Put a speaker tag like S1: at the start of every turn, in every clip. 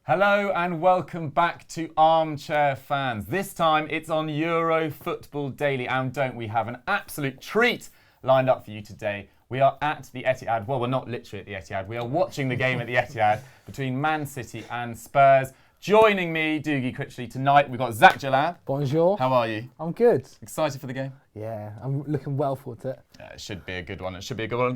S1: Hello and welcome back to Armchair Fans. This time it's on Euro Football Daily, and don't we have an absolute treat lined up for you today. We are at the Etihad. Well, we're not literally at the Etihad. We are watching the game at the Etihad between Man City and Spurs. Joining me, Doogie Critchley, tonight we've got Zach Jalab.
S2: Bonjour.
S1: How are you?
S2: I'm good.
S1: Excited for the game?
S2: Yeah, I'm looking well forward to it.
S1: It should be a good one.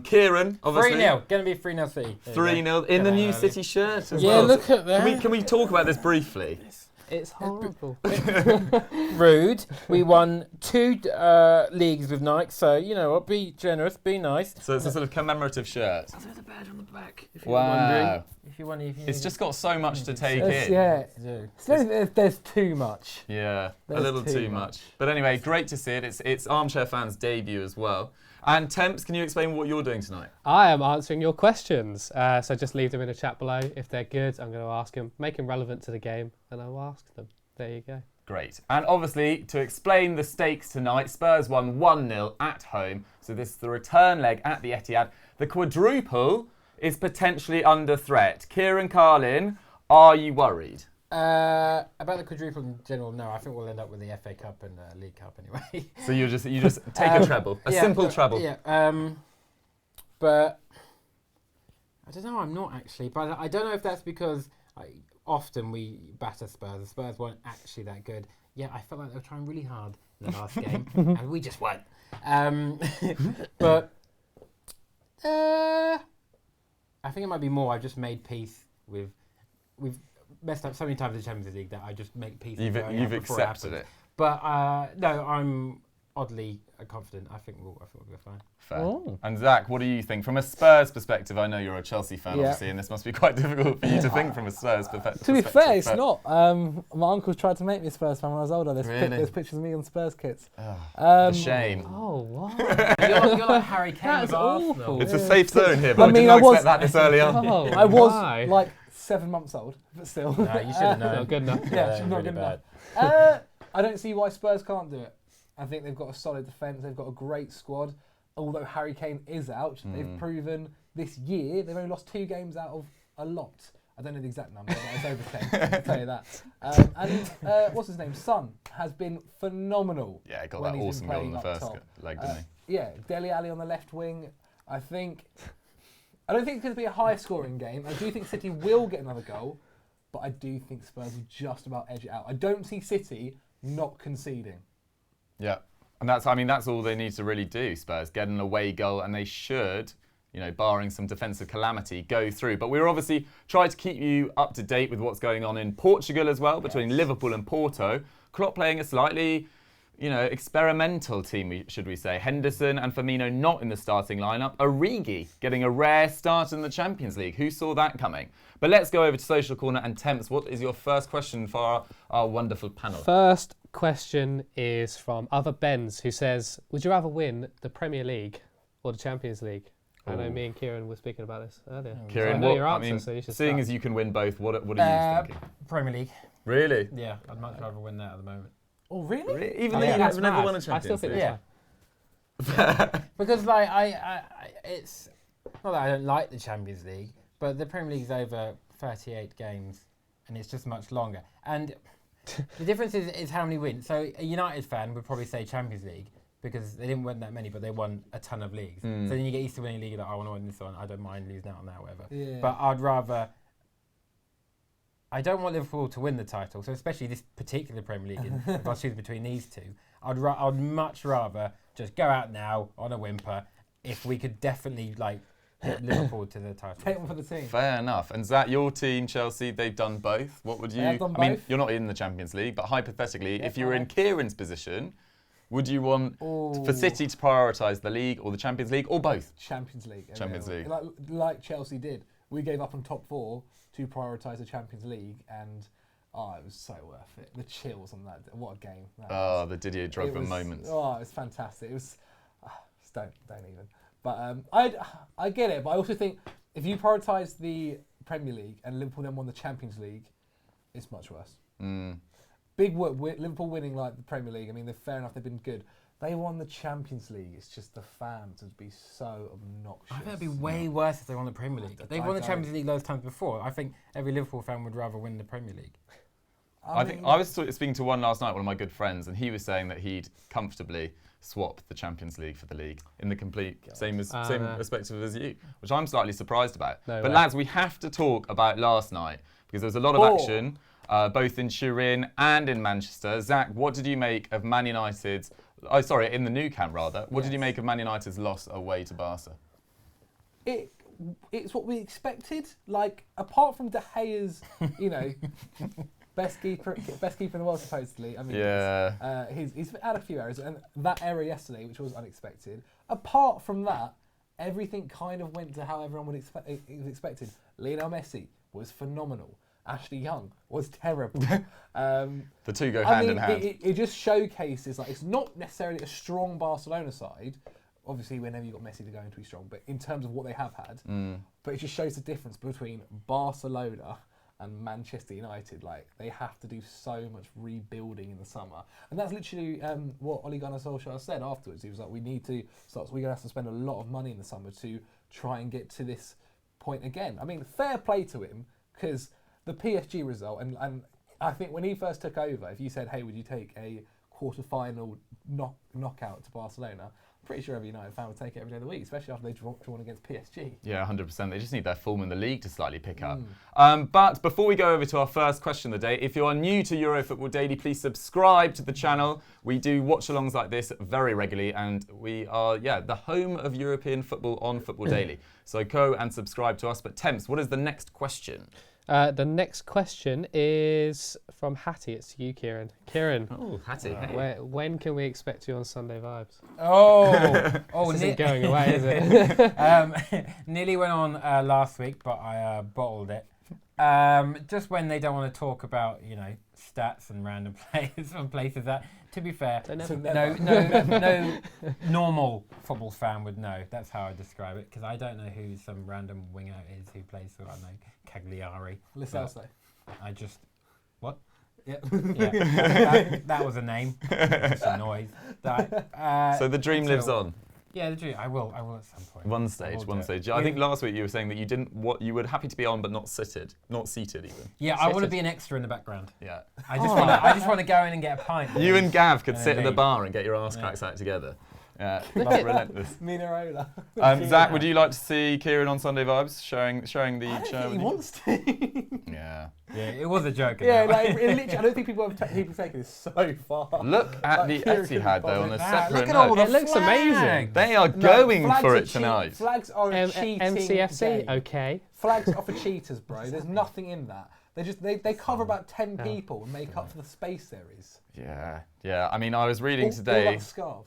S1: Kieran, obviously.
S3: 3-0. Going to be 3-0 City.
S1: 3-0 in the new City shirt as
S3: yeah,
S1: well.
S3: look at that.
S1: Can we talk about this briefly?
S2: It's horrible.
S3: Rude. We won 2 leagues with Nike, so you know what? Be generous, be nice.
S1: So it's a sort of commemorative shirt.
S3: I'll throw the badge on the back. If
S1: Wow.
S3: wondering. If you want,
S1: It's just got so much to take in.
S2: Yeah, there's too much.
S1: Yeah,
S2: There's
S1: a little too much. But anyway, great to see it. It's Armchair Fans' debut as well. And Temps, can you explain what you're doing tonight?
S4: I am answering your questions. So just leave them in the chat below. If they're good, I'm going to ask them. Make them relevant to the game, and I'll ask them. There you go.
S1: Great. And obviously, to explain the stakes tonight, Spurs won 1-0 at home. So this is the return leg at the Etihad. The quadruple is potentially under threat. Kieran Carlin, are you worried?
S3: About the quadruple in general, no. I think we'll end up with the FA Cup and League Cup anyway.
S1: So you just take a treble, simple treble.
S3: Yeah. But I don't know. I'm not actually. But I don't know if that's because often we batter Spurs. The Spurs weren't actually that good. Yeah, I felt like they were trying really hard in the last game, and we just won. But I think it might be more. I've just made peace with. We've messed up so many times in the Champions League that I just make peace.
S1: You've accepted it.
S3: But no, I'm oddly confident. I think we'll be fine.
S1: Fair.
S2: Oh.
S1: And Zach, what do you think? From a Spurs perspective, I know you're a Chelsea fan, obviously, and this must be quite difficult for you to think from a Spurs perspective.
S2: To be fair, it's not. My uncle tried to make me a Spurs fan when I was older. There's pictures of me on Spurs kits.
S1: A shame.
S2: Oh, wow.
S3: You're like Harry Kane.
S2: That's
S3: with Arsenal.
S2: awful.
S1: It's a safe zone here, but I
S2: mean,
S1: did not
S2: I was-
S1: expect that this early on.
S4: Oh,
S2: I was
S4: why?
S2: like 7 months old, but still.
S3: No, you should have known.
S4: Not good enough.
S2: Yeah, she's not
S3: really
S2: good
S3: bad.
S2: enough. I don't see why Spurs can't do it. I think they've got a solid defence. They've got a great squad. Although Harry Kane is out, they've proven this year they've only lost 2 games out of a lot. I don't know the exact number, but it's over 10. I'll tell you that. And what's his name? Son has been phenomenal.
S1: Yeah, got
S2: when
S1: that
S2: he's
S1: awesome
S2: been
S1: goal in the
S2: playing
S1: first
S2: up top.
S1: leg, didn't he?
S2: Yeah, Dele Alli on the left wing. I don't think it's going to be a high scoring game. I do think City will get another goal, but I do think Spurs will just about edge it out. I don't see City not conceding.
S1: Yeah. And that's all they need to really do, Spurs, get an away goal, and they should, barring some defensive calamity, go through. But we're obviously trying to keep you up to date with what's going on in Portugal as well, between Liverpool and Porto. Klopp playing a slightly, experimental team, should we say. Henderson and Firmino not in the starting lineup. Origi getting a rare start in the Champions League. Who saw that coming? But let's go over to Social Corner and Temps. What is your first question for our wonderful panel?
S4: First question is from Other Benz, who says, would you rather win the Premier League or the Champions League? I know me and Kieran were speaking about this earlier.
S1: Kieran,
S4: so I know your answer, so you should
S1: seeing
S4: start.
S1: as you can win both, what are you thinking?
S3: Premier League.
S1: Really?
S3: Yeah, I'd much rather win that at the moment.
S2: Oh, really?
S1: Even though
S4: Yeah,
S1: you've
S4: that's
S1: never
S4: mad.
S1: won a
S4: I still
S1: Champions
S4: think
S1: League?
S3: Yeah. Because it's not that I don't like the Champions League, but the Premier League's over 38 games, and it's just much longer. And the difference is how many wins. So a United fan would probably say Champions League because they didn't win that many, but they won a ton of leagues. So then you get used to winning league, like, I want to win this one. I don't mind losing out on that, whatever.
S2: Yeah.
S3: But I don't want Liverpool to win the title, so especially this particular Premier League. If I was choosing between these two, I'd much rather just go out now on a whimper. If we could definitely hit Liverpool to the title.
S2: Take one for the team.
S1: Fair enough. And Zach, your team, Chelsea, they've done both. What would you...
S2: They have done
S1: I mean,
S2: both.
S1: you're not in the Champions League, but hypothetically,
S2: Yeah,
S1: if you were in Kieran's position, would you want for
S2: Ooh.
S1: City to prioritise the league or the Champions League or both?
S2: Champions League.
S1: Champions League.
S2: Like Chelsea did. We gave up on top 4 to prioritise the Champions League, and it was so worth it. The chills on that. What a game. That was.
S1: The Didier Drogba moments.
S2: Oh, it was fantastic. It was... just don't even. But I get it, but I also think if you prioritise the Premier League and Liverpool then won the Champions League, it's much worse. Big work. Liverpool winning the Premier League. I mean, they're fair enough. They've been good, They won the Champions League. It's just the fans would be so obnoxious.
S3: I think it'd be way worse if they won the Premier League. They've won the Champions League loads of times before. I think every Liverpool fan would rather win the Premier League.
S1: I think I was speaking to one last night, one of my good friends, and he was saying that he'd comfortably swap the Champions League for the league in the complete same perspective as you, which I'm slightly surprised about. But lads, we have to talk about last night because there was a lot of action, both in Turin and in Manchester. Zach, what did you make of Man United's? Oh, sorry, in the Nou Camp rather. What did you make of Man United's loss away to Barca?
S2: It's what we expected. Like, apart from De Gea's, best keeper in the world supposedly. I mean, he's had a few errors, and that error yesterday, which was unexpected. Apart from that, everything kind of went to how everyone would expected. Lionel Messi was phenomenal. Ashley Young was terrible.
S1: The two go hand in hand.
S2: It just showcases, like, it's not necessarily a strong Barcelona side. Obviously, whenever you've got Messi, they're going to be strong. But in terms of what they have had, but it just shows the difference between Barcelona and Manchester United. Like, they have to do so much rebuilding in the summer. And that's literally what Ole Gunnar Solskjaer said afterwards. He was like, we're going to have to spend a lot of money in the summer to try and get to this point again. I mean, fair play to him, because the PSG result, and I think when he first took over, if you said, hey, would you take a quarter-final knockout to Barcelona, I'm pretty sure every United fan would take it every day of the week, especially after they drawn against PSG.
S1: Yeah, 100%. They just need their form in the league to slightly pick up. But before we go over to our first question of the day, if you are new to EuroFootball Daily, please subscribe to the channel. We do watch-alongs like this very regularly, and we are, the home of European football on Football Daily. So go and subscribe to us. But Temps, what is the next question?
S4: The next question is from Hattie. It's to you, Kieran. Kieran.
S1: Oh, Hattie. Hey.
S4: When can we expect you on Sunday Vibes?
S3: This
S4: isn't going away, is it?
S3: Nearly went on last week, but I bottled it. Just when they don't want to talk about, stats and random players from places that, to be fair, no normal football fan would know. That's how I describe it, because I don't know who some random winger is who plays for, I don't know, Cagliari. I just... What? Yeah. that was a name. Just a noise.
S1: So the dream lives on.
S3: Yeah, the dream. I will at some point.
S1: One stage. I think last week you were saying that you were happy to be on, but not seated even.
S3: Yeah, I want to be an extra in the background.
S1: Yeah.
S3: I just want to go in and get a pint.
S1: You and Gav could sit at the bar and get your arse cracks out together. Yeah, that's relentless.
S2: Minarola.
S1: Zach, would you like to see Kieran on Sunday Vibes showing the
S2: I
S1: show?
S2: don't think he wants to.
S1: Yeah.
S3: Yeah, it was a joke.
S2: Literally, I don't think people have taken this so far.
S1: Look at the Etihad though on a separate
S3: look at all
S1: note.
S3: the
S4: It looks amazing.
S1: They are going for it tonight.
S2: Flags are a cheating
S4: MCFC,
S2: game.
S4: okay.
S2: Flags are for cheaters, bro. There's nothing in that. They cover about 10 people and make up for the space there is.
S1: Yeah. I mean, I was reading today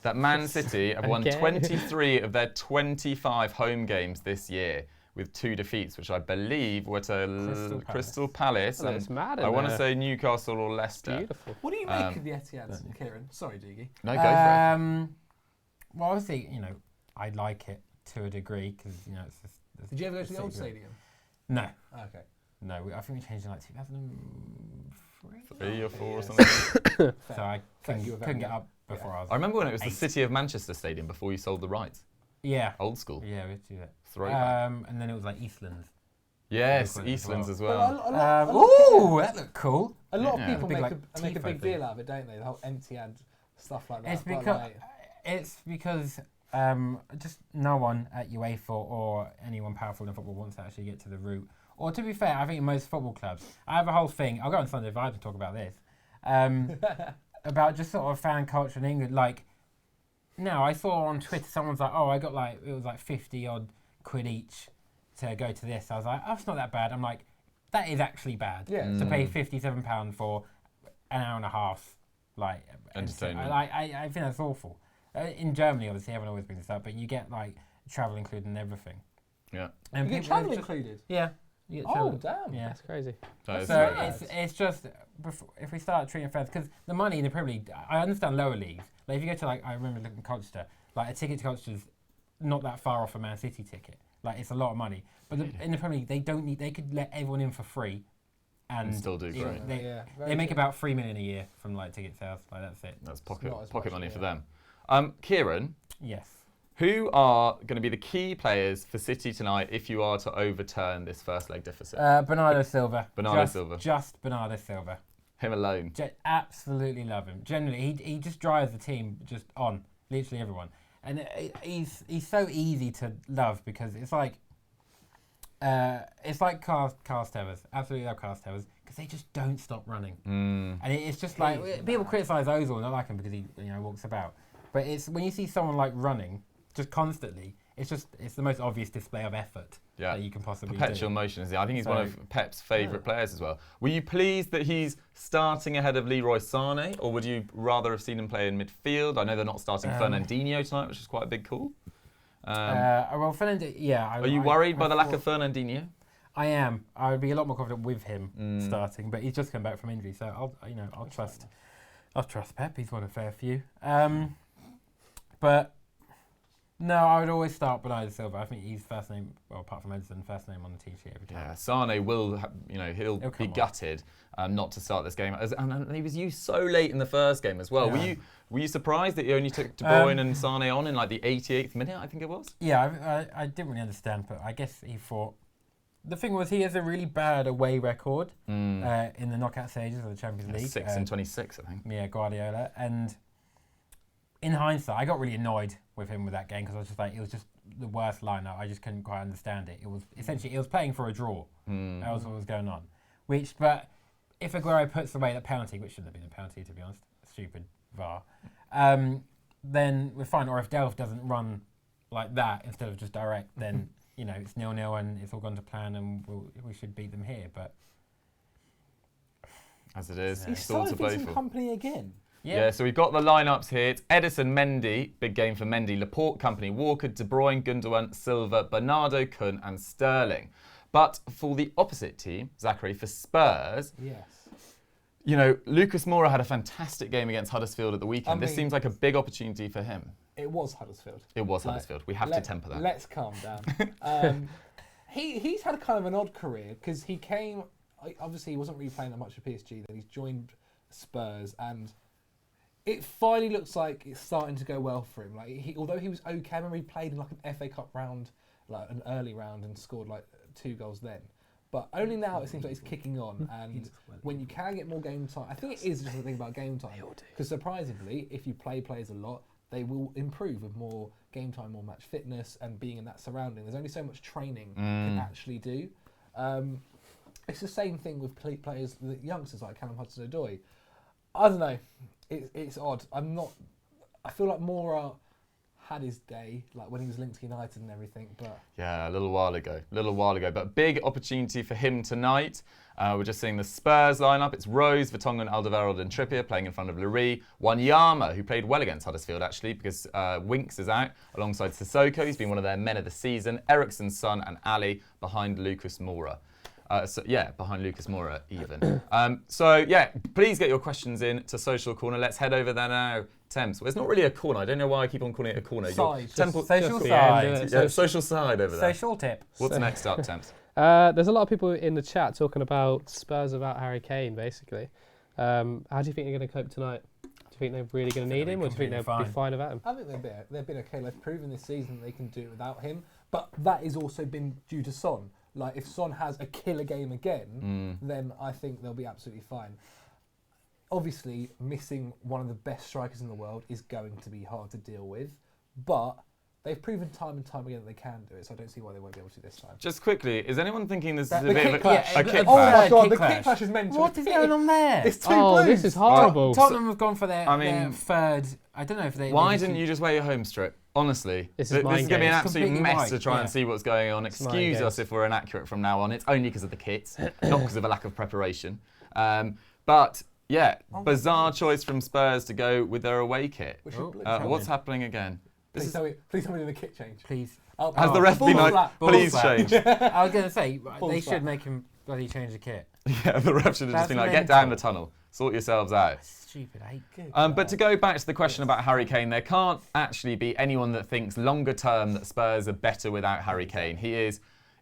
S1: that Man City have won
S4: Okay.
S1: 23 of their 25 home games this year, with 2 defeats, which I believe were to Crystal Palace.
S4: Well, it's mad,
S1: I want to say Newcastle or Leicester.
S4: Beautiful.
S2: What do you make of the Etihad, Kieran? Sorry, Doogie.
S1: No, go for it.
S3: Well, obviously, I like it to a degree because it's just.
S2: Did you ever go to the old stadium?
S3: No.
S2: Okay.
S3: No, I think we changed in 2003.
S1: 3 or 4 or something.
S3: So I couldn't get up before I was.
S1: I remember when it was
S3: 8.
S1: the City of Manchester Stadium before you sold the rights.
S3: Yeah.
S1: Old school.
S3: Yeah, we had to do that.
S1: Throwback.
S3: And then it was like Eastlands.
S1: Yes, Eastlands as well.
S3: That looked cool.
S2: A lot of people
S3: Big,
S2: make a big
S3: tifo
S2: deal out of it, don't they? The whole Etihad stuff like that.
S3: It's because just no one at UEFA or anyone powerful in football wants to actually get to the root. Or to be fair, I think in most football clubs, I have a whole thing. I'll go on Sunday Vibes and talk about this. About just sort of fan culture in England. Like, now I saw on Twitter someone's like, I got it was like 50 odd quid each to go to this. I was like, it's not that bad. I'm like, that is actually bad.
S2: Yeah.
S3: To pay £57 for an hour and a half, like
S1: entertainment.
S3: I think that's awful. In Germany, obviously, everyone always brings this up, but you get like travel included and everything.
S1: Yeah.
S2: And you get travel included?
S3: Yeah.
S2: Oh, damn.
S3: Yeah.
S4: That's crazy.
S3: So it's just, if we start treating fans, because the money in the Premier League, I understand lower leagues. Like if you go to I remember looking at Colchester, like a ticket to Colchester's not that far off a Man City ticket. Like it's a lot of money. But in the Premier League, they could let everyone in for free. And
S1: still do great.
S3: They make about 3 million a year from ticket sales. Like that's it.
S1: That's pocket money for them. Kieran,
S3: Yes.
S1: who are going to be the key players for City tonight if you are to overturn this first leg deficit?
S3: Bernardo Silva.
S1: Bernardo Silva.
S3: Just Bernardo Silva.
S1: Him alone.
S3: Absolutely love him. Generally, he just drives the team just on, literally everyone. And he's so easy to love because it's like Carl Tevez. Absolutely love Carl Tevez because they just don't stop running. And it's just like people criticise Ozil and I like him because he walks about. But it's when you see someone like running just constantly, it's the most obvious display of effort that you can possibly
S1: Perpetual
S3: do.
S1: motion, is he? I think he's one of Pep's favourite players as well. Were you pleased that he's starting ahead of Leroy Sané, or would you rather have seen him play in midfield? I know they're not starting Fernandinho tonight, which is quite a big call.
S3: Well, Fernandinho, yeah.
S1: Are you worried by the lack of Fernandinho?
S3: I am. I would be a lot more confident with him starting, but he's just come back from injury, so I'll trust Pep. He's won a fair few. But no, I would always start Bernardo Silva. I think he's first name, well, apart from Edison, first name on the team sheet every time.
S1: Yeah, Sane will, he'll be gutted not to start this game. And he was used so late in the first game as well.
S3: Yeah.
S1: Were you surprised that he only took De Bruyne and Sane on in like the 88th minute, I think it was?
S3: Yeah, I didn't really understand, but I guess he thought. The thing was, he has a really bad away record in the knockout stages of the Champions League.
S1: 6 and 26, I think.
S3: Yeah, Guardiola. And in hindsight, I got really annoyed with him with that game because I was just like, it was just the worst lineup. I just couldn't quite understand it. It was essentially, it was playing for a draw. That was what was going on. But if Aguero puts away that penalty, which shouldn't have been a penalty to be honest, stupid VAR, then we're fine. Or if Delph doesn't run like that instead of just direct, then it's 0-0 and it's all gone to plan and we should beat them here. But
S1: as it is,
S2: he's
S1: it's all to
S2: starting
S1: play
S2: some
S1: for.
S2: company again.
S1: Yeah, so we've got the lineups here. It's Edison, Mendy, big game for Mendy, Laporte, Company, Walker, De Bruyne, Gundogan, Silva, Bernardo, Kun and Sterling. But for the opposite team, Zachary, for Spurs, Lucas Moura had a fantastic game against Huddersfield at the weekend. This seems like a big opportunity for him.
S2: It was Huddersfield.
S1: Huddersfield. We have to temper that.
S2: Let's calm down. He's had kind of an odd career because he came, obviously he wasn't really playing that much for PSG, then he's joined Spurs and it finally looks like it's starting to go well for him. Like although he was okay, I remember he played in like an FA Cup round, like an early round, and scored like 2 goals then. But only now it seems like he's kicking on, and when you can get more game time, I think it is just the thing about game time. Because surprisingly, if you play players a lot, they will improve with more game time, more match fitness, and being in that surrounding. There's only so much training you can actually do. It's the same thing with players, the youngsters like Callum Hudson-Odoi. I don't know. It's odd. I feel like Moura had his day, like when he was linked to United and everything. But
S1: yeah, a little while ago. But big opportunity for him tonight. We're just seeing the Spurs lineup. It's Rose, Vertonghen, Alderweireld and Trippier playing in front of Lurie. Wanyama, who played well against Huddersfield actually, because Winks is out alongside Sissoko. He's been one of their men of the season. Ericsson, Son and Ali behind Lucas Moura. Behind Lucas Moura even. Please get your questions in to Social Corner. Let's head over there now. Thames. Well, it's not really a corner. I don't know why I keep on calling it a corner.
S2: Side.
S3: Social side over there. Social tip.
S1: What's next up, Thames?
S4: There's a lot of people in the chat talking about Spurs without Harry Kane, basically. How do you think they're going to cope tonight? Do you think they're really going to need him, or do you think they'll be fine without him?
S2: I think they've been okay. They've proven this season they can do it without him. But that has also been due to Son. Like, if Son has a killer game again, then I think they'll be absolutely fine. Obviously, missing one of the best strikers in the world is going to be hard to deal with, but they've proven time and time again that they can do it, so I don't see why they won't be able to this time.
S1: Just quickly, is anyone thinking this is a
S2: The
S1: bit of
S2: kick clash.
S1: a kick
S2: Oh
S1: clash?
S2: my god, the
S3: Kick
S2: kick clash is mental.
S3: What is going on there?
S2: It's two blues.
S4: This is horrible.
S3: Tottenham have gone for their third. I don't know if they.
S1: Why didn't you just wear your home strip? Honestly,
S4: this is
S1: going to be an absolute
S3: Completely
S1: mess
S3: right,
S1: to try and see what's going on. Excuse us if we're inaccurate from now on. It's only because of the kits, not because of a lack of preparation. Bizarre choice from Spurs to go with their away kit. What's happening again?
S2: Please tell me to do the kit change.
S3: Please.
S1: Has the ref been like, please change?
S3: I was going to say, they should make him bloody change the kit.
S1: Yeah, the ref should have just been like, get down the tunnel, sort yourselves out.
S3: Stupid,
S1: but to go back to the question about Harry Kane, there can't actually be anyone that thinks longer term that Spurs are better without Harry Kane. He is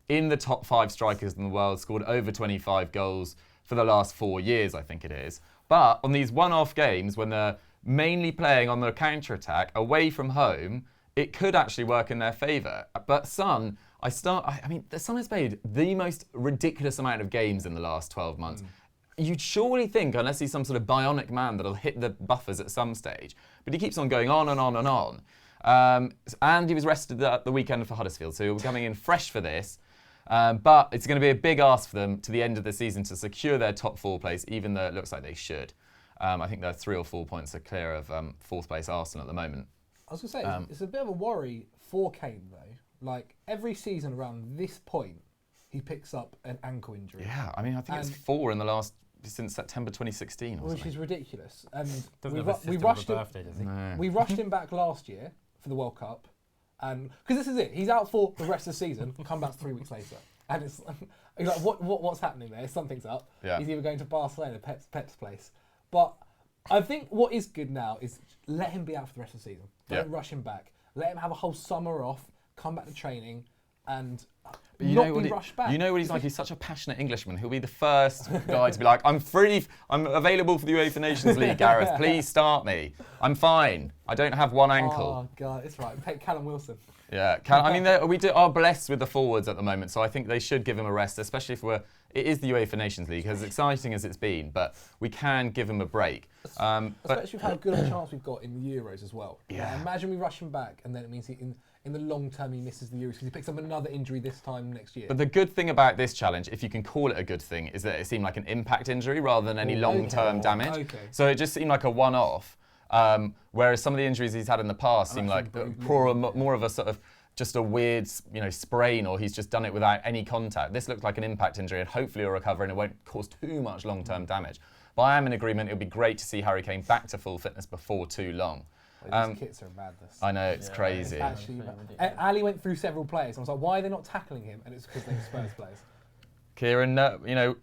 S1: in the top 5 strikers in the world, scored over 25 goals for the last 4 years, I think it is. But on these one-off games, when the mainly playing on the counter-attack away from home, it could actually work in their favour. But Son, Son has played the most ridiculous amount of games in the last 12 months. You'd surely think, unless he's some sort of bionic man, that'll hit the buffers at some stage. But he keeps on going on and on and on. And he was rested at the weekend for Huddersfield, so he'll be coming in fresh for this. But it's going to be a big ask for them to the end of the season to secure their top 4 place, even though it looks like they should. I think they're 3 or 4 points clear of 4th place Arsenal at the moment.
S2: I was going to say, it's a bit of a worry for Kane, though. Like, every season around this point, he picks up an ankle injury.
S1: Yeah, I mean, I think it's 4 in the last, since September 2016 or
S2: which is ridiculous. And
S3: we rushed him.
S2: We rushed him back last year for the World Cup. And because this is it, he's out for the rest of the season, come back 3 weeks later. And it's like, what's happening there? Something's up.
S1: Yeah.
S2: He's either going to Barcelona, Pep's place. But I think what is good now is let him be out for the rest of the season. Don't rush him back. Let him have a whole summer off, come back to training, and not be rushed back.
S1: You know what he's like? He's such a passionate Englishman. He'll be the first guy to be like, I'm free, I'm available for the UEFA Nations League, Gareth. Please start me. I'm fine. I don't have one ankle.
S2: Oh, God, it's right. Take Callum Wilson.
S1: Yeah, we are blessed with the forwards at the moment, so I think they should give him a rest, especially if it is the UEFA Nations League, as exciting as it's been, but we can give him a break.
S2: Especially with how good a chance we've got in the Euros as well.
S1: Yeah.
S2: Like, imagine we rush him back, and then it means in the long term he misses the Euros because he picks up another injury this time next year.
S1: But the good thing about this challenge, if you can call it a good thing, is that it seemed like an impact injury rather than any long-term damage.
S2: Okay.
S1: So it just seemed like a one-off, whereas some of the injuries he's had in the past seem like more of a sort of just a weird, sprain, or he's just done it without any contact. This looked like an impact injury, and hopefully he'll recover and it won't cause too much long-term damage. But I am in agreement. It would be great to see Harry Kane back to full fitness before too long.
S2: These kits are madness.
S1: I know, it's crazy.
S2: It's actually, Ali went through several players. I was like, why are they not tackling him? And it's because they're Spurs players.
S1: Kieran,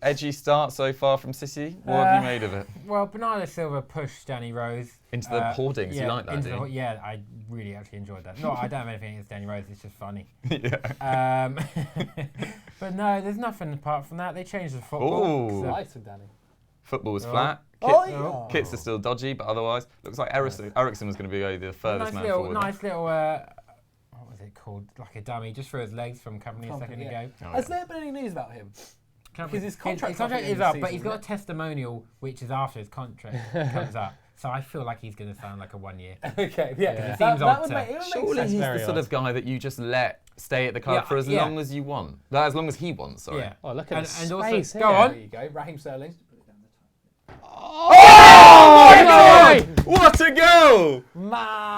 S1: edgy start so far from City. What have you made of it?
S3: Well, Bernardo Silva pushed Danny Rose
S1: into the hoardings. You like that, do you?
S3: Yeah, I really actually enjoyed that. No, I don't have anything against Danny Rose. It's just funny.
S1: Yeah.
S3: But no, there's nothing apart from that. They changed the football.
S1: Ooh.
S2: Nice with Danny.
S1: Football was flat. Kits are still dodgy, but otherwise, looks like Ericsson was going to be the furthest man forward.
S3: Nice little, what was it called? Like a dummy, just for his legs from Company a second ago.
S2: Has there been any news about him? Because his contract
S3: is up, but he's got a testimonial which is after his contract comes up. So I feel like he's going to sound like a 1 year.
S2: Okay, yeah.
S3: It seems odd
S1: Surely he's the sort of guy that you just let stay at the club for as long as you want. As long as he wants, sorry.
S3: Yeah.
S4: Oh, look at this.
S3: And also,
S4: space
S3: go
S4: here.
S3: on.
S2: There you go, Raheem Sterling.
S1: Oh my God! What a goal!
S2: Man!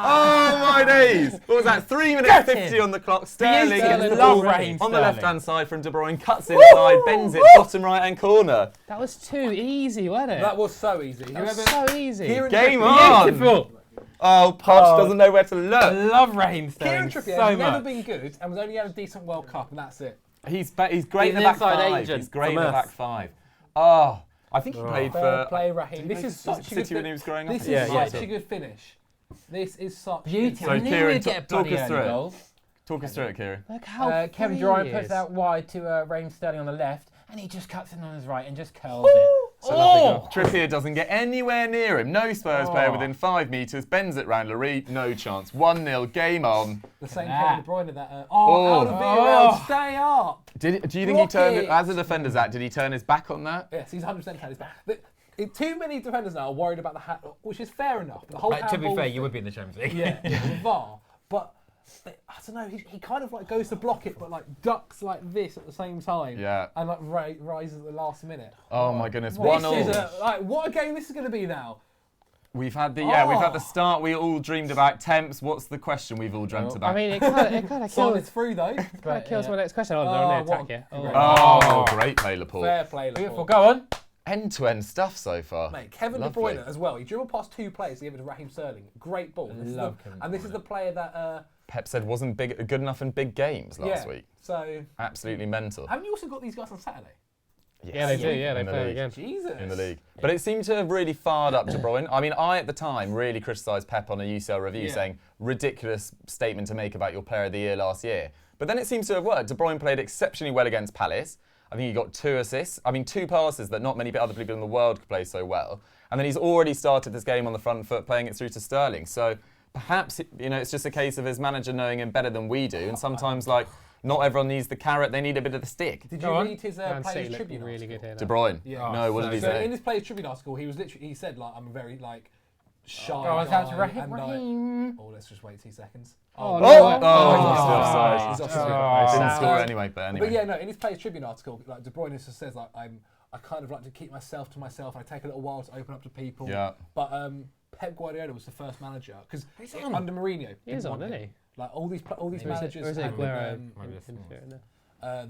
S1: Oh my days! What was that? 3 minutes 50 on the clock. Sterling gets the ball on the left-hand side from De Bruyne, cuts inside, bends it, bottom right-hand corner.
S4: That was too easy, wasn't it?
S2: That was so easy.
S4: That was so easy.
S1: Game on!
S3: Beautiful.
S1: Oh, Poch doesn't know where to look.
S3: I love Raheem
S2: Kieran
S3: Sterling
S2: Trippier
S3: so
S2: has never
S3: much.
S2: been good and was only had a decent World Cup, and that's it.
S1: He's great in the
S3: an
S1: back
S3: inside
S1: five.
S3: agent
S1: He's great in
S3: from
S1: the
S3: us.
S1: back five. Oh, I think he played
S2: Fair
S1: for
S2: play, Raheem.
S1: did he
S2: This is
S1: play
S2: such a
S1: for
S2: good
S1: City when he was growing up.
S2: This
S3: Yeah,
S2: is
S3: yeah.
S2: such a good finish. This is such
S3: Beauty.
S1: So
S3: I knew
S1: Kieran,
S3: we'd get
S1: talk
S3: bloody
S1: us through
S3: early
S1: it.
S3: goals.
S1: Talk us through it, Kieran.
S4: Look how
S3: Kevin
S4: free
S3: Durant
S4: he
S3: puts
S4: is.
S3: out wide to Raheem Sterling on the left, and he just cuts in on his right and just curls it.
S1: Trippier doesn't get anywhere near him. No Spurs player within 5 metres. Bends it round Larry. No chance. 1-0. Game on.
S2: The same
S3: Ah.
S2: Kevin De Bruyne that. Alderweireld, stay up.
S1: Do you think he
S2: Block
S1: turned
S2: it.
S1: as a defender? Zach, did he turn his back on that?
S2: Yes, he's 100% turned his back. Too many defenders now are worried about the which is fair enough. But the whole
S3: To be
S2: handball
S3: fair, you
S2: thing-
S3: would be in the Champions League.
S2: Yeah, the VAR. But I don't know. He kind of like goes to block it, but like ducks like this at the same time.
S1: Yeah.
S2: And like rises at the last minute.
S1: Oh my goodness.
S2: This is
S1: 1-0.
S2: what a game this is going to be now.
S1: We've had the start we all dreamed about. Temps. What's the question we've all dreamt about?
S4: I mean, it kind of
S2: Simon,
S4: kills,
S2: it's through though.
S4: kills my next question. Oh, they're on the
S2: what
S4: attack here.
S2: a great-
S1: Oh, great play, Laporte.
S2: Fair play,
S3: Beautiful.
S2: Laporte.
S3: Go on.
S1: End-to-end stuff so far.
S2: Mate, Kevin
S1: Lovely.
S2: De Bruyne as well. He dribbled past 2 players to give it to Raheem Sterling. Great ball. This is the player that.
S1: Pep said wasn't good enough in big games last week.
S2: So.
S1: Absolutely mental.
S2: Haven't you also got these guys on Saturday?
S4: Yeah, they do. Yeah, they
S1: In the
S4: play
S1: league.
S4: again.
S2: Jesus.
S1: In the league. But it seemed to have really fired up De Bruyne. I mean, I at the time really criticised Pep on a UCL review saying, ridiculous statement to make about your player of the year last year. But then it seems to have worked. De Bruyne played exceptionally well against Palace. I think he got 2 assists. I mean, 2 passes that not many other people in the world could play so well. And then he's already started this game on the front foot, playing it through to Sterling. So perhaps, it's just a case of his manager knowing him better than we do. And sometimes, not everyone needs the carrot, they need a bit of the stick.
S2: Did you read his Players Tribune
S4: really
S2: article?
S4: good here.
S1: De Bruyne.
S2: Yeah.
S1: No, what did he say?
S2: In his Players Tribune article, he said, I'm a very, shy
S3: Oh,
S2: guy. Let's just wait 2 seconds.
S4: Oh,
S1: no.
S2: He's offside.
S1: Didn't score anyway, but anyway.
S2: But yeah, no, in his Players Tribune article, De Bruyne just says, I kind of like to keep myself to myself. I take a little while to open up to people.
S1: Yeah.
S2: But Pep Guardiola was the first manager because under Mourinho,
S4: He is on, isn't he?
S2: all these managers.
S4: Or is it Aguero?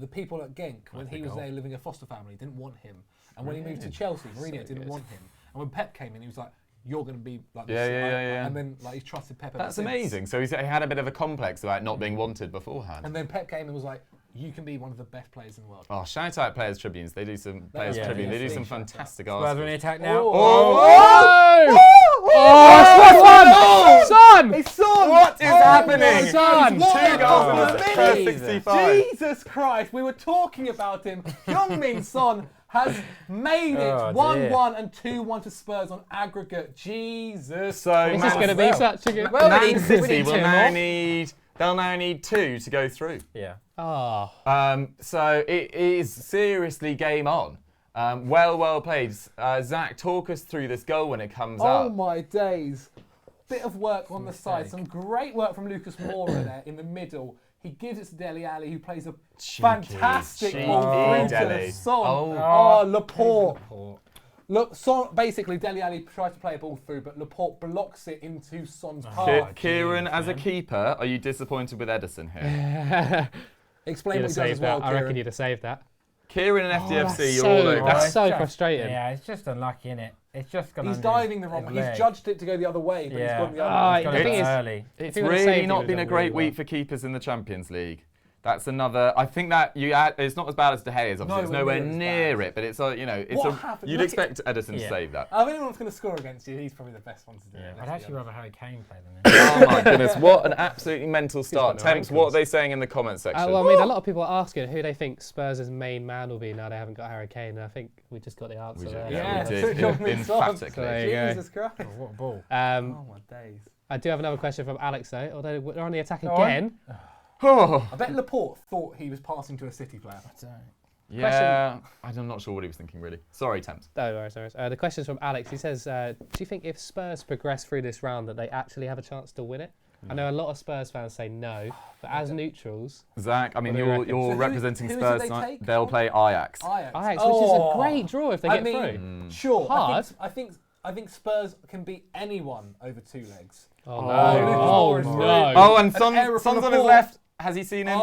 S2: The people at Genk, when he was there living a foster family, didn't want him. And when he moved to Chelsea, Mourinho didn't want him. And when Pep came in, he was like, "You're going to be like this."
S1: Yeah.
S2: And then he's trusted Pep.
S1: That's amazing. So he had a bit of a complex about not being wanted beforehand.
S2: And then Pep came and was like, "You can be one of the best players in the world."
S1: Oh, shout out Players Tribunes. They do some Players Tribune. They do some fantastic articles.
S3: Spurs on the attack now.
S4: Son!
S1: It's Son! What is happening?
S4: Son!
S1: 2 goals in the first 65.
S2: Jesus Christ, we were talking about him. Heung-Min Son has made it 1-1 and 2-1 to Spurs on aggregate. Jesus.
S1: So
S4: This is going to be such a good...
S1: Man City they'll now need 2 to go through.
S3: Yeah.
S4: Oh.
S1: So it is seriously game on. Well played. Zach, talk us through this goal when it comes up.
S2: Oh my days. Bit of work on the side. Some great work from Lucas Moura there in the middle. He gives it to Dele Alli, who plays a fantastic ball through to Son. Laporte. Look, Son, basically, Dele Alli tries to play a ball through, but Laporte blocks it into Son's path.
S1: Kieran, as a keeper, are you disappointed with Edison here?
S2: Explain what he does as well,
S4: I reckon you'd have saved that.
S1: Kieran and FDFC, you're all over.
S4: That's so frustrating.
S3: Yeah, it's just unlucky, innit? It's just gone.
S2: He's diving the wrong way. He's judged it to go the other way, but he's gone the other way.
S3: He's got it early.
S1: It's really not been a great week for keepers in the Champions League. That's another. I think that it's not as bad as De Gea's. Obviously, it's nowhere near it. But it's you'd expect Edison to save that.
S2: If anyone's going to score against you, he's probably the best one to do it.
S3: I'd actually rather Harry Kane play than him.
S1: Oh my goodness! What an absolutely mental start. Temps, what are they saying in the comments section?
S4: Well, I mean, a lot of people are asking who they think Spurs' main man will be now they haven't got Harry Kane. And I think we just got the answer there.
S1: Yeah, we did. Emphatically.
S2: Jesus Christ!
S3: What a ball!
S2: Oh my days!
S4: I do have another question from Alex though. Although we're on the attack again.
S1: Oh.
S2: I bet Laporte thought he was passing to a City player.
S1: Yeah, I'm not sure what he was thinking really. Sorry, Temps.
S4: No worries. The question's from Alex. He says, do you think if Spurs progress through this round that they actually have a chance to win it? I know a lot of Spurs fans say no, but as neutrals...
S1: Zach, I mean, you're representing
S2: who
S1: Spurs tonight. They'll play Ajax.
S2: Ajax,
S4: which is a great draw if they get through.
S2: Sure.
S4: Hard.
S2: I think Spurs can beat anyone over 2 legs.
S4: Oh, no.
S1: Oh, and Son's on his left. Has he seen him?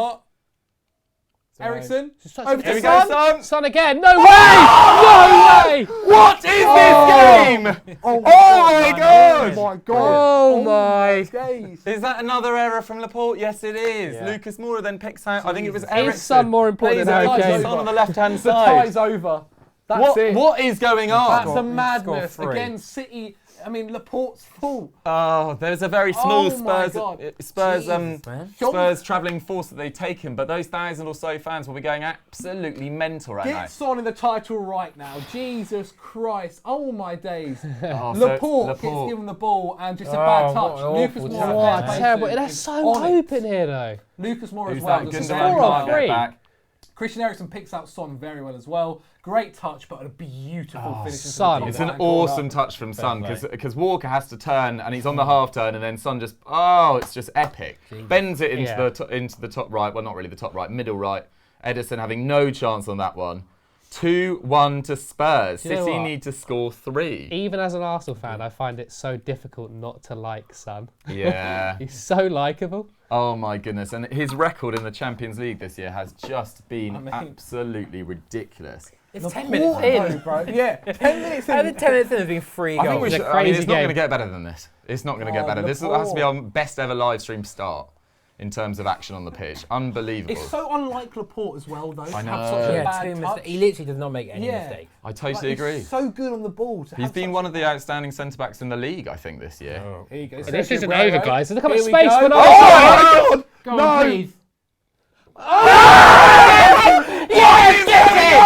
S2: Ericsson.
S1: Here we go, Son.
S4: Son again. No way! No way!
S1: What is this game? Oh my God!
S2: Oh my God!
S4: Oh my
S2: days!
S1: Is that another error from Laporte? Yes, it is.
S3: Yeah.
S1: Lucas Moura then picks out. I think it was Ericsson.
S4: Is Son more important than Harry Kane?
S1: Son on the left-hand
S2: The
S1: side.
S2: tie's over. That's it.
S1: What is going on?
S2: That's a madness.
S3: Score 3.
S2: Again, City. I mean, Laporte's full.
S1: Oh, there's a very small
S2: Oh my
S1: Spurs
S2: God.
S1: Spurs travelling force that they've taken, but those 1,000 or so fans will be going absolutely mental right now.
S2: Get Son in the title right now. Jesus Christ. Oh my days.
S1: Oh,
S2: Laporte gets given the ball and just a bad touch. Lucas Moura.
S4: What terrible. That's so open here though.
S2: Lucas Moura as
S1: Who's
S2: well.
S1: that?
S2: Does a
S1: Gundogan can't get back.
S2: Christian Eriksen picks out Son very well as well. Great touch, but a beautiful finish.
S4: Son.
S1: It's an awesome touch from Son because Walker has to turn and he's on the half turn and then Son just it's just epic. Bends it into the top right. Well, not really the top right, middle right. Edison having no chance on that one. 2-1 to Spurs. City need to score 3.
S4: Even as an Arsenal fan, I find it so difficult not to like Son.
S1: Yeah.
S4: He's so likeable.
S1: Oh my goodness. And his record in the Champions League this year has just been absolutely ridiculous.
S3: It's 10 minutes in,
S2: bro. Yeah, 10 minutes in.
S3: How did 10 minutes in has been 3 goals?
S1: I think it's not going to get better than this. It's not going to get better. This has to be our best ever live stream start in terms of action on the pitch. Unbelievable.
S2: It's so unlike Laporte as well, though.
S1: I know.
S2: Have such a bad touch.
S3: He literally does not make any mistakes.
S1: I totally agree.
S2: He's so good on the ball.
S1: He's been one of the outstanding centre-backs in the league, I think, this year.
S2: Oh. Here you go.
S4: This isn't over, guys. Look how much
S2: Here we
S4: space
S2: go.
S4: for no.
S3: Go on, please.
S1: Yes, get it!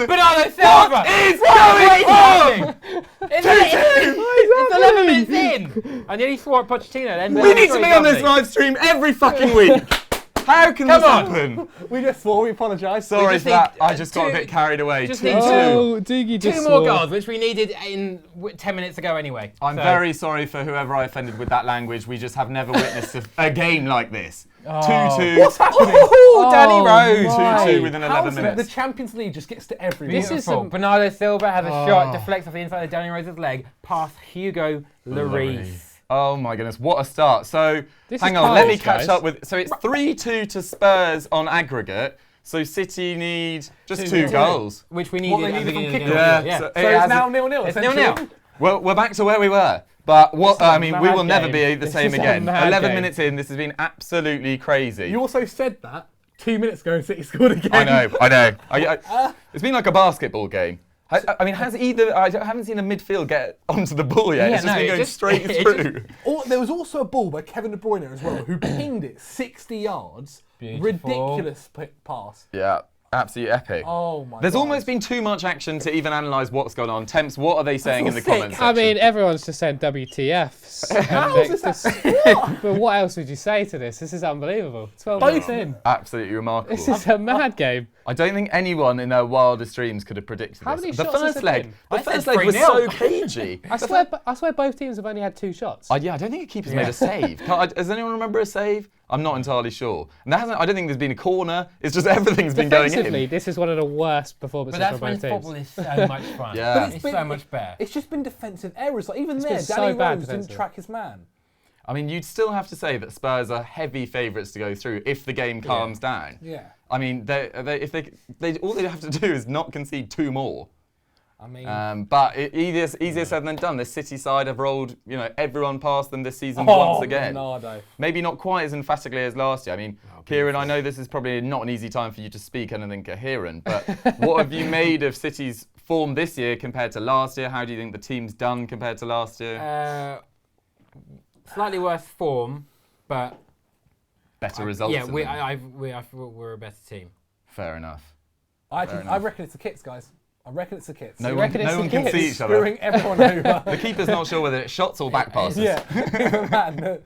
S3: Bernardo Silva!
S1: What is going on?
S3: It's 11 minutes in! I nearly swore at Pochettino then.
S1: We need to be on this live stream every fucking week. How can this
S3: on.
S1: happen?
S2: We just swore, we apologise.
S1: Sorry
S3: just
S1: for that.
S3: need,
S1: I just got a
S3: two-
S1: bit carried away.
S3: just
S1: 2-2.
S3: need
S4: Oh, Doogie just
S3: Two more
S4: swore.
S3: goals, which we needed in 10 minutes ago anyway.
S1: I'm
S3: So-
S1: very sorry for whoever I offended with that language. We just have never witnessed a game like this.
S3: Oh.
S1: 2-2.
S2: What's happening?
S3: Oh, Danny
S4: Oh,
S3: Rose!
S4: my.
S1: 2-2 within
S2: How
S1: 11
S2: is it
S1: minutes.
S2: the Champions League just gets to everyone?
S4: This is
S3: Beautiful.
S4: some-
S3: Bernardo Silva has a shot,
S4: Oh.
S3: deflects off the inside of Danny Rose's leg, past Hugo Lloris.
S1: Oh my goodness, what a start. So,
S4: This
S1: hang
S4: is
S1: on, let me
S4: close,
S1: catch
S4: guys.
S1: up with... So it's 3-2 to Spurs on aggregate. So City need just 2 goals.
S3: Which we needed,
S2: What they
S3: at the
S2: needed from
S3: beginning of
S2: kickoff.
S3: the
S1: Yeah,
S3: game. Yeah.
S1: so-
S2: So
S1: It
S2: it's
S1: has
S2: now
S1: a-
S2: 0-0.
S3: It's
S2: essentially.
S3: 0-0.
S1: Well, we're back to where we were. But what,
S3: This is
S1: I
S3: a
S1: mean, we
S3: mad
S1: will never
S3: game.
S1: be the
S3: This
S1: same
S3: is a
S1: again.
S3: mad
S1: 11
S3: game.
S1: minutes in, this has been absolutely crazy.
S2: You also said that 2 minutes ago and City scored again.
S1: I know. It's been like a basketball game. I mean, has either... I haven't seen a midfield get onto the ball yet.
S3: Yeah,
S1: It's just
S3: no,
S1: been
S3: it
S1: going
S3: just-
S1: straight
S3: it
S1: through.
S2: There was also a ball by Kevin De Bruyne as well, who pinged it 60 yards.
S3: Beautiful.
S2: Ridiculous pass.
S1: Yeah, absolutely epic.
S2: Oh my
S1: There's
S2: God.
S1: almost been too much action to even analyse what's gone on. Temps, what are they saying in the
S2: sick.
S1: comments
S4: I
S1: section?
S4: mean, everyone's just saying WTFs.
S2: How is this?
S4: But what else would you say to this? This is unbelievable. 12
S2: Both
S4: minutes in.
S1: Absolutely remarkable.
S4: This is a mad game.
S1: I don't think anyone in their wildest dreams could have predicted
S4: How
S1: this.
S4: many
S1: The
S4: shots has
S1: first
S4: it
S1: leg,
S4: been?
S1: the
S3: I said
S1: first leg was
S3: 3-0.
S1: so cagey.
S4: I swear both teams have only had 2 shots.
S1: Yeah, I don't think a keeper's made a save. Does anyone remember a save? I'm not entirely sure. And I don't think there's been a corner. It's just everything's been going
S4: Defensively,
S1: in.
S4: this is one of the worst performances
S3: But that's
S4: from
S3: when
S4: both teams.
S3: football is so much fun.
S1: Yeah. But
S3: It's so much better.
S2: It's just been defensive errors. Like even
S4: It's
S2: there,
S4: been so
S2: Danny
S4: bad
S2: Rose didn't
S4: defensively.
S2: track his man.
S1: I mean, you'd still have to say that Spurs are heavy favourites to go through if the game calms down.
S2: Yeah.
S1: I mean, all they have to do is not concede 2 more.
S2: I mean,
S1: But easier said than done. The City side have rolled, everyone past them this season once again.
S2: Bernardo.
S1: Maybe not quite as emphatically as last year. I mean, Kieran, I know this is probably not an easy time for you to speak anything coherent, but what have you made of City's form this year compared to last year? How do you think the team's done compared to last year?
S3: Slightly worse form, but
S1: Better results.
S3: yeah,
S1: than
S3: I
S1: them.
S3: feel we're a better team.
S1: Fair enough.
S2: I
S1: enough.
S2: reckon it's the kits, guys. I reckon it's the kits.
S1: No
S4: You
S1: one,
S4: reckon it's
S1: no
S4: the
S1: one can
S4: kids?
S1: see each other.
S2: Screwing everyone over.
S1: The keeper's not sure whether it's shots or back passes.
S2: Yeah. Madness.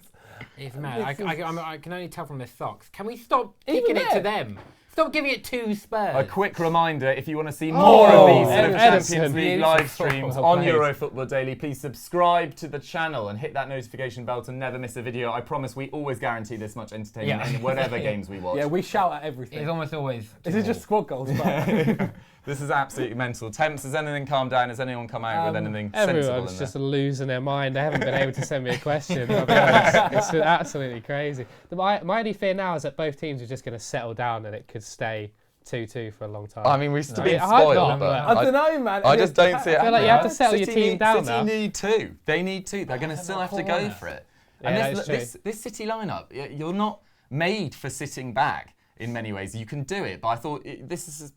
S3: It's mad.
S2: This
S3: I can only tell from their socks. Can we stop
S2: Even
S3: kicking it to
S2: there.
S3: them? Stop giving it to Spurs.
S1: A quick reminder, if you want to see more of these sort of
S4: Edison.
S1: Champions League
S3: Beautiful.
S1: live streams
S4: Well
S1: on
S4: played.
S1: Eurofootball Daily, please subscribe to the channel and hit that notification bell to never miss a video. I promise we always guarantee this much entertainment
S3: Yeah.
S1: in whatever games we watch.
S2: Yeah, we shout at everything.
S3: It's almost always.
S2: This is just squad goals, but
S1: This is absolutely mental. Temps, has anything calmed down? Has anyone come out with anything sensible
S4: Everyone's
S1: in
S4: just
S1: there?
S4: losing their mind. They haven't been able to send me a question. I'll be honest. It's been absolutely crazy. My only fear now is that both teams are just going to settle down and it could stay 2-2 for a long time.
S1: I mean, we've still been
S4: I hope
S1: spoiled,
S4: not,
S1: but
S2: I don't know, man.
S1: I just don't see it.
S4: I feel like you have to settle your team down
S1: City
S4: now.
S1: need 2. They need 2. They're going to still have to go for it.
S4: Yeah,
S1: And
S4: that is
S1: this City lineup, you're not made for sitting back in many ways. You can do it, but I thought this is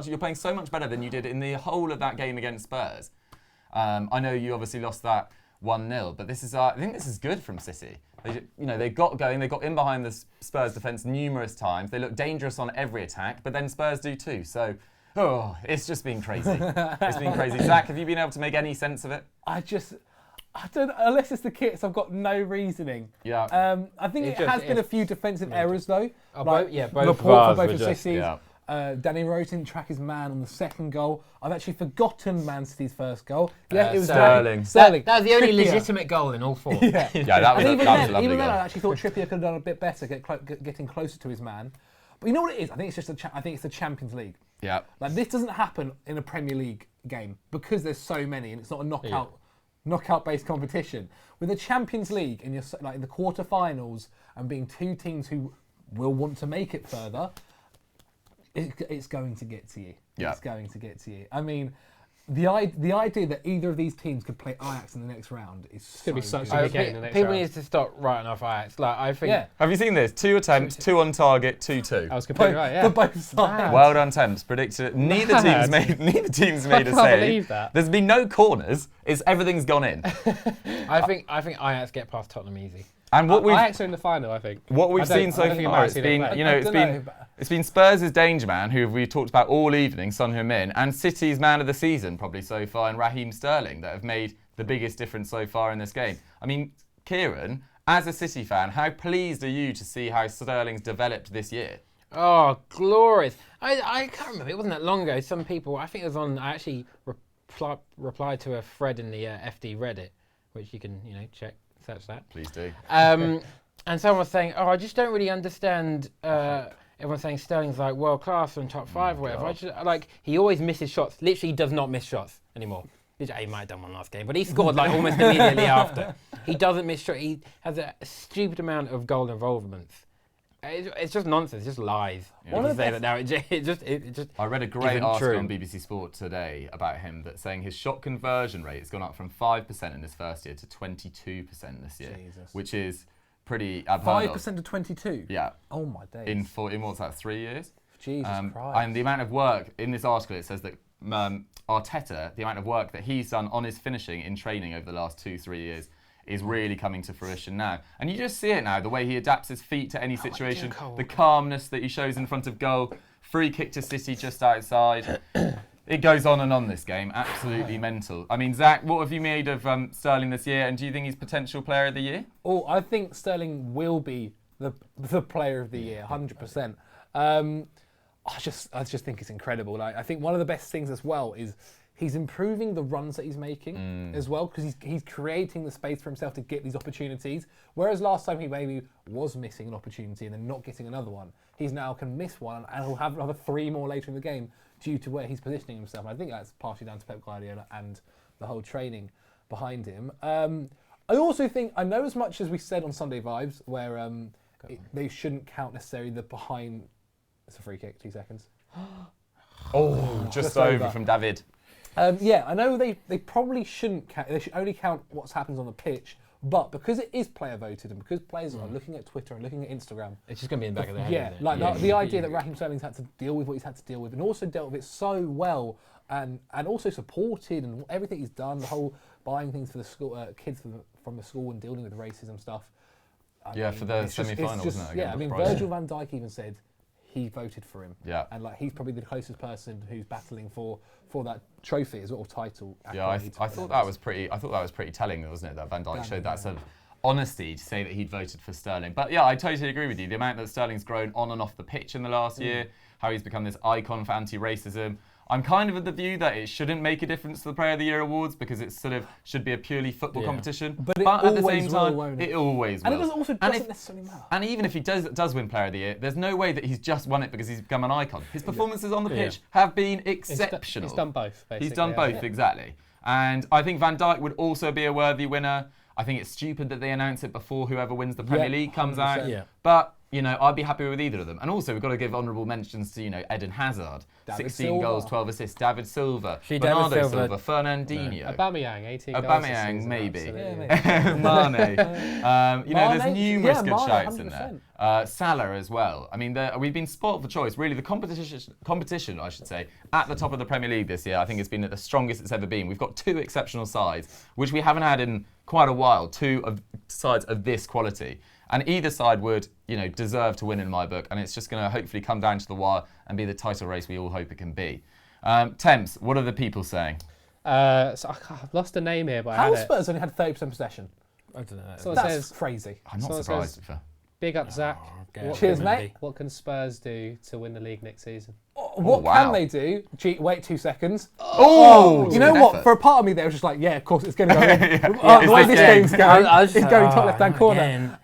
S1: you're playing so much better than you did in the whole of that game against Spurs. I know you obviously lost that 1-0, but I think this is good from City. They got going, they got in behind the Spurs defence numerous times. They look dangerous on every attack, but then Spurs do too. So, it's just been crazy. It's been crazy. Zach, have you been able to make any sense of it?
S2: I don't. Unless it's the kits, I've got no reasoning.
S1: Yeah.
S2: I think
S3: It
S2: it has
S3: just
S2: been a
S3: is
S2: few defensive errors though.
S3: both
S2: Laporte for
S3: VARs
S2: both
S3: were
S2: of
S3: just-
S2: City's.
S1: yeah.
S2: Danny Rose didn't track his man on the second goal. I've actually forgotten Man City's first goal. Yeah, it was
S1: Sterling.
S2: Sterling.
S3: That was the only
S2: Trippier.
S3: legitimate goal in all 4.
S2: Yeah.
S1: Yeah, that was
S2: And
S1: a lovely
S2: even then,
S1: goal.
S2: I actually thought Trippier could have done a bit better, getting closer to his man. But you know what it is? I think it's just I think it's the Champions League.
S1: Yeah.
S2: Like this doesn't happen in a Premier League game because there's so many and it's not a knockout-based competition. With the Champions League and you're like in the quarterfinals and being 2 teams who will want to make it further, it's going to get to you.
S1: Yeah.
S2: It's going to get to you. I mean, the idea that either of these teams could play Ajax in the next round is so
S4: gonna be such
S2: good.
S4: a big game in the next
S3: People
S4: round.
S3: need to stop writing off Ajax. Like I think.
S2: Yeah.
S1: Have you seen this? 2 attempts, 2 on target, 2-2.
S4: I was completely right, yeah.
S2: For both sides.
S4: Mad.
S1: Well done, Temps. Predicted it. Neither team's made a
S4: can't
S1: save.
S4: believe that.
S1: There's been no corners. Everything's gone in.
S3: I think Ajax get past Tottenham easy.
S1: And what we've
S4: Ajax are in the final, I think.
S1: What we've seen so far, it's been Spurs' danger man, who we talked about all evening, Son Heung-Min, and City's man of the season probably so far, and Raheem Sterling, that have made the biggest difference so far in this game. I mean, Kieran, as a City fan, how pleased are you to see how Sterling's developed this year?
S3: Oh, glorious. I can't remember, it wasn't that long ago. Some people, I think it was on, I actually replied to a thread in the FD Reddit, which you can, search that.
S1: Please do.
S3: And someone was saying, I just don't really understand. Everyone's saying Sterling's like world class and top 5 or whatever. He always misses shots. Literally does not miss shots anymore. He might have done one last game, but he scored almost immediately after. He doesn't miss shots. He has a stupid amount of goal involvements. It's just nonsense. It's just lies.
S1: Yeah. I read a great article on BBC Sport today about him that saying his shot conversion rate has gone up from 5% in his first year to 22% this year, which is pretty abnormal.
S2: 5% to 22?
S1: Yeah.
S2: Oh my days.
S1: In what's that, 3 years?
S2: Jesus Christ.
S1: And the amount of work, in this article it says that Arteta, the amount of work that he's done on his finishing in training over the last 2-3 years is really coming to fruition now. And you just see it now, the way he adapts his feet to any situation, the calmness that he shows in front of goal, free kick to City just outside. It goes on and on, this game, absolutely mental. I mean, Zach, what have you made of Sterling this year, and do you think he's potential player of the year?
S2: Oh, I think Sterling will be the player of the year, 100%. I just think it's incredible. I think one of the best things as well is he's improving the runs that he's making as well, because he's creating the space for himself to get these opportunities. Whereas last time he maybe was missing an opportunity and then not getting another one, he's now can miss one and he'll have another 3 more later in the game due to where he's positioning himself. And I think that's partially down to Pep Guardiola and the whole training behind him. I also think, I know as much as we said on Sunday Vibes, where they shouldn't count necessarily the behind. It's a free kick, 2 seconds.
S1: Just over from David.
S2: Yeah, I know they probably shouldn't count. They should only count what happens on the pitch. But because it is player voted and because players are looking at Twitter and looking at Instagram,
S3: it's just going to be in the back of their head.
S2: Yeah, the idea that Raheem Sterling's had to deal with what he's had to deal with, and also dealt with it so well, and also supported and everything he's done, the whole buying things for the school kids from the school and dealing with racism stuff.
S1: For the semi-finals, wasn't it?
S2: Yeah, I mean, Virgil van Dijk even said he voted for him.
S1: Yeah.
S2: And he's probably the closest person who's battling for that trophy as well, or title.
S1: Yeah, I thought that was pretty telling, wasn't it? That Van Dijk showed that sort of honesty to say that he'd voted for Sterling. But yeah, I totally agree with you. The amount that Sterling's grown on and off the pitch in the last year, how he's become this icon for anti-racism. I'm kind of of the view that it shouldn't make a difference to the Player of the Year awards because it sort of should be a purely football competition. But at the same time, it always will.
S2: And it also doesn't necessarily matter.
S1: And even if he does win Player of the Year, there's no way that he's just won it because he's become an icon. His performances on the pitch have been exceptional.
S4: He's done both, basically.
S1: He's done both, exactly. And I think Van Dijk would also be a worthy winner. I think it's stupid that they announce it before whoever wins the Premier League comes out. Yeah. But I'd be happy with either of them. And also, we've got to give honourable mentions to, Eden Hazard.
S2: David
S1: 16
S2: Silva.
S1: goals, 12 assists. David Silva. Bernardo Silva. Fernandinho.
S4: Aubameyang, 18 goals.
S1: Aubameyang, maybe.
S2: Mane.
S1: There's numerous good shouts
S2: 100%.
S1: in there. Salah as well. I mean, we've been spoiled for choice. Really, the competition, I should say, at the top of the Premier League this year, I think it's been at the strongest it's ever been. We've got 2 exceptional sides, which we haven't had in quite a while, 2 sides of this quality. And either side would, deserve to win in my book. And it's just going to hopefully come down to the wire and be the title race we all hope it can be. Temps, what are the people saying?
S4: I've lost a name here, but
S2: How Spurs only had 30% possession?
S3: I don't know.
S4: So
S2: That's crazy.
S1: I'm not surprised.
S4: Big up, Zach.
S2: Cheers, mate.
S4: What can Spurs do to win the league next season?
S2: What can they do? Wait 2 seconds.
S1: You
S2: know what? For a part of me there was just like, yeah, of course it's going to go in. The way this game's going, it's going top left-hand corner.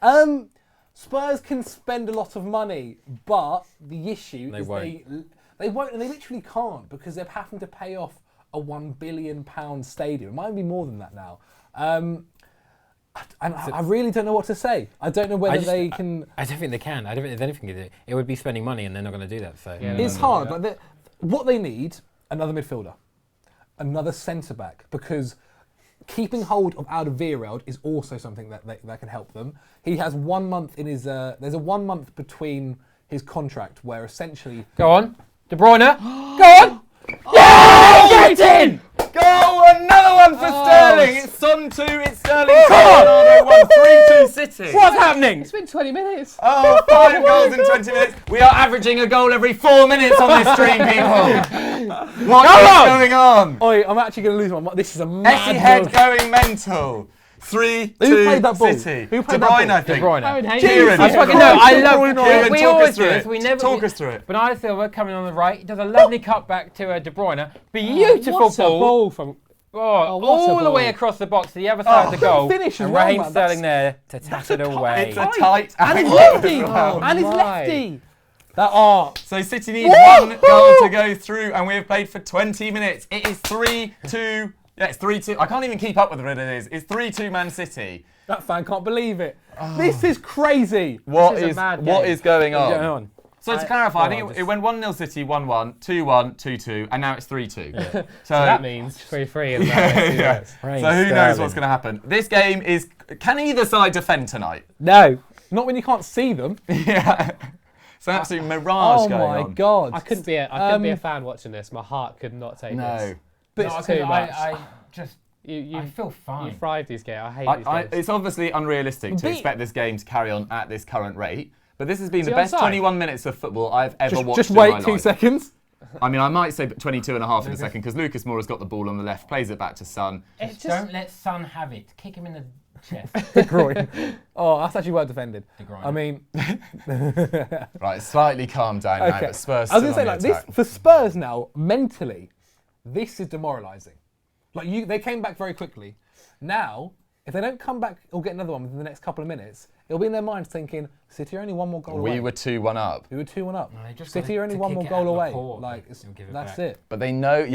S2: Spurs can spend a lot of money, but the issue is they won't, and they literally can't because they're having to pay off a £1 billion stadium. It might be more than that now. And I really don't know what to say. I don't know whether they can.
S3: I don't think they can. I don't think there's anything to do. It would be spending money, and they're not going to do that. So
S2: it's hard. But what they need, another midfielder, another centre back, because keeping hold of Alderweireld is also something that can help them. He has 1 month in his. There's a 1 month between his contract where essentially.
S3: Go on, De Bruyne. Go on.
S1: Yeah! Get in! Go! Another 1 for Sterling. It's Son 2. It's Sterling 2. Ronaldo 1. 3-2 City.
S2: What's happening?
S4: It's been 20 minutes.
S1: Oh, 5 goals in 20 minutes. We are averaging a goal every 4 minutes on this stream, people. What is going on?
S2: Oi, I'm actually going to lose my mind. This is a mad
S1: Etihad going mental. 3-2
S2: Who played that ball?
S1: City.
S2: Who played
S1: De
S2: that
S1: Bruyne,
S2: ball?
S1: I think.
S3: De Bruyne.
S1: Kieran.
S3: I fucking know. I love.
S1: Kieran,
S3: We
S1: talk
S3: always
S1: us
S3: do
S1: through
S3: this.
S1: it.
S3: We never
S1: Talk us through it.
S3: Bernardo Silva coming on the right. He does a lovely cutback to De Bruyne. Beautiful
S4: What a
S3: ball.
S4: ball from...
S3: Oh,
S4: what a
S3: all the
S4: ball.
S3: way across the box to the other side of the goal.
S2: finish as
S3: and
S2: well,
S3: Raheem
S2: man.
S3: Sterling there to tap it away.
S1: It's a tight
S2: And he's
S1: angle
S2: lefty.
S1: as well.
S2: And he's
S4: my.
S2: lefty. That art.
S1: So City needs 1 goal to go through, and we have played for 20 minutes. It is 3-2. Yeah, it's 3-2. I can't even keep up with what it is. It's 3-2 Man City.
S2: That fan can't believe it. This is crazy.
S1: What
S3: This is a
S1: is
S3: mad
S1: what
S3: game.
S1: is going
S2: What's
S1: on?
S2: going on?
S1: So to clarify, I think it went 1-0 City, 1-1, 2-1, 2-2, and now it's 3-2. So
S4: that means 3-3 in
S1: yeah.
S4: that.
S1: So who knows what's going to happen? This game is. Can either side defend tonight?
S2: No. Not when you can't see them.
S1: Yeah. It's an absolute mirage
S2: Oh
S1: going
S2: my
S1: on.
S2: God.
S4: I couldn't be a fan watching this. My heart could not take
S1: No.
S4: this.
S2: But
S3: No,
S2: it's
S4: too
S3: I
S4: much.
S3: just.
S4: You
S3: I feel fine.
S4: you thrive these games. I hate these games.
S1: It's obviously unrealistic to
S2: But-
S1: expect this game to carry on at this current rate, but this has been the
S4: he
S1: best
S4: onside?
S1: 21 minutes of football I've ever watched
S2: just
S1: in my
S2: wait 2
S1: life.
S2: seconds.
S1: I mean, I might say 22 and a half in a second because Lucas Moura's got the ball on the left, plays it back to Son.
S3: Just don't let Son have it. Kick him in the chest.
S2: De Bruyne. Oh, that's actually well defended.
S3: De Bruyne.
S2: I mean,
S1: Right, slightly calmed down now,
S2: okay.
S1: but Spurs
S2: I was
S1: still
S2: going to say,
S1: on
S2: like,
S1: the
S2: this,
S1: attack.
S2: for Spurs now, mentally, this is demoralising. Like, they came back very quickly. Now, if they don't come back or get another one within the next couple of minutes, it'll be in their minds thinking, City are only 1 more goal away.
S1: We were 2-1 up.
S2: We were 2-1 up.
S3: No, they just
S2: City are
S3: got
S2: only
S3: to
S2: 1
S3: kick
S2: more
S3: it
S2: goal
S3: out
S2: away.
S3: Laporte,
S2: Like,
S3: they'll give it
S2: that's
S3: back.
S2: it.
S1: But they know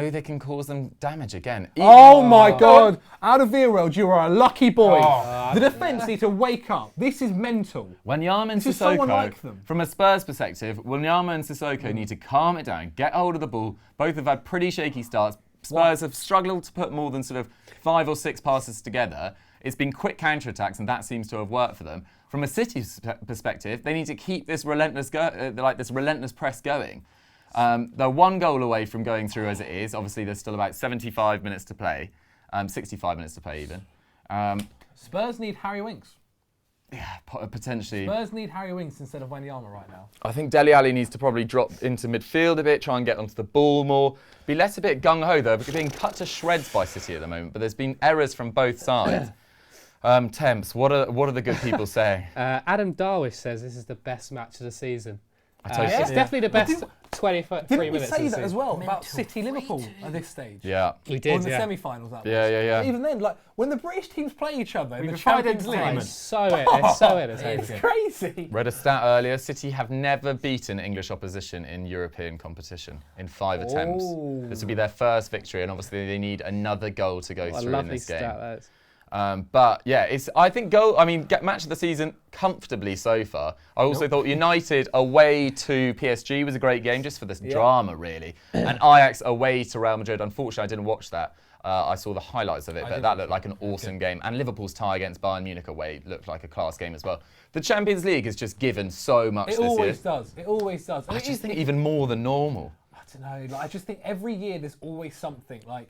S1: they can cause them damage again.
S2: Oh my God! Out of Vierworld, you are a lucky boy.
S3: Oh.
S2: The defence need to wake up. This is mental.
S1: Wanyama and
S2: This is so
S1: Sissoko,
S2: unlike them.
S1: from a Spurs perspective, Wanyama and Sissoko need to calm it down, get hold of the ball. Both have had pretty shaky starts. Spurs have struggled to put more than sort of 5 or 6 passes together. It's been quick counter-attacks, and that seems to have worked for them. From a City perspective, they need to keep this relentless press going. They're 1 goal away from going through as it is. Obviously, there's still about 75 minutes to play, 65 minutes to play even.
S2: Spurs need Harry Winks.
S1: Yeah, potentially.
S2: Spurs need Harry Winks instead of Wanyama right now.
S1: I think Dele Alli needs to probably drop into midfield a bit, try and get onto the ball more. Be less a bit gung-ho though, because being cut to shreds by City at the moment. But there's been errors from both sides. Temps, what are the good people saying?
S4: Adam Darwish says this is the best match of the season.
S1: Totally.
S4: It's definitely the best 23
S2: Didn't we
S4: minutes
S2: say
S4: of the
S2: that as
S4: season.
S2: well about City-Liverpool at this stage?
S1: Yeah.
S4: We
S2: Or
S4: did,
S2: in the
S4: yeah.
S2: semi-finals, that was.
S1: Yeah.
S2: Even then, like, when the British teams play each other in the
S3: provide
S2: Champions League,
S3: entertainment.
S4: It's so entertaining.
S2: it's crazy.
S1: Read a stat earlier, City have never beaten English opposition in European competition in 5 attempts.
S2: Oh.
S1: This will be their first victory, and obviously they need another goal to go
S4: What a
S1: through in
S4: lovely
S1: this game.
S4: stat that is.
S1: But yeah, match of the season comfortably so far. I also thought United away to PSG was a great game just for this drama really. And Ajax away to Real Madrid. Unfortunately, I didn't watch that. I saw the highlights of it, but that looked like an awesome game. And Liverpool's tie against Bayern Munich away looked like a class game as well. The Champions League has just given so much
S2: It
S1: this
S2: always
S1: year.
S2: does. It always does.
S1: I just think even more than normal.
S2: I don't know. Like, I just think every year there's always something. Like,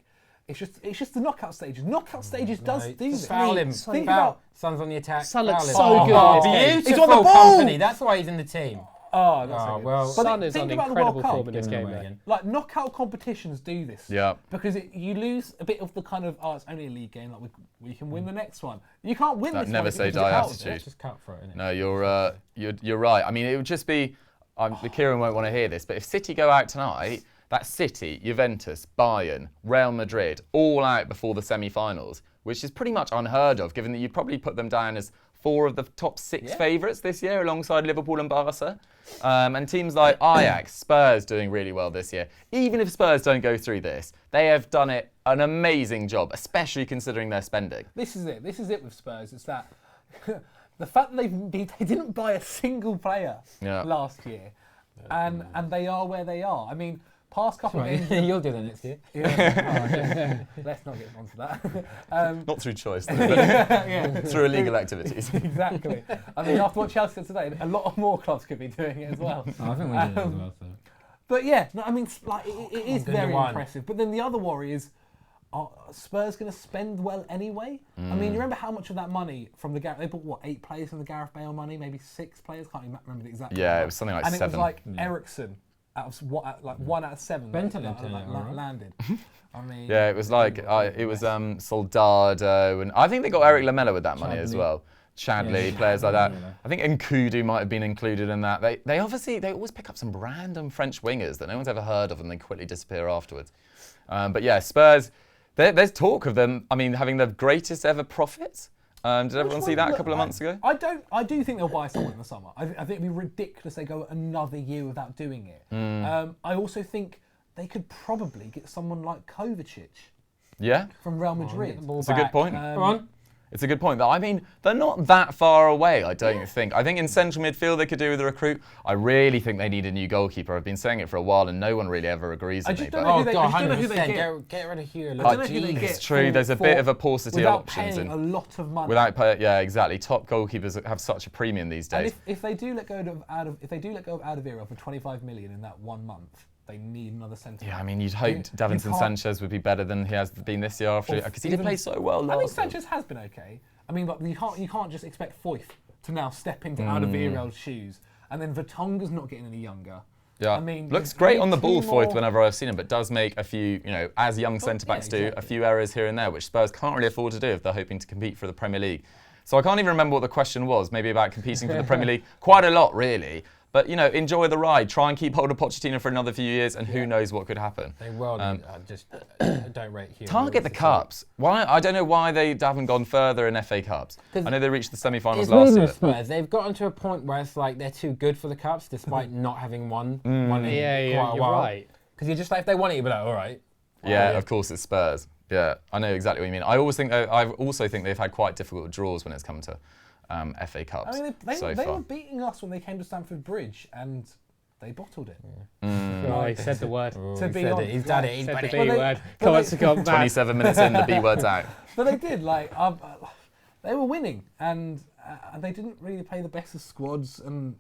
S2: it's just the knockout stages. Knockout stages does do this.
S3: Foul him.
S2: Think
S3: Foul.
S2: about.
S3: Son's on the attack.
S4: Son looks
S3: Foul him.
S4: so good
S3: Oh,
S4: in this game.
S3: beautiful
S2: He's on the ball.
S3: company. That's why he's in the team.
S2: Oh, that's
S3: Oh,
S2: so good.
S3: well.
S2: But
S4: Son is
S2: think
S4: on
S2: about the
S4: incredible
S2: World Cup.
S4: form in this
S3: Give him
S4: game.
S3: away
S4: though.
S3: again.
S2: Like, knockout competitions do this.
S1: Yeah.
S2: Because you lose a bit of the kind of, it's only a league game, like we can win the next one. You can't win
S1: That
S2: this
S1: never
S2: one.
S1: say
S2: if you
S1: die
S2: just
S1: attitude.
S3: It's just cutthroat, isn't it?
S1: No, you're right. I mean, it would just be. Kieran won't want to hear this, but if City go out tonight, that's City, Juventus, Bayern, Real Madrid, all out before the semi-finals, which is pretty much unheard of, given that you'd probably put them down as 4 of the top 6 favourites this year, alongside Liverpool and Barca. And teams like Ajax, Spurs doing really well this year. Even if Spurs don't go through this, they have done an amazing job, especially considering their spending.
S2: This is it. This is it with Spurs. It's that the fact that they didn't buy a single player last year, and they are where they are. I mean, past couple of games.
S3: You'll do that next year.
S2: Let's not get onto that.
S1: Not through choice,
S2: Yeah,
S1: through illegal activities.
S2: exactly. I mean, after what Chelsea said today, a lot more clubs could be doing it as well.
S3: I think we did it as well. So.
S2: But yeah, no, I mean, like it is
S3: good
S2: very
S3: one.
S2: impressive. But then the other worry is, are Spurs going to spend well anyway? I mean, you remember how much of that money from the Gareth? They bought what, 8 players from the Gareth Bale money, maybe 6 players. Can't even remember the exact.
S1: Yeah,
S2: number.
S1: it was something like
S2: and
S1: 7.
S2: And it was like Ericsson out of like 1 out of 7
S3: Bentaleb
S2: landed. I mean,
S1: Yeah, it was like it was Soldado, and I think they got Eric Lamela with that money as well. Chadley, players like that. I think Nkudu might have been included in that. They always pick up some random French wingers that no one's ever heard of, and they quickly disappear afterwards. But yeah, Spurs. There's talk of them. I mean, having the greatest ever profits. Did everyone see that a couple of months ago?
S2: I do think they'll buy someone in the summer. I think it'd be ridiculous they go another year without doing it. I also think they could probably get someone like Kovacic.
S1: Yeah,
S2: from Real Madrid.
S1: it's a good point.
S3: Come on.
S1: It's a good point. I mean, they're not that far away, I don't think. I think in central midfield they could do with a recruit. I really think they need a new goalkeeper. I've been saying it for a while and no one really ever agrees with me.
S2: don't know who they-
S3: God,
S2: I don't know who they
S3: 100%. Get rid of Hugh.
S2: I don't know who they
S3: Jesus.
S2: get
S1: It's true, there's a
S2: for-
S1: bit of a paucity of
S2: without
S1: options.
S2: paying a lot of money.
S1: Yeah, exactly. Top goalkeepers have such a premium these
S2: And
S1: days.
S2: if they do let go of Alderweireld for 25 million in that 1 month, they need another centre.
S1: Yeah, I mean, you'd hope Davinson
S2: can't-
S1: Sanchez would be better than he has been this year after, because he did play so well last
S2: I think
S1: year.
S2: Sanchez has been okay. I mean, but you can't just expect Foyth to now step into Alderweireld's shoes, and then Vertonghen's not getting any younger.
S1: Yeah,
S2: I mean,
S1: looks
S2: there's
S1: great
S2: way
S1: on the ball,
S2: too
S1: Foyth,
S2: more-
S1: whenever I've seen him, but does make a few, as young centre-backs do, a
S2: exactly.
S1: few errors here and there, which Spurs can't really afford to do if they're hoping to compete for the Premier League. So I can't even remember what the question was, maybe about competing for the Premier League. Quite a lot, really. But, enjoy the ride. Try and keep hold of Pochettino for another few years, and who knows what could happen.
S3: They will. Just don't rate Hugh.
S1: Target the cups. Why? I don't know why they haven't gone further in FA Cups. I know they reached the semi-finals
S3: It's
S1: last
S3: really
S1: year.
S3: the Spurs. They've gotten to a point where it's like they're too good for the cups, despite not having won in quite a
S4: you're
S3: while.
S4: right.
S3: Because you're just like, if they won it, you'd be like, all right.
S1: Yeah, of course it's Spurs. Yeah, I know exactly what you mean. I also think they've had quite difficult draws when it's come to FA Cups
S2: I mean, they
S1: so
S2: were
S1: far.
S2: beating us when they came to Stamford Bridge, and they bottled it.
S4: Oh, he said the word.
S2: To be
S3: Said
S2: honest,
S3: it. He's done it. He's
S4: Said
S3: done
S4: the
S3: it.
S4: B
S2: Well, they-
S4: word.
S2: well,
S4: Comments
S2: they-
S4: have gone mad.
S1: 27 minutes in, the B word's out.
S2: But they did. They were winning, and they didn't really play the best of squads. And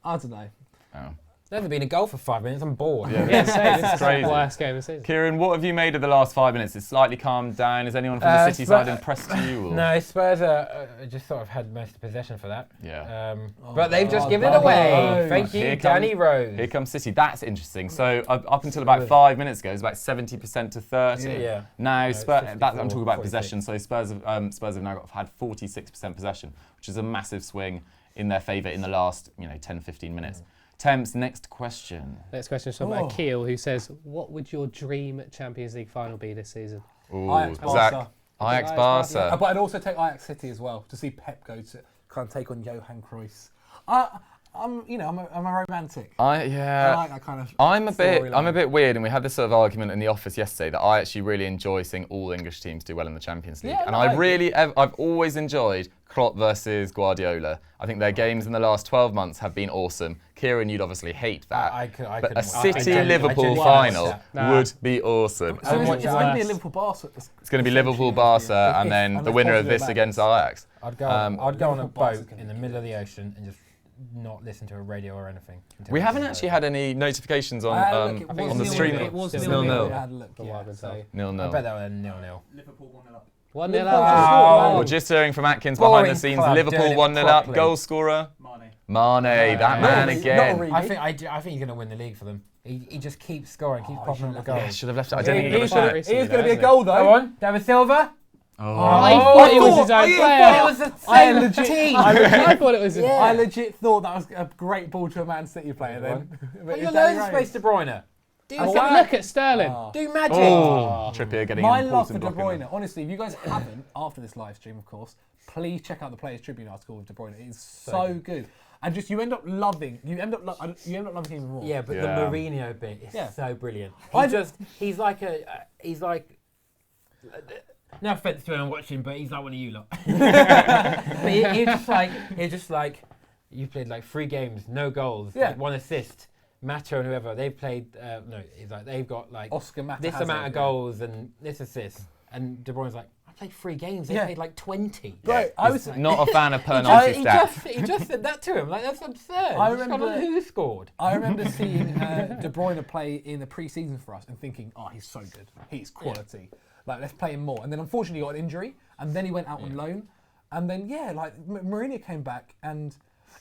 S2: I don't know.
S1: Oh.
S3: Never been a goal for 5 minutes. I'm bored.
S4: Yeah, same. This is
S1: crazy.
S4: the worst game of the season.
S1: Kieran, what have you made of the last 5 minutes? It's slightly calmed down. Is anyone from the City side impressed you? Or?
S3: No, Spurs just sort of had most of possession for that.
S1: Yeah.
S3: But they've just
S2: God,
S3: given it
S2: Danny
S3: away.
S2: Rose.
S3: Thank you,
S1: Here comes-
S3: Danny Rose.
S1: Here comes City. That's interesting. So up until about 5 minutes ago, it was about 70% to 30.
S3: Yeah.
S1: Now,
S3: it's
S1: I'm
S3: 54,
S1: talking about
S3: 46.
S1: possession. So Spurs have now had 46% possession, which is a massive swing in their favour in the last 10, 15 minutes. Temps, next question.
S4: Next question is from Akil, who says, what would your dream Champions League final be this season?
S1: Ooh,
S2: Ajax,
S1: Zach.
S2: Barca.
S1: Ajax,
S4: Ajax,
S1: Barca.
S2: But I'd also take Ajax City as well to see Pep go to kind of take on Johan Cruyff. I'm a romantic. I like that kind of.
S1: I'm a
S2: storyline.
S1: bit weird, and we had this sort of argument in the office yesterday that I actually really enjoy seeing all English teams do well in the Champions League,
S2: Yeah,
S1: and
S2: no,
S1: I've always enjoyed Klopp versus Guardiola. I think their games in the last 12 months have been awesome. Kieran, you'd obviously hate that,
S3: I
S1: but
S3: couldn't
S1: a
S3: watch that.
S1: City-Liverpool
S3: I genuinely
S1: final
S3: watched
S4: that.
S1: would be awesome.
S2: So
S3: watch
S2: it's
S3: it
S2: going to be a
S4: first.
S2: Liverpool Barca.
S1: It's going to be Liverpool-Barca, and then the winner of this against Ajax.
S3: I'd go on a
S2: Liverpool
S3: boat
S2: Barca
S3: in the middle of the ocean and just not listen to a radio or anything.
S1: We haven't actually had any notifications on the stream.
S2: It was
S1: It's
S2: 0-0.
S1: 0-0.
S2: I had a look,
S4: From what I've been told.
S1: 0-0.
S3: I bet that was 0-0.
S5: Liverpool 1-0 up.
S4: 1-0
S2: Liverpool
S4: up.
S2: just
S3: Wow.
S1: We're just hearing from Atkins behind
S3: Boring
S1: the scenes.
S3: club,
S1: Liverpool
S3: doing it
S1: 1-0 up.
S3: properly.
S1: Goal scorer.
S5: Mane.
S1: Mane, that man
S2: Not
S1: again.
S2: Origi.
S3: I think he's going to win the league for them. He just keeps scoring, keeps popping up the goals.
S1: Yeah, should have left it. I don't think he got a
S2: He's
S1: shot.
S2: going to be a
S4: though,
S2: goal though.
S3: Go on, David Silva.
S4: I thought it was his own
S3: It
S4: player.
S3: was the
S2: I
S3: same
S2: legit-
S3: team.
S4: I thought it was his.
S2: I legit thought that was a great ball to a Man City player then. But
S3: But
S2: it's
S3: you're
S2: Danny
S3: loads of
S2: Rose.
S3: space, De Bruyne. Do
S2: Oh,
S3: something.
S2: wow.
S4: Look at Sterling.
S3: Do magic.
S1: Oh, Trippier getting
S2: My
S1: an
S2: love for
S1: important
S2: De
S1: block in
S2: Bruyne, honestly, if you guys haven't, after this live stream, of course, please check out the Players Tribune article with De Bruyne. It is so good. And just you end up loving him even more.
S3: Yeah, but
S1: Yeah.
S3: the Mourinho bit is
S2: Yeah.
S3: so brilliant.
S2: I
S3: He's like no offense to anyone watching, but he's like one of you lot. But he's just like, you played like 3 games, no goals,
S2: Yeah.
S3: like 1 assist. Macho and whoever they've played, he's like they've got like
S2: Oscar Mata
S3: this
S2: has
S3: amount
S2: it,
S3: of
S2: yeah.
S3: goals and this assist, and De Bruyne's like, I played 3 games, they
S2: Yeah.
S3: played like 20.
S2: Right, I was
S1: Not a fan of penalty
S3: He
S1: stats.
S3: just said that to him, like that's absurd.
S2: I
S3: Just
S2: remember-
S3: gone on who scored.
S2: I remember seeing De Bruyne play in the pre-season for us and thinking, oh, he's so good. He's quality. Like, let's play him more. And then unfortunately he got an injury, and then he went out on loan. And then, Mourinho came back, and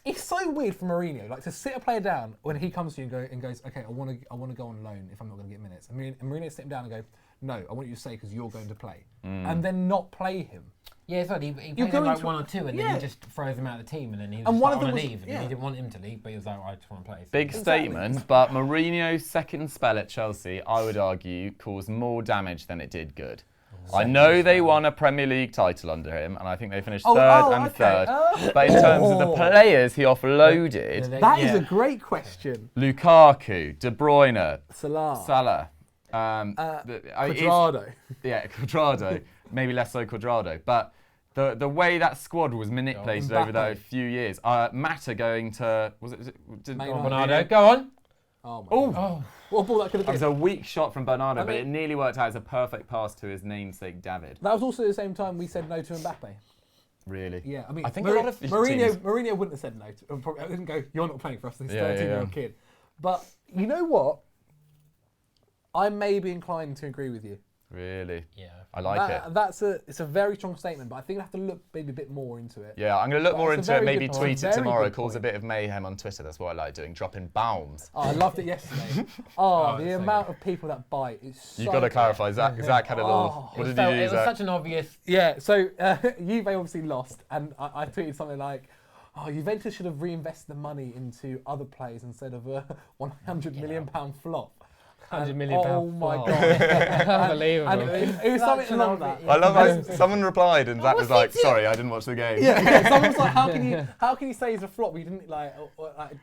S2: it's so weird for Mourinho, like, to sit a player down when he comes to you and goes, okay, I want to go on loan if I'm not going to get minutes. And Mourinho sit him down and go, no, I want you to stay because you're going to play. And then not play him.
S3: Yeah, it's like he played him like 1 or 2 and then he just throws him out of the team and then he was
S2: one of
S3: on
S2: them
S3: to
S2: was-
S3: leave. And he didn't want him to leave, but he was like, I just want to play.
S1: Big statement, but Mourinho's second spell at Chelsea, I would argue, caused more damage than it did good. I know they won a Premier League title under him, and I think they finished third and third. But in terms of the players he offloaded,
S2: That is a great question.
S1: Lukaku, De Bruyne,
S2: Salah.
S1: Cuadrado. Cuadrado. Maybe less so Cuadrado. But the way that squad was manipulated over those few years. Mata going to...
S3: Bernardo, go on.
S2: Oh, my God. What a ball that could have
S1: It
S2: been.
S1: was a weak shot from Bernardo, but it nearly worked out as a perfect pass to his namesake, David.
S2: That was also the same time we said no to Mbappe.
S1: Really?
S2: Yeah, I mean,
S1: I think a lot of teams...
S2: Mourinho wouldn't have said no. I didn't go, you're not playing for us, this 13-year-old kid. But you know what? I may be inclined to agree with you.
S1: Really?
S3: Yeah.
S1: I like it.
S2: It's a very strong statement, but I think I have to look maybe a bit more into it.
S1: Yeah, I'm going to look more
S2: That's a
S1: into it,
S2: very
S1: maybe
S2: good point.
S1: tweet it
S2: Very
S1: tomorrow,
S2: good
S1: cause a
S2: point.
S1: bit of mayhem on Twitter. That's what I like doing, dropping bombs.
S2: Oh, I loved it yesterday. The amount of people that bite is so...
S1: You've got to clarify, Zach had a little... What did you do,
S3: It was
S1: Zach?
S3: such an obvious...
S2: Yeah, so Juve obviously lost, and I tweeted something like, Juventus should have reinvested the money into other players instead of a £100 million flop.
S4: £100 million
S2: Oh my
S4: flop.
S2: God.
S4: Unbelievable.
S2: And it was something along that.
S1: I love how someone replied and Zach was like, sorry, I didn't watch the game.
S2: Yeah, someone was like, how can you say it's a flop? You didn't like,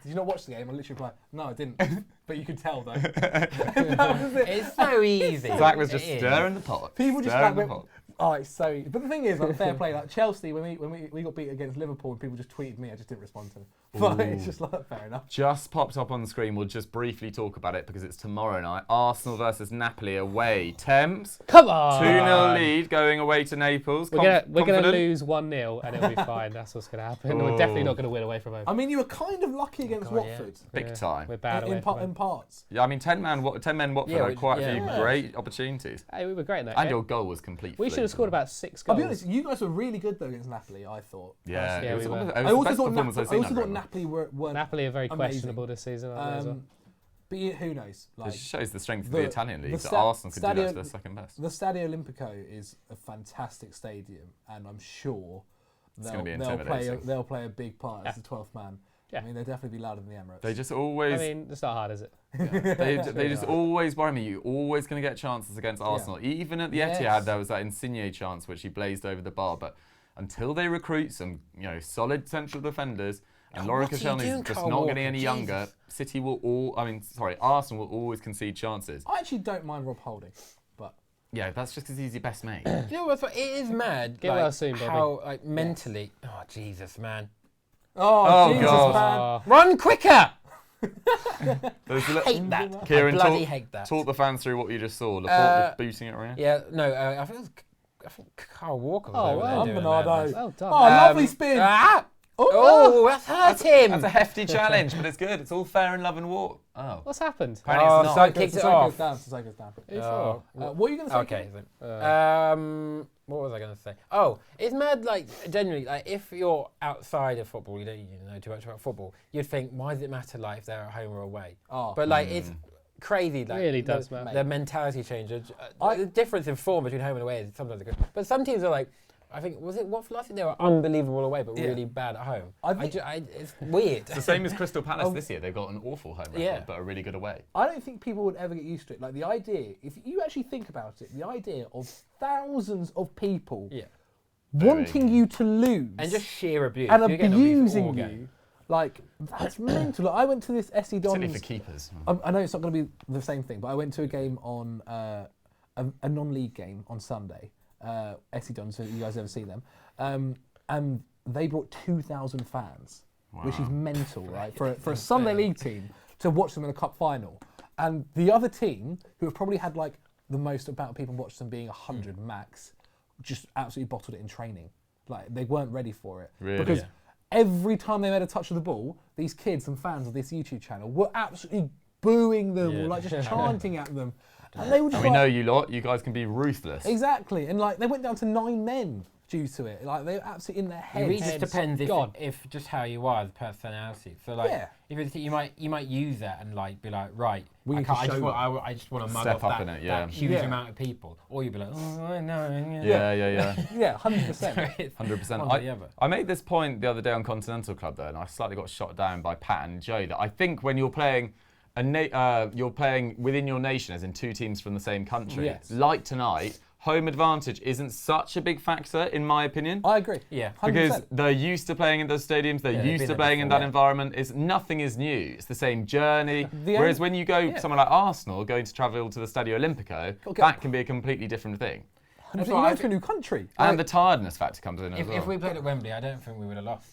S2: did you not watch the game? I literally replied, no, I didn't. But you could tell though. That was it.
S3: It's so easy.
S1: Zach was just
S3: It is.
S1: stirring the pot.
S2: People just
S1: stirring
S2: like
S1: the pot.
S2: oh, it's so easy. But the thing is, like, fair play. Like Chelsea, when we got beat against Liverpool, and people just tweeted me, I just didn't respond to them. But it's just like fair enough.
S1: Just popped up on the screen. We'll just briefly talk about it because it's tomorrow night. Arsenal versus Napoli away. Thames.
S4: Come on.
S1: 2-0 lead going away to Naples.
S4: We're going to
S1: Confident?
S4: lose 1-0 and it'll be fine. That's what's going to happen. We're definitely not going to win away from home.
S2: I mean, you were kind of lucky against Watford
S1: Big time.
S4: We're bad away
S2: in
S4: from home.
S2: parts.
S1: Yeah, I mean, 10 men Watford had quite a few great opportunities.
S4: Hey, we were great in that
S1: And
S4: game.
S1: your goal was complete.
S4: We should have scored about 6
S2: I'll
S4: goals.
S2: be honest, you guys were really good though against Napoli, I thought.
S1: Yeah,
S4: Yeah,
S1: it was
S4: we were.
S1: one of the- it
S2: I
S1: was the
S2: also
S1: best
S2: thought,
S1: performance I've seen. under him.
S2: Napoli weren't
S4: Napoli are very
S2: amazing.
S4: questionable this season, aren't they, as well?
S2: But who knows?
S1: It
S2: Like,
S1: shows the strength of the Italian league that
S2: sta-
S1: Arsenal could do that
S2: Stadio-
S1: to their second best.
S2: the Stadio Olimpico is a fantastic stadium, and I'm sure
S1: gonna be
S2: they'll
S1: intimidating.
S2: they'll play a big part as the 12th man.
S4: Yeah.
S2: I mean, they'll definitely be louder than the Emirates.
S1: They just always,
S4: I mean, it's not hard, is it?
S1: they just always worry me. You're always going to get chances against Arsenal. Even at the Etihad, there was that Insigne chance which he blazed over the bar. But until they recruit some, solid central defenders, and Laura
S3: what's he doing,
S1: Koscielny's just
S3: Kyle
S1: not
S3: Walker?
S1: getting any younger, Arsenal will always concede chances.
S2: I actually don't mind Rob Holding, but
S1: Yeah, that's just because he's your best mate.
S3: You know what's it is mad?
S4: Get well soon, Bobby.
S3: How mentally? Oh Jesus, man!
S2: oh
S1: God.
S2: Jesus, man.
S3: Run quicker!
S1: Hate
S3: that.
S1: Kieran,
S3: I bloody hate that.
S1: talk the fans through what you just saw. Laporte booting it around.
S3: Yeah, no, I think Kyle Walker was over
S4: well
S3: there
S2: done,
S3: doing that,
S2: Bernardo.
S3: man.
S4: Well done.
S2: Oh, lovely spin.
S3: Oh, that's hurt him.
S1: That's a hefty challenge, but it's good. It's all fair in love and war. Oh.
S4: What's happened?
S1: Apparently it's not.
S3: so I kicked it off.
S2: Sissoko's down.
S4: Who
S3: Oh.
S4: for?
S2: What are you going to say?
S3: Okay. What was I going to say? Oh, it's mad. Like generally, like if you're outside of football, you don't know too much about football. You'd think, why does it matter like if they're at home or away?
S2: Oh.
S3: But like it's crazy. Like
S4: Really does matter.
S3: The mentality change. The difference in form between home and away is sometimes good. But some teams are like, I think was it Watford last year? They were unbelievable away, but really bad at home. It's weird.
S1: It's the same as Crystal Palace this year. They've got an awful home record,
S3: Yeah.
S1: but a really good away.
S2: I don't think people would ever get used to it. Like the idea, if you actually think about it, the idea of thousands of people wanting you to lose
S3: And just sheer abuse.
S2: and
S3: You're getting abused all
S2: abusing
S3: game.
S2: you, like that's mental. Like, I went to this SC
S1: Particularly
S2: Dons.
S1: for keepers.
S2: I know it's not going to be the same thing, but I went to a game on a non-league game on Sunday. SC Dons, so you guys ever see them? And they brought 2,000 fans, which is mental, right? For a Sunday league team to watch them in a cup final. And the other team, who have probably had like the most amount of people watch them being 100 max, just absolutely bottled it in training. Like they weren't ready for it.
S1: Really?
S2: Because every time they made a touch of the ball, these kids and fans of this YouTube channel were absolutely booing them or like just chanting at them. And they were just
S1: And we
S2: like-
S1: know you lot. You guys can be ruthless.
S2: Exactly, and like they went down to 9 men due to it. Like they were absolutely in their
S3: It
S2: heads.
S3: really just depends
S4: gone.
S3: if just how you are, the personality. So like,
S2: Yeah.
S3: if it's, you might use that and like be like, right,
S2: We
S3: I
S2: need
S3: can't.
S2: to
S3: I just
S2: show
S3: want I just want to mug
S1: Step
S3: off
S1: up
S3: that,
S1: in it, yeah.
S3: that huge
S2: Yeah.
S3: amount of people, or you'd be like, oh I know.
S1: Yeah.
S2: Yeah, 100%.
S3: So it's
S1: 100%.
S3: one or the other.
S1: I made this point the other day on Continental Club though, and I slightly got shot down by Pat and Joe that I think when you're playing you're playing within your nation, as in 2 teams from the same country.
S2: Yes.
S1: Like tonight, home advantage isn't such a big factor in my opinion.
S2: I agree.
S3: Yeah.
S2: 100%.
S1: Because they're used to playing in those stadiums, they're
S3: Yeah, they've
S1: used
S3: been
S1: to
S3: there
S1: playing in
S3: before.
S1: that environment. Nothing is new. It's the same journey. Whereas when you go somewhere like Arsenal, going to travel to the Stadio Olimpico,
S2: Okay.
S1: that can be a completely different thing.
S2: 100%.
S3: That's
S2: You
S3: why
S2: go to a new country.
S1: And the tiredness factor comes in as
S3: If
S1: well.
S3: we played at Wembley, I don't think we would have lost.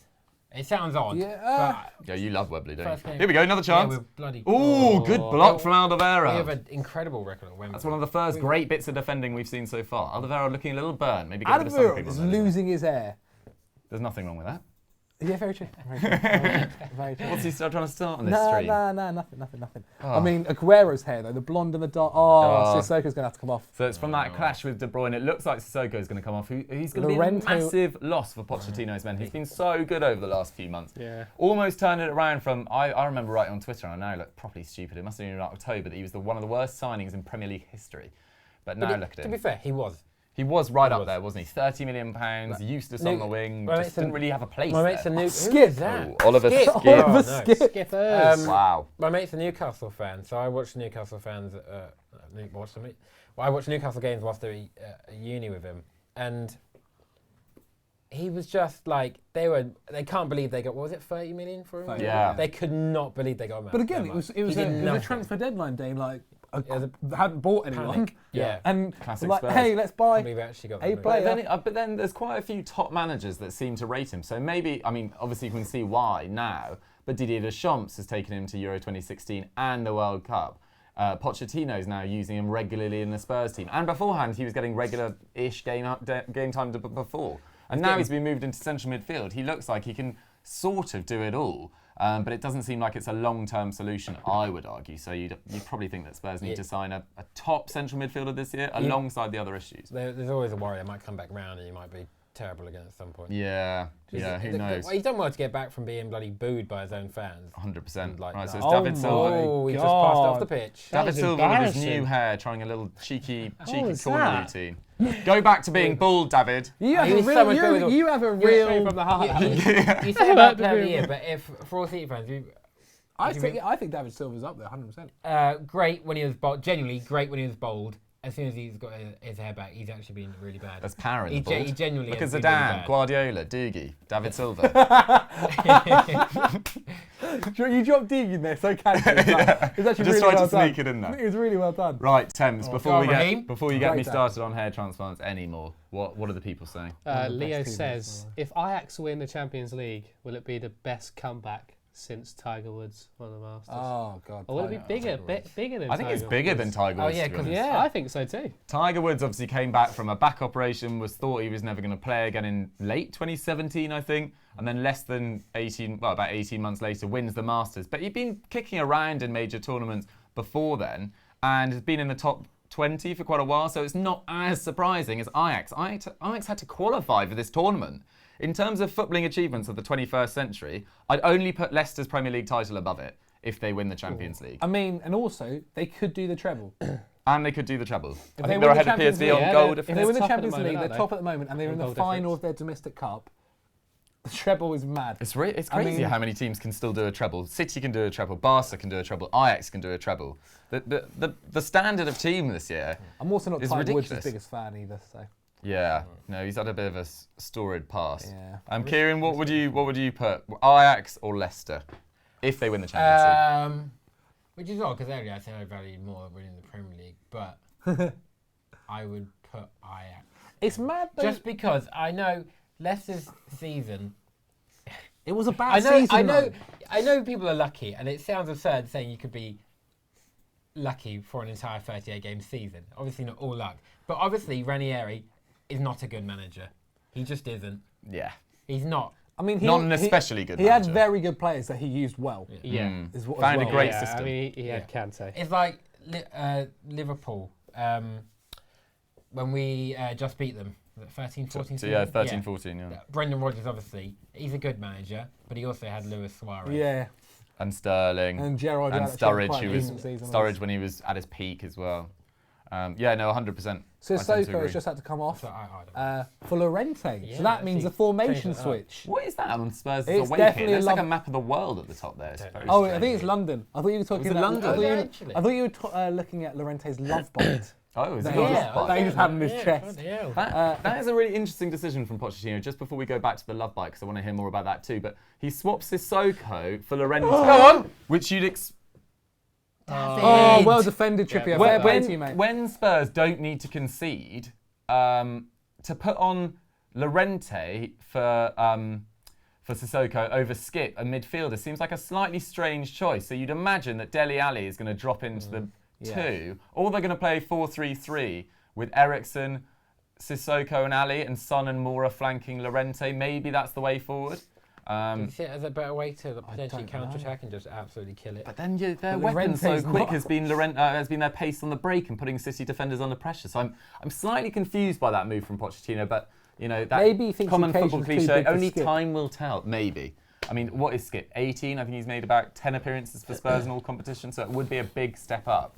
S3: It sounds odd.
S2: Yeah,
S3: but
S1: Yeah, you love Wembley, don't
S3: First
S1: you?
S3: game.
S1: Here we go, another
S3: yeah,
S1: chance.
S3: we're bloody.
S1: Ooh, good block from
S3: We have
S1: Alderweireld.
S3: an incredible record at Wembley.
S1: That's one of the first great bits of defending we've seen so far. Alderweireld looking a little burnt. Maybe get rid of some
S2: Alderweireld
S1: people.
S2: is
S1: on there.
S2: losing his hair.
S1: There's nothing wrong with that.
S2: Yeah, very true. Very true. Very true.
S1: What's he still trying to start on this
S2: No,
S1: stream?
S2: nothing.
S1: Oh.
S2: I mean, Aguero's hair though, the blonde and the dark. Oh, Sissoko's gonna have to come off.
S1: So it's from that clash with De Bruyne. It looks like Sissoko's going to come off. He's going to be a
S2: Lorente-
S1: massive loss for Pochettino's men. He's been so good over the last few months.
S4: Yeah.
S1: Almost turned it around from, I remember writing on Twitter, and I now look properly stupid. It must have been in October that he was one of the worst signings in Premier League history. But now look at
S3: To be
S1: him.
S3: fair, he was.
S1: He was right up there, wasn't he? £30 million, useless on
S3: Luke-
S1: the wing,
S3: my
S1: just
S3: mate's
S1: didn't
S3: a-
S1: really have a place
S3: My mate's a
S1: there.
S3: new.
S2: Skip.
S3: Who is that?
S1: Oh, Oliver Skip.
S2: Oliver
S3: Oh, no.
S2: Skip.
S4: Skippers.
S1: Wow.
S3: My mate's a Newcastle fan, so I watch Newcastle fans. I watch Newcastle games whilst they're at uni with him, and he was just like they can't believe they got, what was it, 30 million for him?
S1: Yeah.
S3: They could not believe they got him.
S2: But again, it was
S3: He did
S2: a
S3: nothing.
S2: transfer deadline day. Like,
S3: was
S2: hadn't bought anyone.
S3: Panic. Yeah.
S2: And
S1: Classic
S2: like,
S1: Spurs.
S2: hey, let's
S3: I
S2: buy.
S3: believe they actually got
S2: Hey,
S3: them.
S2: player.
S1: But then there's quite a few top managers that seem to rate him. So maybe, I mean, obviously you can see why now, but Didier Deschamps has taken him to Euro 2016 and the World Cup. Pochettino's now using him regularly in the Spurs team. And beforehand, he was getting regular-ish game time before. And now he's been moved into central midfield. He looks like he can sort of do it all. But it doesn't seem like it's a long-term solution, I would argue. So you'd probably think that Spurs need to sign a top central midfielder this year alongside the other issues.
S3: There's always a worry they might come back round and he might be terrible again at some point.
S1: Yeah, who knows?
S3: He's done well to get back from being bloody booed by his own fans.
S1: 100%.
S3: Like
S1: Right, so
S3: that.
S1: it's David
S2: Oh
S1: Silva.
S3: Oh, he just passed off the
S2: God.
S3: pitch.
S4: That
S1: David
S4: was
S1: Silva with his new
S4: embarrassing.
S1: hair, trying a little cheeky
S4: was
S1: corner
S4: that?
S1: routine. Go back to being bald, David.
S2: You have
S3: He
S2: a
S3: was so
S2: real.
S3: much better with-
S2: You have a
S3: Straight
S2: real.
S4: from the heart.
S3: You say about player of the year, but if for all City fans,
S2: I think David Silva's up there, 100%.
S3: great when he was bold. Genuinely great when he was bold. As soon as he's got his hair back, he's actually been really bad.
S1: There's power in
S3: He
S1: the bald.
S3: he genuinely
S1: Look at
S3: has been
S1: Zidane,
S3: really bad.
S1: Guardiola, Doogie, David Silva.
S2: You dropped Deeg in there so casually. It's actually
S1: Just
S2: really
S1: tried
S2: well
S1: to sneak
S2: done.
S1: it in there.
S2: It was really well done.
S1: Right, Thames,
S3: go
S1: before
S3: on,
S1: you get
S3: Raheem.
S1: me
S2: Right,
S1: started on hair transplants anymore, what are the people saying?
S4: Leo
S2: team
S4: says, if Ajax win the Champions League, will it be the best comeback since Tiger Woods won the Masters?
S2: Oh God.
S4: Or will it be bigger than
S1: I think it's
S4: Tiger
S1: bigger
S4: Woods?
S1: than Tiger Woods.
S3: Oh, yeah,
S1: to be
S3: 'cause
S1: honest.
S2: Yeah.
S4: I think so too.
S1: Tiger Woods obviously came back from a back operation, was thought he was never going to play again in late 2017, I think, and then about 18 months later, wins the Masters. But he'd been kicking around in major tournaments before then, and has been in the top 20 for quite a while, so it's not as surprising as Ajax. Ajax had to qualify for this tournament. In terms of footballing achievements of the 21st century, I'd only put Leicester's Premier League title above it if they win the Champions League.
S2: I mean, and also they could do the treble.
S1: And they could do the treble. I
S2: they
S1: think
S2: win
S1: they're
S2: the
S1: ahead of
S2: Champions
S1: PSV on
S2: League,
S1: goal
S2: If they
S1: difference.
S2: win the
S4: top at the
S2: Champions
S4: moment,
S2: League,
S4: aren't
S2: they're
S4: they?
S2: top at the moment, and they're in
S4: On
S2: the
S4: goal
S2: final
S4: difference.
S2: of their domestic cup. The treble is mad.
S1: It's
S2: I
S1: crazy
S2: mean-
S1: how many teams can still do a treble. City can do a treble, Barca can do a treble, Ajax can do a treble. The standard of team this year,
S2: I'm also not
S1: It's
S2: Tiger Woods'
S1: ridiculous.
S2: biggest fan either. So
S1: no, he's had a bit of a storied past.
S2: yeah.
S1: Kieran, what would you put? Ajax or Leicester, if they win the Champions League?
S3: Which is odd because earlier I said I valued more winning the Premier League, but I would put Ajax.
S2: It's mad though.
S3: Just because I know Leicester's season.
S2: It was a bad season.
S3: I know people are lucky, and it sounds absurd saying you could be lucky for an entire 38 game season. Obviously not all luck, but obviously Ranieri is not a good manager. He just isn't.
S1: Yeah.
S3: He's not.
S2: I mean,
S1: Not an especially good
S2: He had
S1: manager.
S2: very good players that he used well.
S4: Yeah.
S1: Mm.
S2: Is what,
S1: Found
S2: as
S1: a
S2: well.
S1: great
S4: Yeah,
S1: system.
S4: I mean, he had Kante.
S3: It's like Liverpool, when we just beat them, was it 13, 14
S1: So, yeah,
S3: season?
S1: 13, 14, yeah.
S3: Brendan Rodgers, obviously, he's a good manager, but he also had Luis Suarez.
S2: Yeah,
S1: And Sterling.
S2: and Gerrard
S1: And
S2: had actually
S1: Sturridge,
S2: quite a
S1: who was
S2: decent season.
S1: Sturridge when he was at his peak as well. Yeah, no, 100%.
S2: So
S1: I tend to
S2: Sissoko
S1: agree.
S2: has just had to come off
S3: So I don't
S2: for Llorente.
S3: Yeah,
S2: so that means
S3: actually
S2: a formation
S3: changed it up.
S2: switch.
S1: What is that on Spurs'
S2: It's
S1: away
S2: definitely
S1: kit? It's
S2: a
S1: like a
S2: love-
S1: map of the world at the top there. It's very
S2: Oh, I
S1: strange.
S2: think it's London. I thought you were talking
S1: Was it
S2: about
S1: London?
S2: I thought you were,
S3: Actually.
S2: I thought you were looking at Llorente's love bite.
S1: Oh, is it?
S2: That
S1: not
S2: he
S1: just
S2: just-
S1: bike?
S2: that he just had in his chest.
S1: That is a really interesting decision from Pochettino. Just before we go back to the love bike, because I want to hear more about that too. But he swaps Sissoko for Llorente. Go on! Which you'd
S2: Oh, well defended, Trippier. Fair play to you, mate.
S1: when Spurs don't need to concede, to put on Llorente for Sissoko over Skip, a midfielder, seems like a slightly strange choice. So you'd imagine that Dele Alli is going to drop into the two, or they're going to play 4-3-3 with Eriksen, Sissoko and Ali, and Son and Moura flanking Llorente. Maybe that's the way forward.
S3: Do you see it as a better way to potentially
S2: don't know.
S3: counter-attack and just absolutely kill it?
S1: But then their
S2: But
S1: weapon so
S2: Llorente's
S1: quick
S2: not-
S1: has been their pace on the break and putting City defenders under pressure. So I'm slightly confused by that move from Pochettino. But you know that
S2: Maybe he thinks
S1: common
S2: the
S1: football
S2: occasion's too
S1: cliche.
S2: big to
S1: Only
S2: skip.
S1: time will tell. Maybe. I mean, what is Skip? 18. I think he's made about 10 appearances for Spurs in all competitions. So it would be a big step up.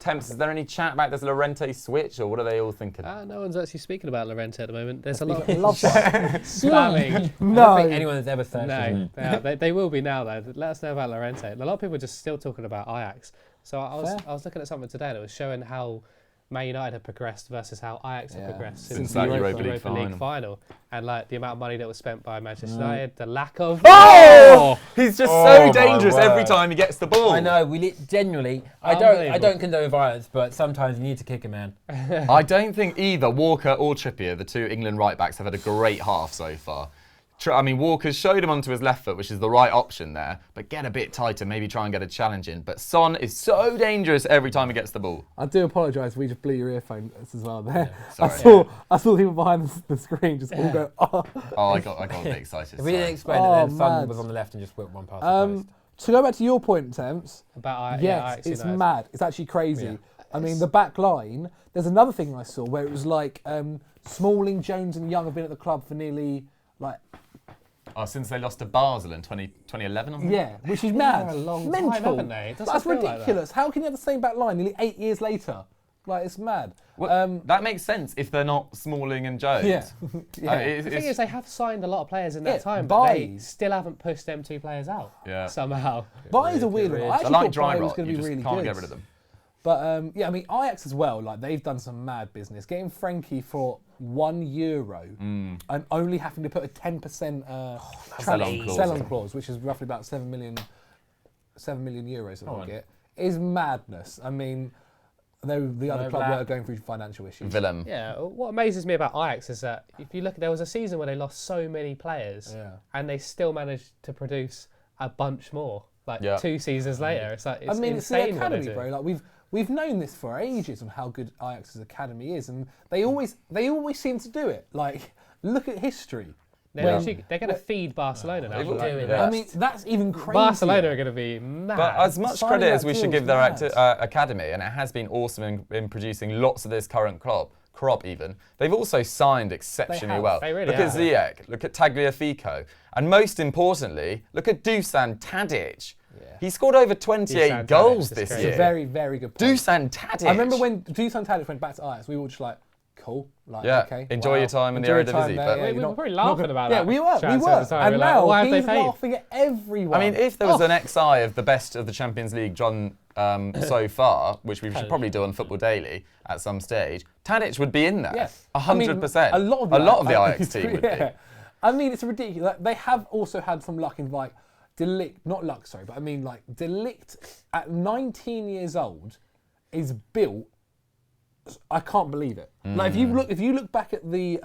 S1: Temps, is there any chat about this Llorente switch, or what are they all thinking?
S4: No one's actually speaking about Llorente at the moment. There's a lot
S2: Love bite.
S4: spamming.
S3: I don't think
S2: No.
S3: anyone has ever searched
S4: No, they will be now though. Let us know about Llorente. A lot of people are just still talking about Ajax. So I was looking at something today and it was showing how Man United have progressed versus how Ajax have progressed
S1: Since that Europa League
S4: final. And like the amount of money that was spent by Manchester United, the lack of
S1: Oh! He's just
S3: Oh
S1: so
S3: my
S1: dangerous every
S3: word.
S1: time he gets the ball.
S3: I know, genuinely, I
S4: Unbelievable.
S3: don't condone violence, but sometimes you need to kick a man.
S1: I don't think either Walker or Trippier, the two England right backs, have had a great half so far. I mean, Walker's showed him onto his left foot, which is the right option there, but get a bit tighter, maybe try and get a challenge in. But Son is so dangerous every time he gets the ball.
S2: I do apologise. We just blew your earphones as well there.
S1: Sorry.
S2: I saw people behind the screen just all go. Oh.
S1: Oh, I got a bit excited.
S3: If we didn't
S1: sorry.
S3: explain it, then Son
S2: mad.
S3: was on the left and just whipped one past the post.
S2: To go back to your point, Temps.
S4: about
S2: Yes,
S4: Ajax
S2: it's
S4: United.
S2: mad. It's actually crazy.
S3: Yeah.
S2: I mean, the back line. There's another thing I saw where it was like Smalling, Jones, and Young have been at the club for nearly like
S1: Oh, since they lost to Basel in 2011 or something?
S2: yeah, which is mad.
S4: a long
S2: Mental.
S4: time, haven't they? It doesn't
S2: That's
S4: feel like that.
S2: ridiculous. How can you have the same back line nearly 8 years later? Like it's mad.
S1: Well, that makes sense if they're not Smalling and Jones.
S2: Yeah. Yeah.
S4: The thing is, they have signed a lot of players in that
S2: Yeah,
S4: time, but they
S2: Bailly.
S4: still haven't pushed them two players out
S1: Yeah.
S4: somehow.
S2: Bailly's a weird one. I
S1: They're
S2: actually
S1: like
S2: thought
S1: dry
S2: Bailly was
S1: rot.
S2: going
S1: You
S2: to be
S1: just
S2: really
S1: can't
S2: good.
S1: get rid of them.
S2: But yeah, I mean Ajax as well. Like they've done some mad business, getting Frankie for €1 and only having to put a 10%
S1: Sell-on
S2: clause, which is roughly about 7 million euros. I
S3: Oh,
S2: think it is madness. I mean, the other club that are going through financial issues.
S1: Willem.
S4: Yeah, what amazes me about Ajax is that if you look, there was a season where they lost so many players,
S2: Yeah.
S4: and they still managed to produce a bunch more. Like
S1: Yeah.
S4: 2 seasons later, it's like it's
S2: I mean, it's the
S4: insane what they
S2: academy,
S4: do.
S2: bro. Like we've known this for ages on how good Ajax's academy is, and they always seem to do it. Like look at history.
S4: They're going to feed Barcelona now.
S1: They will
S4: for
S1: do
S4: that.
S1: it.
S2: I mean, that's even crazier.
S4: Barcelona are going to be mad.
S1: But as much
S2: Signing
S1: credit as
S2: that
S1: we should
S2: deal's
S1: give their
S2: mad.
S1: academy, and it has been awesome in producing lots of this current crop even, they've also signed exceptionally
S2: have.
S1: well.
S4: They really
S1: look
S4: have.
S1: at Ziyech, look at Tagliafico, and most importantly, look at Dusan Tadic. He scored over 28
S4: Dusan
S1: goals
S4: Tadic is
S1: this
S4: crazy.
S1: year.
S2: It's a very, very good point.
S1: Dusan Tadic.
S2: I remember when Dusan Tadic went back to Ajax, we were just like, cool. Like,
S1: Yeah,
S2: okay,
S1: enjoy
S2: wow.
S1: your time in the
S2: Enjoy your time
S1: Eredivisie,
S2: there,
S1: but-
S2: yeah,
S4: We
S2: you're
S4: were
S2: not-
S4: probably
S2: not
S4: laughing
S2: gonna-
S4: about
S2: yeah,
S4: that
S2: we were.
S4: transfer at the time.
S2: And
S4: We're like,
S2: now
S4: why have they
S2: he's
S4: paid?
S2: laughing at everyone.
S1: I mean, if there was an XI of the best of the Champions League done so far, which we should probably do on Football Daily at some stage, Tadic would be in there.
S2: yeah,
S1: 100%.
S2: I mean, a lot of the
S1: Ajax team would be.
S2: I mean, it's ridiculous. They have also had some luck in like Delict, not luck, sorry, but I mean like Delict at 19 years old is built. I can't believe it. Like if you look back at the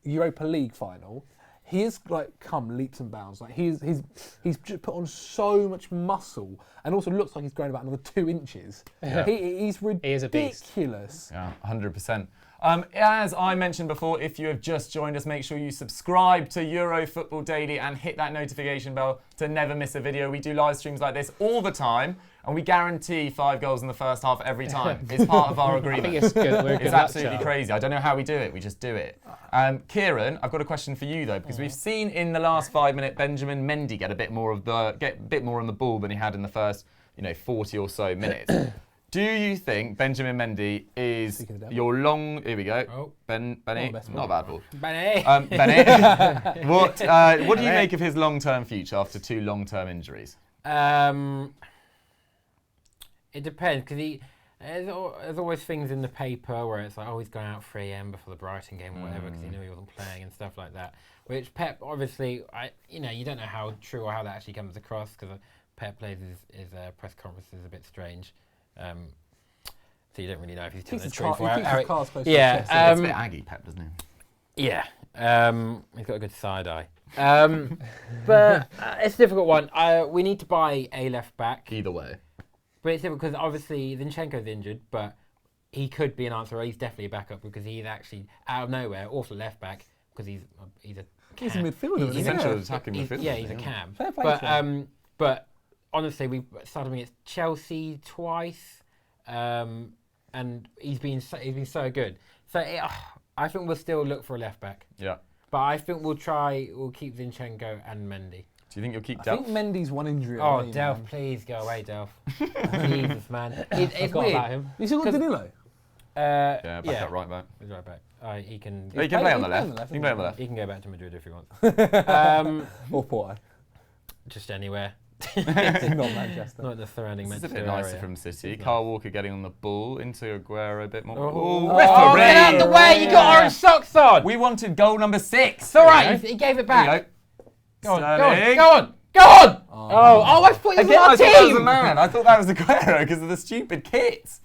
S2: Europa League final, he has like come leaps and bounds. Like he's just put on so much muscle, and also looks like he's grown about another 2 inches.
S4: Yeah.
S2: He's
S4: He is a beast.
S2: ridiculous.
S1: Yeah, 100%. As I mentioned before, if you have just joined us, make sure you subscribe to Euro Football Daily and hit that notification bell to never miss a video. We do live streams like this all the time, and we guarantee 5 goals in the first half every time. It's part of our agreement.
S4: I think it's good.
S1: It's absolutely crazy. I don't know how we do it. We just do it. Kieran, I've got a question for you though, because we've seen in the last 5 minute Benjamin Mendy get a bit more on the ball than he had in the first, 40 or so minutes. Do you think Benjamin Mendy is your long? Here we go.
S3: Oh.
S1: Benny, not a bad ball.
S3: Benny.
S1: Benny, what do you make of his long-term future after 2 long-term injuries?
S3: It depends, because there's always things in the paper where it's like, oh, he's going out 3 a.m. before the Brighton game or whatever because he knew he wasn't playing and stuff like that. Which Pep, obviously, you don't know how true or how that actually comes across because Pep plays his press conferences a bit strange. So you don't really know if he's telling the truth.
S1: Yeah, it's a bit Aggie Pep, doesn't he?
S3: Yeah, he's got a good side eye. But it's a difficult one. We need to buy a left back.
S1: Either way.
S3: But it's difficult because obviously Zinchenko's injured, but he could be an answer. Or he's definitely a backup because he's actually out of nowhere, also left back because he's a cam.
S2: He's a midfielder.
S1: He's essential attacking midfielder.
S3: Yeah, he's a cam.
S2: Fair play
S3: But honestly, we started against Chelsea twice, and he's been so good. So I think we'll still look for a left back.
S1: Yeah.
S3: But I think we'll keep Zinchenko and Mendy.
S1: Do you think you'll keep Delph?
S2: I think Mendy's one injury.
S3: Oh,
S2: away,
S3: Delph,
S2: man.
S3: please go away, Delph. Jesus, man. It's
S4: Forgot
S3: weird.
S4: about him.
S2: You still got Danilo?
S1: Yeah, back up right back.
S3: He's right back. He can.
S1: He can play on the left.
S2: left,
S1: He can play on the left.
S3: He can go back to Madrid if he wants.
S2: Or Porto.
S3: Just anywhere.
S2: Not Manchester.
S3: Not the surrounding
S1: This is a
S3: Manchester
S1: bit nicer
S3: area.
S1: from City.
S3: It's
S1: Kyle Walker getting on the ball into Aguero a bit more.
S3: Oh,
S1: Referee!
S3: get out of the way! You got orange socks on!
S1: We wanted goal number 6.
S3: It's alright, he gave it
S1: There
S3: back.
S1: you
S3: Go on,
S1: Sterling.
S3: go on! Go on! Oh, I thought you
S1: Again, I
S3: was
S1: thought
S3: our
S1: that was a
S3: team!
S1: man. I thought that was Aguero because of the stupid kits.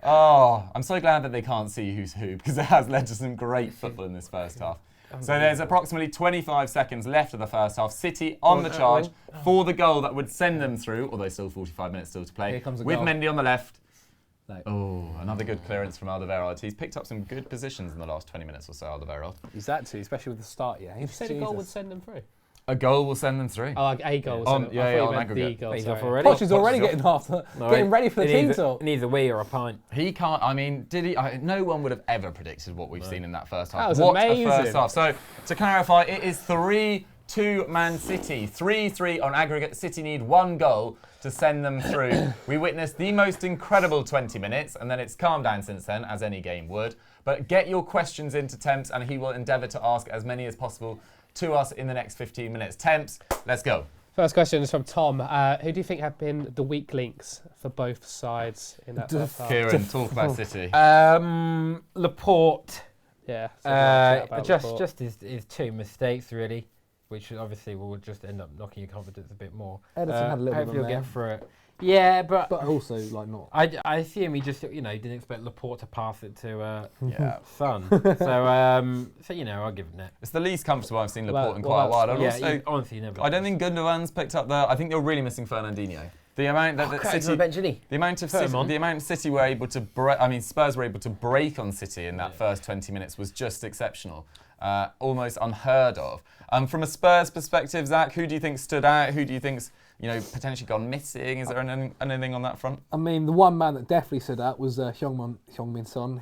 S1: Oh, I'm so glad that they can't see who's who because it has led to some great football in this first half. So there's approximately 25 seconds left of the first half. City on the charge for the goal that would send them through, although still 45 minutes still to play.
S2: Here comes a
S1: with
S2: goal.
S1: Mendy on the left.
S2: No.
S1: Oh, another good clearance from Alderweireld. He's picked up some good positions in the last 20 minutes or so, Alderweireld.
S2: He's that too, especially with the start. Yeah,
S4: You said a goal would send them through.
S1: A goal will send them through.
S4: Oh, like a goal.
S1: On-
S4: send them.
S1: yeah,
S4: I thought
S1: yeah,
S4: you
S1: on
S4: meant the
S1: aggregate.
S4: goal.
S3: He's
S4: sorry.
S3: off already.
S2: Poch is already
S1: Poch is
S2: getting after, getting ready for the team talk.
S3: It needs a wee or a pint.
S1: He can't. I mean, did he? No one would have ever predicted what we've seen in that first half.
S4: That was
S1: what
S4: amazing.
S1: a first half. So to clarify, it is 3-2 Man City. 3-3 on aggregate. City need 1 goal to send them through. We witnessed the most incredible 20 minutes, and then it's calmed down since then, as any game would. But get your questions into Temps, and he will endeavour to ask as many as possible to us in the next 15 minutes. Temps, let's go.
S4: First question is from Tom. Who do you think have been the weak links for both sides in that first half?
S1: Kieran, talk about City.
S3: Laporte.
S4: Yeah. About
S3: Just his 2 mistakes really, which obviously will just end up knocking your confidence a bit more.
S2: Edison had a little bit
S3: Hopefully
S2: of
S3: he'll
S2: them
S3: get through it. Yeah, but
S2: also like not.
S3: I assume he just didn't expect Laporte to pass it to
S1: Yeah.
S3: Son. So I'll give him that.
S1: It's the least comfortable I've seen
S4: Well,
S1: Laporte in
S4: well,
S1: quite a while.
S4: that's-
S1: And
S3: Yeah,
S1: also,
S3: honestly, never.
S1: I don't think Gundogan's picked up the. I think they're really missing Fernandinho. The amount that City, the amount of
S3: Put him
S1: City,
S3: on.
S1: the amount City were able to break. I mean, Spurs were able to break on City in that first 20 minutes was just exceptional, almost unheard of. From a Spurs perspective, Zach, who do you think stood out? Who do you think's potentially gone missing? Is there anything on that front?
S2: I mean, the one man that definitely stood out was Heung-Min Son.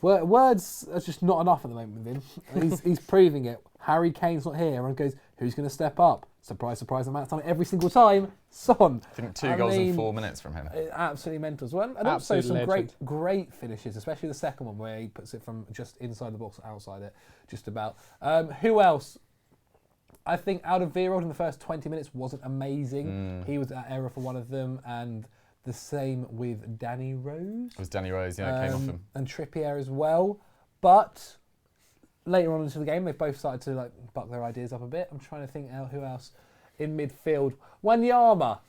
S2: Words are just not enough at the moment with him. He's proving it. Harry Kane's not here. Everyone goes, who's going to step up? Surprise, surprise, amount of time every single time. Son.
S1: I think 2 goals in 4 minutes from him.
S2: Absolutely mental as well. And also some great finishes, especially the second one where he puts it from just inside the box, outside it, just about. Who else? I think Alderweireld in the first 20 minutes wasn't amazing. He was at error for one of them, and the same with Danny Rose.
S1: It was Danny Rose, came off him.
S2: And Trippier as well. But later on into the game, they both started to buck their ideas up a bit. I'm trying to think who else in midfield. Wanyama.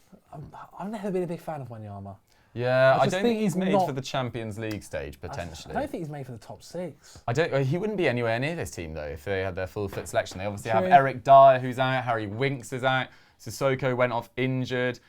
S2: I've never been a big fan of Wanyama.
S1: Yeah, I
S2: just
S1: don't
S2: think
S1: think he's
S2: he's
S1: made
S2: not-
S1: for the Champions League stage potentially.
S2: I don't think he's made for the top 6.
S1: He wouldn't be anywhere near this team though if they had their full fit selection. They obviously have
S2: True.
S1: Eric Dyer who's out, Harry Winks is out, Sissoko went off injured.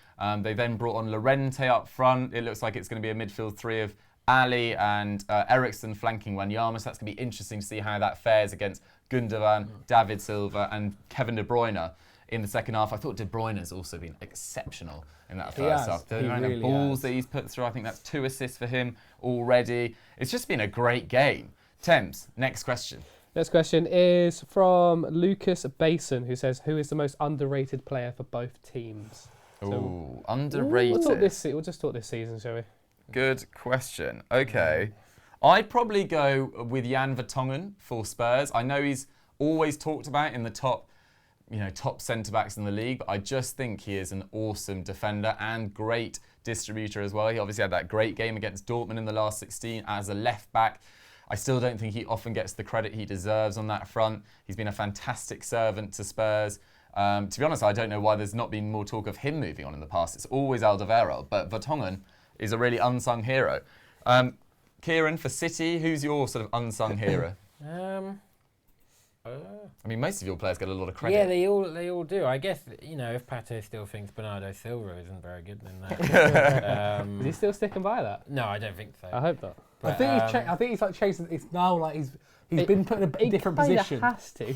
S1: They then brought on Llorente up front. It looks like it's going to be a midfield 3 of Ali and Eriksson flanking Wanyama. So that's going to be interesting to see how that fares against Gundogan, David Silva and Kevin De Bruyne in the second half. I thought De Bruyne has also been exceptional in that first half. The amount of balls that he's put through, I think that's 2 assists for him already. It's just been a great game. Thames, next question.
S4: Next question is from Lucas Basin, who says, who is the most underrated player for both teams?
S1: Ooh, underrated.
S4: We'll just talk this season, shall we?
S1: Good question. Okay. I'd probably go with Jan Vertonghen for Spurs. I know he's always talked about in the top centre-backs in the league, but I just think he is an awesome defender and great distributor as well. He obviously had that great game against Dortmund in the last 16 as a left-back. I still don't think he often gets the credit he deserves on that front. He's been a fantastic servant to Spurs. To be honest, I don't know why there's not been more talk of him moving on in the past. It's always Alderweireld, but Vertonghen is a really unsung hero. Kieran, for City, who's your sort of unsung hero? I mean, most of your players get a lot of credit.
S3: Yeah, they all do. I guess, if Pato still thinks Bernardo Silva isn't very good, then that.
S4: Is he still sticking by that?
S3: No, I don't think so.
S4: I hope not.
S3: But,
S2: I think he's like chasing. It's now like he's been put in a different position.
S4: He has to.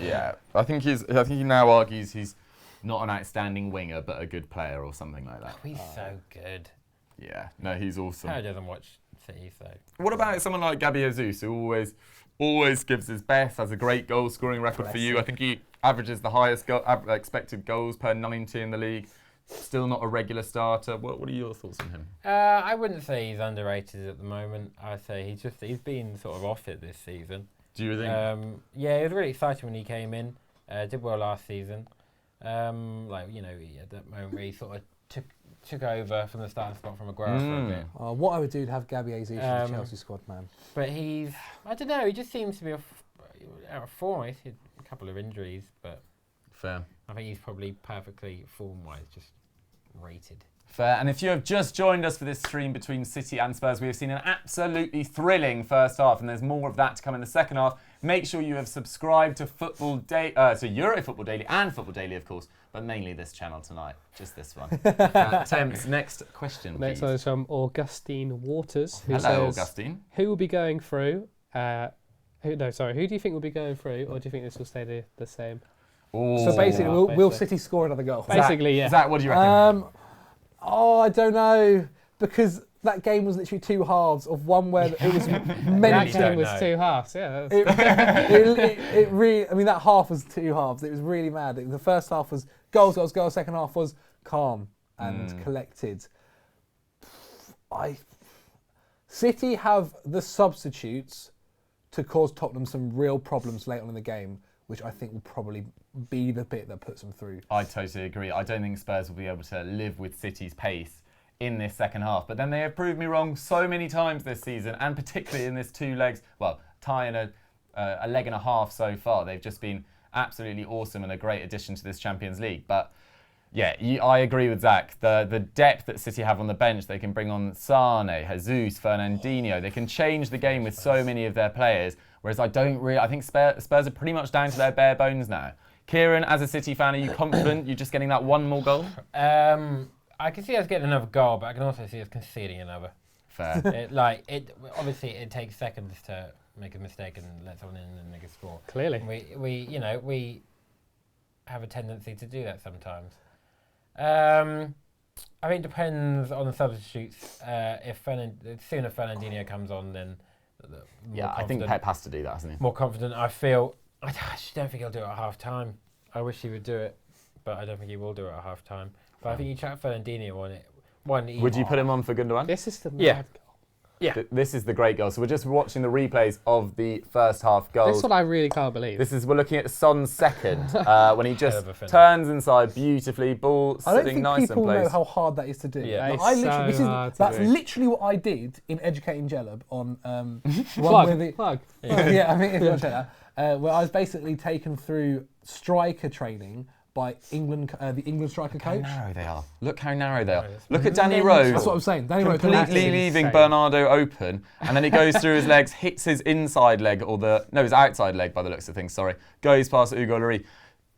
S1: Yeah, I think he now argues he's not an outstanding winger, but a good player or something like that.
S3: He's so good.
S1: Yeah, no, he's awesome.
S3: Who doesn't watch City, so.
S1: What about someone like Gabi Jesus, who always gives his best, has a great goal scoring record for you? I think he averages the highest expected goals per 90 in the league. Still not a regular starter. What are your thoughts on him?
S3: I wouldn't say he's underrated at the moment. I'd say he's been sort of off it this season.
S1: Do you think?
S3: Yeah, it was really exciting when he came in. Did well last season. He had that moment where he sort of took over from the starting spot from Aguero for a bit.
S2: What I would do to have Gabi Jesus in the Chelsea squad, man.
S3: But I don't know, he just seems to be out of form. He's had a couple of injuries, but
S1: Fair.
S3: I think he's probably perfectly form-wise just rated.
S1: Fair. And if you have just joined us for this stream between City and Spurs, we have seen an absolutely thrilling first half, and there's more of that to come in the second half. Make sure you have subscribed to Euro Football Daily and Football Daily, of course, but mainly this channel tonight, just this one. Thames, next question, please.
S4: Next one is from Augustine Waters, who
S1: Hello,
S4: says,
S1: Augustine.
S4: who will be going through? Who do you think will be going through, or do you think this will stay the same?
S1: Ooh.
S2: So basically, will City score another goal?
S4: Basically, yeah.
S1: Zach, what do you reckon?
S2: I don't know, because that game was literally 2 halves of one where it was
S4: That game was 2 halves, yeah.
S2: it really, I mean, that half was 2 halves. It was really mad. The first half was goals. Second half was calm and collected. City have the substitutes to cause Tottenham some real problems late on in the game, which I think will probably be the bit that puts them through.
S1: I totally agree. I don't think Spurs will be able to live with City's pace in this second half. But then they have proved me wrong so many times this season, and particularly in this 2 legs, tie and a leg and a half so far. They've just been absolutely awesome and a great addition to this Champions League. But yeah, I agree with Zach. The depth that City have on the bench, they can bring on Sane, Jesus, Fernandinho. They can change the game with so many of their players. Whereas I think Spurs are pretty much down to their bare bones now. Kieran, as a City fan, are you confident you're just getting that one more goal?
S3: I can see us getting another goal, but I can also see us conceding another.
S1: Fair.
S3: Obviously, it takes seconds to make a mistake and let someone in and make a score.
S4: Clearly.
S3: We have a tendency to do that sometimes. I think it depends on the substitutes. If sooner Fernandinho comes on, then
S1: I think Pep has to do that, hasn't he?
S3: More confident, I feel. I just don't think he'll do it at half time. I wish he would do it, but I don't think he will do it at half time. But I think you chuck Fernandinho on it. Would
S1: you put him on for Gundogan?
S4: This is the mad goal.
S3: Yeah.
S1: This is the great goal. So we're just watching the replays of the first half goal.
S4: This is what I really can't believe.
S1: We're looking at Son's second when he just turns inside beautifully, ball sitting nice and placed.
S2: I don't think people know how hard that is to do.
S3: Yeah.
S2: That's literally what I did in Educating Jellab on
S4: Plug.
S2: Yeah, I mean, if you want to say that, where I was basically taken through striker training by the England striker coach.
S1: How narrow they are. Look how narrow they are. Look at Danny Rose.
S2: That's what I'm saying. Danny Rose
S1: completely leaving Bernardo open, and then it goes through his legs, hits his inside leg, his outside leg by the looks of things, sorry. Goes past Hugo Lloris.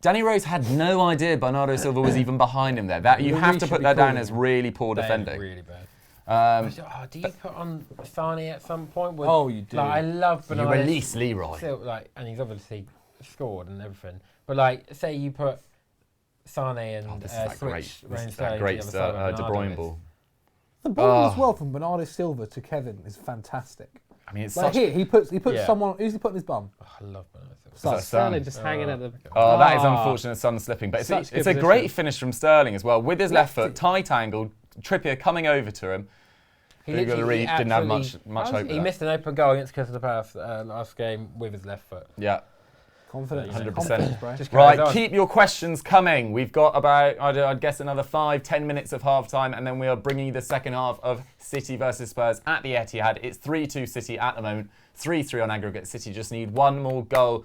S1: Danny Rose had no idea Bernardo Silva was even behind him there. You have to put that down as really poor defending.
S3: Really bad. Do you put on Sane at some point?
S2: Oh, you do.
S3: Like, I love
S1: You
S3: Bernardo.
S1: release Leroy.
S3: And he's obviously scored and everything. But like, say you put Sane and
S1: This is that great,
S3: switch
S1: this
S3: Raheem
S1: is that
S3: Sterling
S1: great
S3: to the other side where
S1: De
S3: Bernardo
S1: Bruyne
S3: is.
S1: ball.
S2: The ball as well from Bernardo Silva to Kevin is fantastic.
S1: I mean, it's
S2: Like
S1: such.
S2: here, he puts
S3: Yeah.
S2: someone. Who's he putting his bum?
S3: Oh, I love Bernardo Silva.
S2: Son.
S1: that
S4: Sterling
S1: Son?
S4: just hanging at the.
S1: Oh, that is
S4: Ah.
S1: unfortunate. Son slipping, but
S4: Such
S1: it's
S4: good
S1: a great
S4: position.
S1: finish from Sterling as well, with his left foot,
S2: Lefty.
S1: tight angled. Trippier coming over to him. Hugo
S3: literally-
S1: Lloris didn't have much
S3: absolutely-
S1: hope. with
S3: He
S1: that.
S3: missed an open goal against Crystal Palace last game with his left foot.
S1: Yeah.
S2: Confidence,
S1: 100%.
S2: confidence, bro.
S3: Just
S1: Right,
S3: carries on.
S1: keep your questions coming. We've got about, I'd guess, another 5-10 minutes of half time, and then we are bringing you the second half of City versus Spurs at the Etihad. It's 3-2 City at the moment, 3-3 on aggregate. City just need one more goal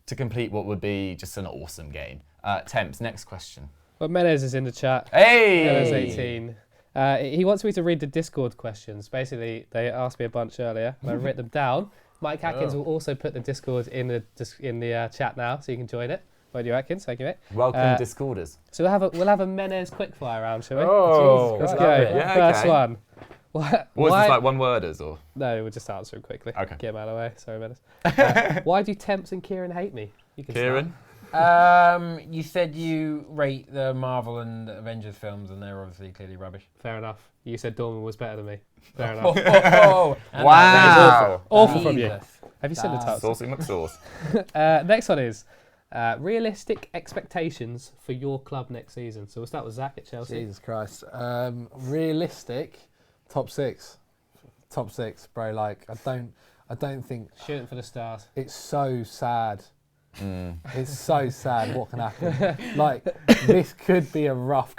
S1: to complete what would be just an awesome game. Temps, next question.
S4: Well, Menez is in the chat.
S1: Hey!
S4: Menez 18. He wants me to read the Discord questions. Basically, they asked me a bunch earlier. I've written them down. Mike Atkins will also put the Discord in the chat now, so you can join it. Well, you Atkins, thank you, mate.
S1: Welcome, Discorders.
S4: So we'll have a Menez quickfire round, shall we?
S3: Oh,
S4: Let's
S3: love
S4: go.
S3: it.
S1: Yeah,
S4: First
S1: okay.
S4: one.
S1: What was this, like one-worders or?
S4: No, we'll just answer them quickly.
S1: Okay.
S4: Get them out of the way. Sorry, Menez. Why do Temps and Kieran hate me? You can
S1: Kieran?
S3: You said you rate the Marvel and Avengers films, and they're obviously clearly rubbish.
S4: start. Fair enough. You said Dorman was better than me. Fair enough.
S3: And
S1: Wow.
S4: Awful from you.
S3: Jesus.
S4: Have you seen the title?
S1: Saucy McSauce.
S4: Next one is realistic expectations for your club next season. So we'll start with Zach at Chelsea.
S2: Jesus Christ. Realistic, top six, bro. Like I don't think
S4: Shooting for the stars.
S2: it's so sad. It's so sad what can happen. Like this could be a rough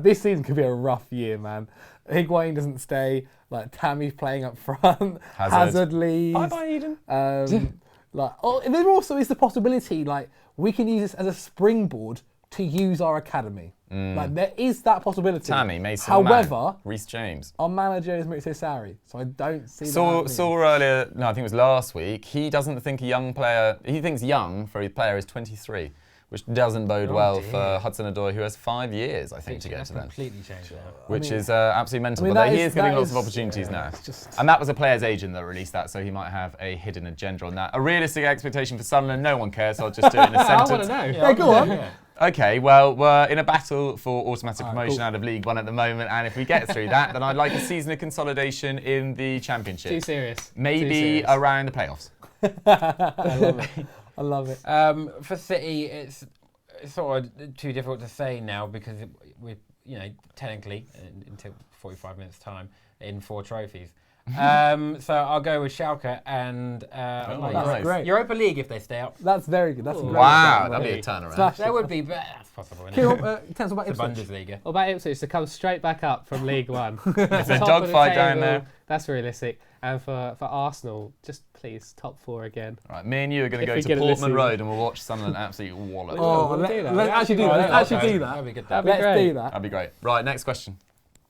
S2: this season could be a rough year, man. Higuain doesn't stay. Like Tammy's playing up front. Hazard leaves.
S1: Bye-bye, Eden.
S2: There also is the possibility, like, we can use this as a springboard to use our academy. Like, there is that possibility.
S1: Tammy, Mason
S2: However,
S1: Mount, Reece James.
S2: our manager is Maurizio Sarri, so I don't see that
S1: Saw
S2: happening.
S1: earlier, no, I think it was last week, he doesn't think a young player, he thinks young for a player is 23, which doesn't bode well for Hudson-Odoi, who has 5 years, I think, to get
S3: That's
S1: to then.
S3: completely changed now.
S1: Which is absolutely mental.
S2: I mean,
S1: but
S2: that
S1: he
S2: is-
S1: is getting
S2: that
S1: lots of
S2: is-
S1: opportunities now.
S2: It's just,
S1: And that was a player's agent that released that, so he might have a hidden agenda on that. A realistic expectation for Sunderland, no one cares, so I'll just do it in a
S4: I want
S1: sentence.
S4: to know.
S2: yeah, go on.
S3: Yeah.
S1: Okay, well, we're in a battle for automatic promotion
S2: cool.
S1: out of League One at the moment, and if we get through that, then I'd like a season of consolidation in the Championship.
S4: Too serious. Too
S1: Maybe
S4: serious.
S1: around the playoffs.
S2: I love it.
S3: For City, it's sort of too difficult to say now because we're, technically until 45 minutes time in 4 trophies. So I'll go with Schalke and
S1: nice.
S2: Great.
S3: Europa League if they stay up.
S2: That's very good. That's a great
S1: Wow,
S2: shout,
S1: that'd be a
S2: mate.
S1: turnaround.
S2: Smash
S3: That
S2: it.
S3: would be, but that's possible. Isn't
S2: Kieran,
S3: it?
S2: tell us about
S3: The
S2: Ipswich.
S3: Bundesliga.
S4: What about Ipswich to come straight back up from League One?
S1: It's a
S4: Top of the
S1: dogfight down
S4: table,
S1: there.
S4: That's realistic. And for Arsenal, just please, top 4 again.
S1: Right, me and you are going
S4: If
S1: to go
S4: we
S1: to
S4: get it this
S1: Portman
S4: season.
S1: Road and we'll watch Sunderland absolutely wallop.
S2: Oh,
S4: We'll do that.
S2: let's actually do that. Let's actually do that.
S3: That'd be good.
S4: That'd be
S2: Let's
S4: great.
S2: do that.
S1: That'd be great. Right, next question.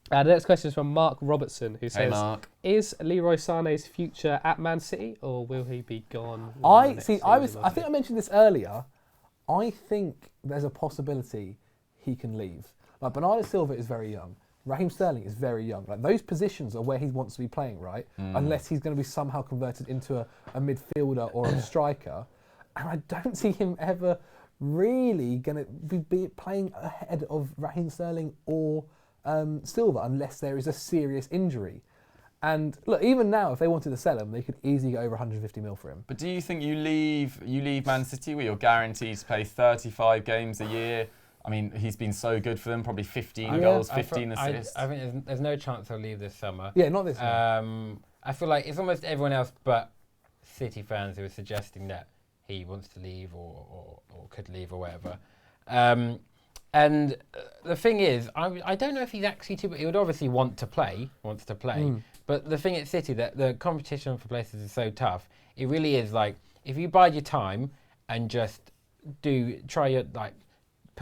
S4: The next question is from Mark Robertson, who
S1: Hey,
S4: says,
S1: Mark.
S4: is Leroy Sané's future at Man City, or will he be gone?
S2: I
S4: next
S2: think
S4: season?
S2: I mentioned this earlier. I think there's a possibility he can leave. Like Bernardo Silva is very young. Raheem Sterling is very young. Like those positions are where he wants to be playing, right? Unless he's going to be somehow converted into a midfielder or a striker. And I don't see him ever really going to be playing ahead of Raheem Sterling or Silva unless there is a serious injury. And look, even now, if they wanted to sell him, they could easily get over 150 mil for him.
S1: But do you think you leave Man City where you're guaranteed to play 35 games a year? I mean, he's been so good for them, probably 15 goals, 15 assists.
S3: I think there's no chance he'll leave this summer.
S2: Yeah, not this one.
S3: I feel like it's almost everyone else but City fans who are suggesting that he wants to leave or could leave or whatever. And the thing is, I don't know if he's actually too. He would obviously wants to play. But the thing at City, that the competition for places is so tough. It really is like if you bide your time and just put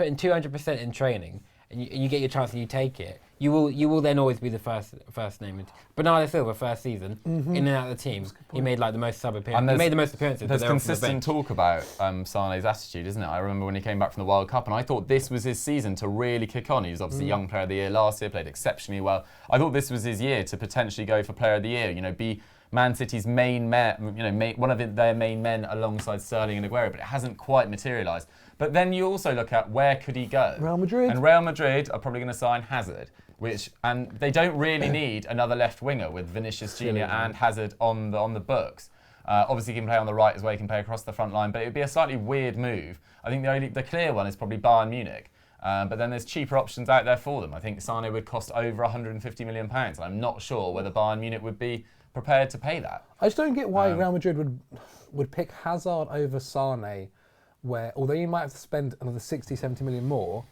S3: in 200% in training and you get your chance and you take it, you will then always be the first name. Bernardo Silva, first season, in and out of the team, he made like the most sub appearances. He made the most appearances.
S1: There's consistent talk about Sané's attitude, isn't it? I remember when he came back from the World Cup, and I thought this was his season to really kick on. He was obviously Young Player of the Year last year, played exceptionally well. I thought this was his year to potentially go for Player of the Year. You know, be Man City's main man, one of their main men alongside Sterling and Aguero, but it hasn't quite materialised. But then you also look at where could he go?
S2: Real Madrid.
S1: And Real Madrid are probably going to sign Hazard, and they don't really need another left winger with Vinicius Jr. and Hazard on the books. Obviously, he can play on the right as well. He can play across the front line, but it would be a slightly weird move. I think the clear one is probably Bayern Munich. But then there's cheaper options out there for them. I think Sané would cost over £150 million. I'm not sure whether Bayern Munich would be prepared to pay that.
S2: I just don't get why Real Madrid would pick Hazard over Sané, where although you might have to spend another 60, 70 million more,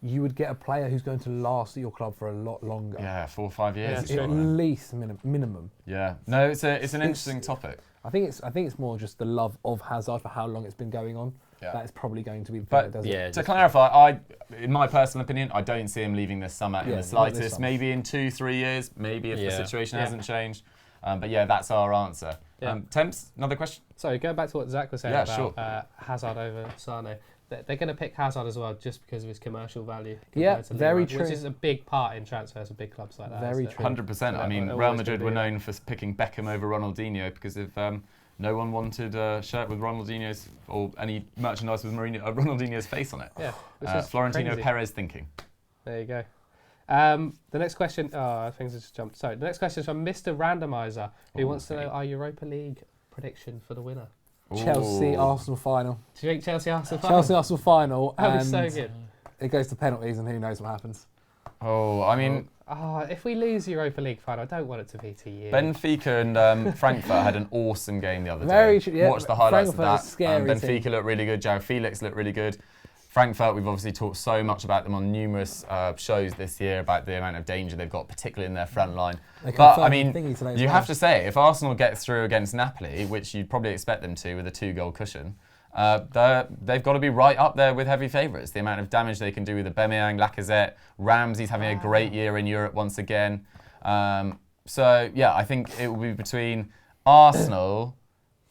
S2: you would get a player who's going to last at your club for a lot longer.
S1: Yeah, 4 or 5 years.
S2: At least minimum.
S1: Yeah, no, it's an interesting topic.
S2: I think it's more just the love of Hazard for how long it's been going on.
S1: Yeah.
S2: That is probably going to be the thing
S1: But
S2: that does it.
S1: to clarify, in my personal opinion, I don't see him leaving this summer in the
S2: not this
S1: slightest.
S2: summer.
S1: Maybe in 2-3 years, maybe if the situation
S3: Yeah.
S1: hasn't changed. But yeah, that's our answer.
S4: Yeah.
S1: Temps, another question?
S4: Sorry, going back to what Zach was saying
S1: Yeah,
S4: about
S1: sure.
S4: Hazard over Sané. They're going to pick Hazard as well just because of his commercial value.
S2: Yeah,
S4: compared to
S2: very
S4: Leroy,
S2: true.
S4: Which is a big part in transfers of big clubs like that.
S2: Very
S4: isn't it?
S2: true.
S1: 100%. I mean,
S4: Always
S1: Real
S4: gonna
S1: Madrid
S4: be
S1: were
S4: that.
S1: known for picking Beckham over Ronaldinho because of no one wanted a shirt with Ronaldinho's or any merchandise with Ronaldinho's face on it.
S4: Yeah, which is
S1: Florentino
S4: crazy.
S1: Perez thinking.
S4: There you go. The next question, things have just jumped. Sorry, the next question is from Mr. Randomizer, who wants to know our Europa League prediction for the winner.
S2: Chelsea
S1: Ooh.
S2: Arsenal final.
S4: Do you think Chelsea Arsenal?
S2: Chelsea Arsenal final.
S4: That'd be
S2: and
S4: so good.
S2: It goes to penalties, and who knows what happens.
S1: Oh, I mean,
S4: If we lose Europa League final, I don't want it to be to you.
S1: Benfica and Frankfurt had an awesome game the other day.
S2: Very true, yeah.
S1: Watched the highlights of
S2: Frankfurt is
S1: that.
S2: a scary
S1: Benfica
S2: team.
S1: looked really good. João Felix looked really good. Frankfurt, we've obviously talked so much about them on numerous shows this year about the amount of danger they've got, particularly in their front line.
S2: They
S1: But I
S2: confirmed
S1: mean,
S2: thingy today as
S1: you
S2: well.
S1: have to say, if Arsenal get through against Napoli, which you'd probably expect them to with a 2-goal cushion, they've got to be right up there with heavy favourites. The amount of damage they can do with Aubameyang, Lacazette, Ramsey's having a great year in Europe once again. So yeah, I think it will be between Arsenal,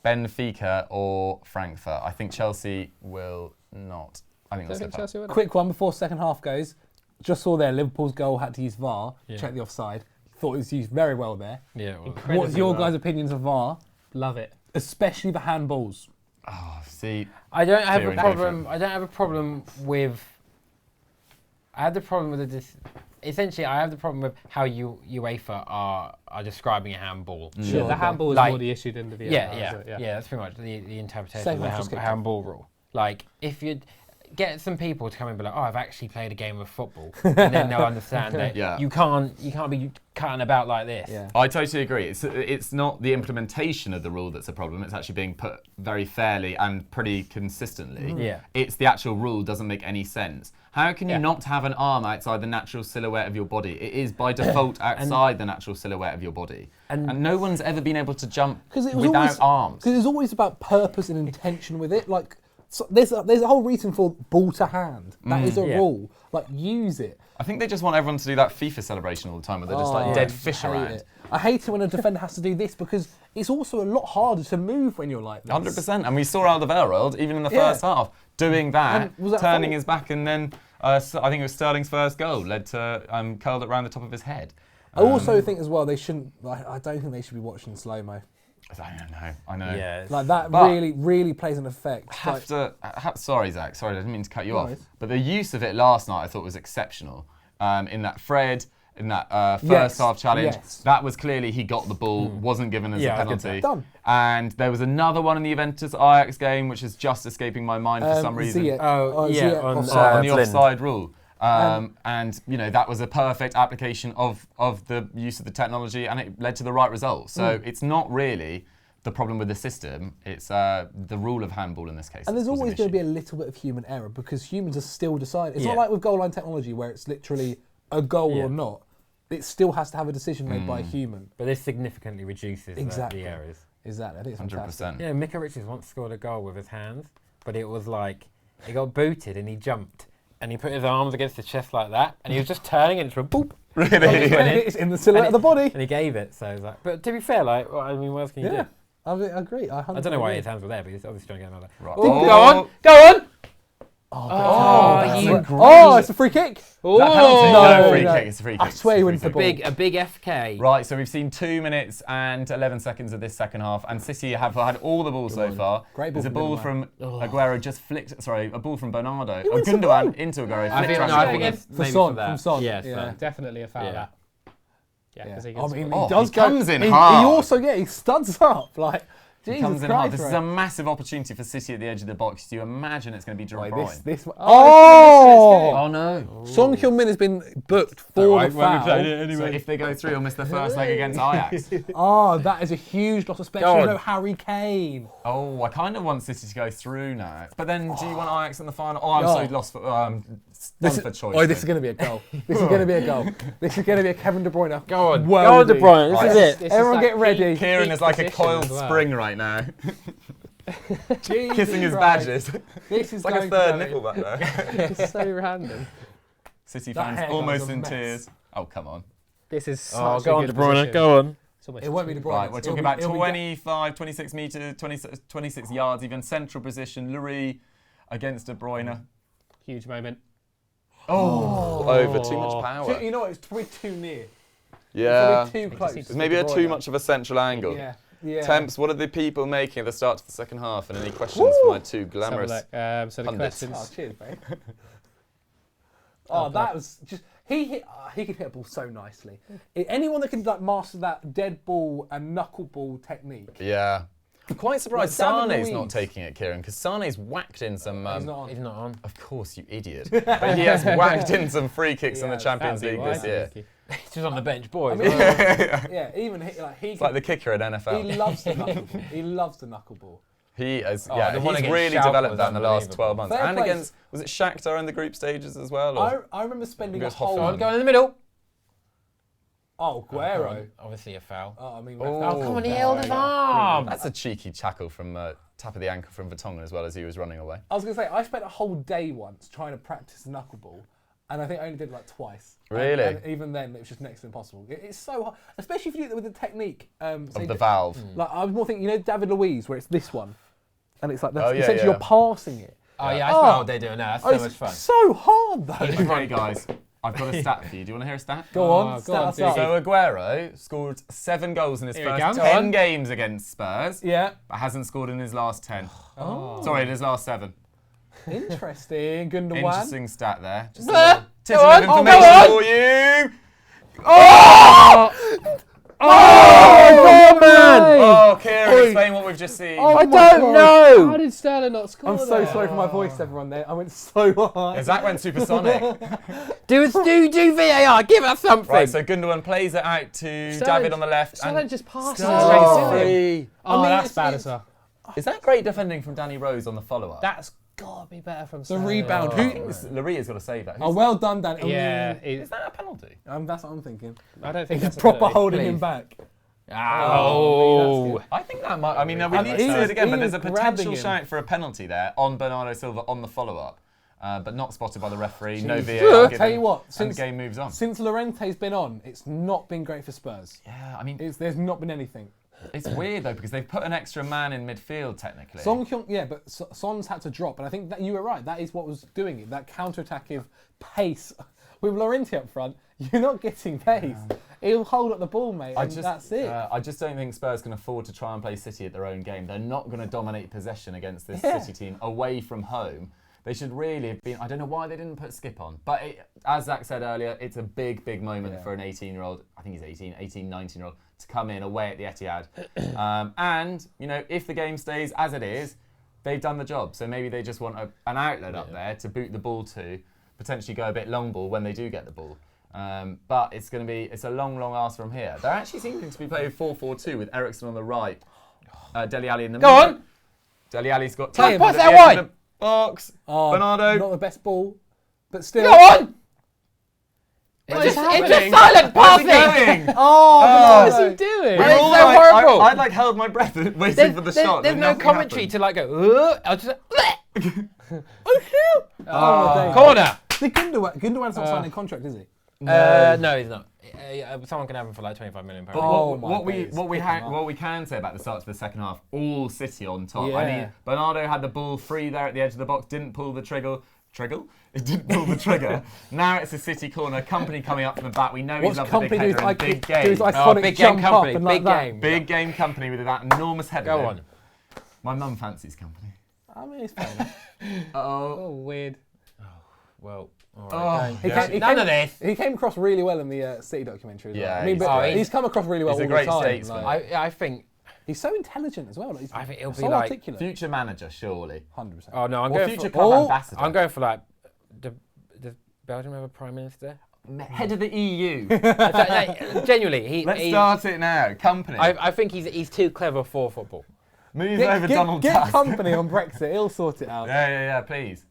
S1: Benfica, or Frankfurt. I think Chelsea will not. I think they'll slip up.
S4: Chelsea winner?
S2: Quick one before second half goes. Just saw there, Liverpool's goal had to use VAR.
S3: Yeah.
S2: Check the offside. Thought it was used very well there.
S3: Yeah. Well,
S2: What's your guys' opinions of VAR,
S4: Love it.
S2: especially the handballs?
S1: Oh, see,
S3: I don't have
S1: Clear
S3: a
S1: and
S3: problem.
S1: different.
S3: I don't have a problem with. I have the problem with essentially, I have the problem with how UEFA are describing a handball.
S2: Sure.
S4: Yeah, the handball is
S3: Like-
S4: more the issue than the VAR.
S3: Yeah,
S4: isn't it?
S3: yeah. That's pretty much the interpretation
S2: Same
S3: of the
S2: as just kick
S3: handball rule. Like, if you get some people to come and be like, "Oh, I've actually played a game of football," and then they'll understand that
S1: Yeah.
S3: you can't be cutting about like this.
S2: Yeah.
S1: I totally agree. It's not the implementation of the rule that's a problem. It's actually being put very fairly and pretty consistently.
S3: Yeah.
S1: It's the actual rule doesn't make any sense. How can you
S4: Yeah.
S1: not have an arm outside the natural silhouette of your body? It is by default outside the natural silhouette of your body. And no one's ever been able to jump without arms.
S2: Because it's always about purpose and intention with it. Like, so there's a whole reason for ball to hand. That is a
S3: Yeah.
S2: rule. Like, use it.
S1: I think they just want everyone to do that FIFA celebration all the time where they're just like
S2: Oh,
S1: dead
S2: I
S1: fish
S2: hate
S1: around.
S2: it. I hate it when a defender has to do this because it's also a lot harder to move when you're like this.
S1: 100%. And we saw Alderweireld, even in the
S2: Yeah.
S1: first half, doing that,
S2: And was that
S1: turning
S2: foul?
S1: his back, and then I think it was Sterling's first goal led to curled it around the top of his head.
S2: I also think as well they shouldn't. I don't think they should be watching slow mo.
S1: I know.
S3: Yeah. it's-
S2: Like that
S1: But-
S2: really plays an effect.
S1: Sorry, Zach. Sorry, I didn't mean to cut you
S2: No
S1: off.
S2: worries.
S1: But the use of it last night, I thought was exceptional. In that Fred, in that first
S2: Yes,
S1: half challenge,
S2: yes.
S1: that was clearly he got the ball, wasn't given as
S3: Yeah,
S1: a
S3: I get
S1: penalty.
S2: that. Done.
S1: And there was another one in the Juventus Ajax game, which is just escaping my mind for some reason.
S2: Ziyech.
S3: Oh, yeah,
S2: Ziyech
S3: on,
S2: offside.
S1: On the
S3: Flynn.
S1: offside rule. And that was a perfect application of the use of the technology, and it led to the right result. So it's not really the problem with the system, it's the rule of handball in this case.
S2: And there's
S1: was an
S2: always going to
S1: issue.
S2: be a little bit of human error because humans are still deciding. It's not
S3: Yeah.
S2: like with goal line technology where it's literally a goal
S3: Yeah.
S2: or not. It still has to have a decision made by a human.
S3: But this significantly reduces
S2: Exactly.
S3: the errors.
S2: Exactly. I think it's
S1: 100%.
S2: fantastic.
S3: Yeah, Mika Richards once scored a goal with his hands, but it was like, he got booted and he jumped. and he put his arms against his chest like that, and he was just turning it into a boop.
S1: Really?
S2: It's in the silhouette of the body.
S3: And he gave it, so it was like, but to be fair, like, what else can you do?
S2: I agree. I
S3: I don't know why his hands were there, but he's obviously trying to get another.
S1: Right.
S3: Go on!
S2: It's a free kick.
S1: Is that a penalty? No, free
S2: no.
S1: kick. It's a free kick.
S2: I swear he wins
S1: It's a
S2: the
S1: free
S2: ball.
S1: kick.
S3: A big FK.
S1: Right, so we've seen 2 minutes and 11 seconds of this second half, and City have had all the ball so far.
S2: Great ball
S1: There's a
S2: from
S1: ball
S2: Gundogan.
S1: from Aguero just flicked. Sorry, a ball from Bernardo.
S2: wins the
S1: Gundogan
S2: ball.
S1: into Aguero.
S3: I
S1: flicked
S3: think,
S1: around
S3: it's
S2: For
S3: maybe
S2: Son,
S3: for that.
S2: from Son.
S3: Yeah,
S2: Yeah.
S3: Son.
S4: Definitely a foul.
S3: Yeah.
S4: That. Yeah, because he
S2: I
S4: gets.
S2: mean,
S1: Oh,
S2: he does
S1: he
S2: go.
S1: comes in
S2: he
S1: hard.
S2: also, he studs up. Like,
S1: He
S2: Jesus
S1: comes in
S2: Christ,
S1: hard. This is
S2: right.
S1: a massive opportunity for City at the edge of the box. Do you imagine it's going to be De Bruyne?
S2: This one.
S1: Oh no!
S2: Son Heung-Min has been booked for the foul.
S1: So if they go through, he'll miss their first leg against Ajax.
S2: That is a huge loss, especially no Harry Kane.
S1: Oh, I kind of want City to go through now. But then, do you want Ajax in the final? Oh, I'm so lost for stunned for choice.
S2: This is going to be a goal. This is going to be a goal. This is going to be a Kevin De Bruyne.
S3: Go on.
S2: Well
S3: Go on, De
S2: done.
S3: Bruyne. This
S1: Right.
S3: is it.
S4: This is
S2: Everyone
S4: that
S2: get ready.
S1: Kieran
S4: peak
S1: is like a
S4: position
S1: coiled
S4: as well.
S1: spring right now,
S2: Jesus
S1: kissing his
S2: Christ.
S1: badges.
S2: This is
S1: It's like a
S2: going to
S1: third
S2: go
S1: nipple back there.
S4: It's so random.
S1: City
S2: That
S1: fans
S2: haircut
S1: almost
S2: was a
S1: in
S2: mess.
S1: tears. Oh, come on.
S4: This is such
S3: Oh,
S4: a
S3: go on,
S4: good
S3: De Bruyne.
S4: position.
S3: Go on.
S4: It's almost
S2: It won't be De Bruyne.
S1: Right, we're talking
S2: It'll
S1: about
S2: be- it'll be
S1: 25, 26 metres, 26 yards, even central position. Lurie against De Bruyne.
S4: Huge moment.
S1: Oh, over too much power.
S2: You know what? It's probably too near.
S1: Yeah.
S2: It's probably too close.
S1: It's maybe too much of a central angle.
S2: Yeah. Yeah.
S1: Temps, what are the people making at the start of the second half? And any questions for my two
S4: Let's have a
S1: glamorous?
S4: look. So the
S1: pundits.
S2: Oh,
S4: questions.
S2: cheers, mate. That was just he could hit a ball so nicely. Anyone that can like master that dead ball and knuckleball technique.
S1: Yeah. I'm quite surprised
S2: Like David
S1: Sane's not
S2: Luiz.
S1: taking it, Kieran, because Sane's whacked in some.
S2: He's not on.
S3: He's not on.
S1: Of course, you idiot. But he has whacked in some free kicks in the
S2: Yeah,
S1: Champions
S4: That'd be
S1: League this
S4: wise,
S1: year.
S4: Ricky.
S3: He's just on the bench, boys.
S2: I mean, yeah, even he
S1: It's like the kicker at NFL.
S2: he loves the knuckleball. He loves the knuckleball.
S1: He has,
S3: the one
S1: he's
S3: against
S1: really
S3: Schalke
S1: developed
S3: was
S1: that in the last 12 months.
S2: Fair
S1: And
S2: play.
S1: against, was it Shakhtar in the group stages as well? Or?
S2: I remember spending a
S1: Goes
S2: whole.
S1: Hoffenheim.
S3: Go on in the middle.
S2: Oh, Guerrero.
S3: Obviously a foul.
S2: Oh, I mean,
S1: Oh,
S3: Oh, come on, he
S2: no,
S3: held his
S2: no.
S3: arm.
S1: That's a cheeky tackle from tap of the ankle from Vertonghen as well as he was running away.
S2: I was going to say, I spent a whole day once trying to practice knuckleball, and I think I only did it like twice.
S1: Really?
S2: And even then, it was just next to impossible. It's so hard, especially if you do it with the technique.
S1: Of the valve.
S2: Like, I was more thinking, David Luiz, where it's this one, and it's like,
S1: Oh, yeah,
S2: essentially
S1: yeah.
S2: you're passing it.
S3: Oh, yeah, I spent all day doing that. That's so much
S2: It's
S3: fun.
S2: so hard, though.
S1: Okay, guys, I've got a stat for you. Do you want to hear a stat?
S2: Go on,
S4: go on,
S2: start us up.
S1: So Aguero scored 7 goals in his
S4: Here he
S1: first
S4: comes.
S1: 10 games against Spurs,
S2: Yeah,
S1: but hasn't scored in his last 10.
S2: Oh.
S1: Sorry, in his last 7.
S2: interesting. Gundogan.
S1: Interesting stat there. Just a
S3: Go
S1: little tidbit
S3: on,
S1: of
S3: go
S1: information
S3: on.
S1: for you.
S3: Oh, man!
S1: Oh, Kieran, explain what we've just seen.
S3: I don't
S4: How
S3: know.
S4: did Sterling not score
S2: I'm so
S4: there?
S2: sorry for my voice, everyone. There, I went so hard.
S1: Zach went supersonic.
S3: Do VAR. Give us something.
S1: Right, so Gundogan plays it out to David on the left.
S4: Sterling just passed it
S1: Sterling
S4: straight to him.
S1: free.
S4: Oh,
S2: I mean,
S4: that's
S2: it's-
S4: bad
S2: it's-
S4: as well.
S1: Is that great defending from Danny Rose on the follow-up?
S4: That's got to be better from
S2: The
S4: Sterling.
S2: rebound.
S1: Laria's got to save that.
S2: Oh, well done, Dan.
S4: Yeah,
S1: Is that a penalty?
S2: That's what I'm thinking.
S4: I don't think
S2: He's
S4: that's a
S2: proper
S4: penalty.
S2: holding him
S3: please.
S2: back.
S3: Oh.
S1: I think that might. I mean, we
S2: And
S1: need to see it again,
S2: he
S1: but there's
S2: was
S1: a potential
S2: grabbing him.
S1: shout for a penalty there on Bernardo Silva on the follow-up, but not spotted by the referee. No
S2: Jesus.
S1: VAR.
S2: I'll
S1: given,
S2: tell you what,
S1: and
S2: since-
S1: the game moves on.
S2: Since Llorente's been on, it's not been great for Spurs.
S1: Yeah, I mean,
S2: There's not been anything.
S1: it's weird though because they've put an extra man in midfield technically.
S2: Son Heung, yeah, but Son's had to drop, and I think that you were right. That is what was doing it. That counter-attacking pace with Llorente up front. You're not getting pace. He'll hold up the ball, mate, and that's it.
S1: I just don't think Spurs can afford to try and play City at their own game. They're not going to dominate possession against this
S2: Yeah.
S1: City team away from home. They should really have been. I don't know why they didn't put Skip on. But as Zach said earlier, it's a big, big moment for an 18-year-old. I think he's 18, 19-year-old to come in away at the Etihad. And, if the game stays as it is, they've done the job. So maybe they just want an outlet up there to boot the ball to, potentially go a bit long ball when they do get the ball. But it's a long, long ask from here. They're actually seeming to be playing 4-4-2 with Eriksen on the right, Dele Alli in the middle.
S3: Go on.
S1: Dele Alli's got
S3: Play
S1: time
S3: pass
S1: at
S3: that
S1: the edge
S3: wide.
S1: of the box.
S2: Oh,
S1: Bernardo.
S2: Not the best ball, but still.
S3: Go on.
S1: Where's
S3: It's
S1: it
S3: just
S1: happening?
S3: silent
S1: Where's it
S3: passing.
S1: going?
S2: Oh,
S4: What is he doing?
S1: We're
S3: It's
S1: all
S3: so horrible.
S1: I'd held my breath waiting for the shot.
S3: There's
S1: then
S3: no
S1: nothing
S3: commentary
S1: happened.
S3: to like go. I'll just.
S2: Oh,
S3: Corner.
S2: Gundogan's not signing a contract, is he?
S3: No, he's not. Someone can have him for like £25 million.
S1: But
S2: Oh
S1: what we can say about the start to the second half, all City on top. I
S2: Yeah.
S1: mean, Bernardo had the ball free there at the edge of the box, didn't pull the trigger. It didn't pull the trigger. Now it's a City corner. Company coming up from the back. We know he's up a big header in big game.
S2: Big game Company.
S3: Big game.
S1: Big game Company with that enormous header.
S3: Go on.
S1: My mum fancies Company.
S2: I mean, it's fair enough.
S4: Oh, weird.
S3: Well, all
S1: Oh,
S3: right.
S1: yeah.
S3: None of this.
S2: He came across really well in the City documentary as well.
S1: Yeah,
S2: I mean,
S1: he's
S2: but
S1: great.
S2: he's come across really well
S1: He's a
S2: all
S1: great
S2: the time.
S1: statesman.
S2: Like,
S3: I think
S2: he's so intelligent as well. Like,
S3: I think it'll
S2: so
S3: be like.
S2: articulate.
S1: Future manager, surely.
S2: 100%.
S3: Oh no, I'm
S1: Or
S3: going
S1: future
S3: for.
S1: club ambassador.
S3: I'm going for like. Does Belgium have a prime minister?
S1: Head of the EU.
S3: Genuinely,
S1: Let's
S3: he
S1: start it now. Company.
S3: I think he's too clever for football.
S1: Move over Donald
S2: Get
S1: Tusk.
S2: Company on Brexit. He'll sort it out.
S1: Yeah, please.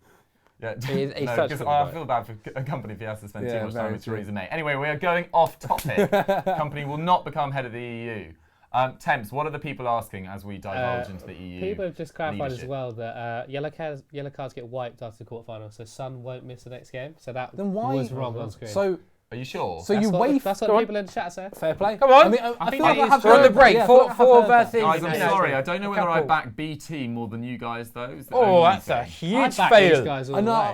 S1: Yeah,
S3: He's
S1: no,
S3: such
S1: because
S3: a
S1: I
S3: good
S1: feel bad for a company if he has to spend too
S2: Yeah,
S1: much time
S2: very
S1: with
S2: true.
S1: Theresa May. Anyway, we are going off topic. Company will not become head of the EU. Temps, what are the people asking as we divulge into the EU?
S4: People have just clarified as
S1: leadership?
S4: well that yellow cards get wiped after the quarterfinals, so Son won't miss the next game. So that
S2: Then why?
S4: was wrong on screen.
S2: So
S1: Are you sure?
S2: So you wait.
S4: That's
S2: Go
S4: what
S2: on.
S4: people in the chat said.
S2: Fair play.
S3: Come on.
S2: I mean, I
S1: think
S2: feel like
S1: it
S2: I
S1: is
S2: have
S1: true. On
S2: heard
S3: the break,
S2: that. Yeah, I feel
S3: four-
S2: like I have
S3: four
S2: heard that.
S3: versus-
S1: Guys, I'm
S3: Yeah.
S1: sorry. I don't know whether I
S3: Couple.
S1: back BT more than you guys, though. Is the
S3: Oh,
S1: only
S3: that's a
S1: thing.
S3: huge
S4: I back these
S3: fail.
S4: guys all
S2: I
S4: the
S2: know.
S4: way.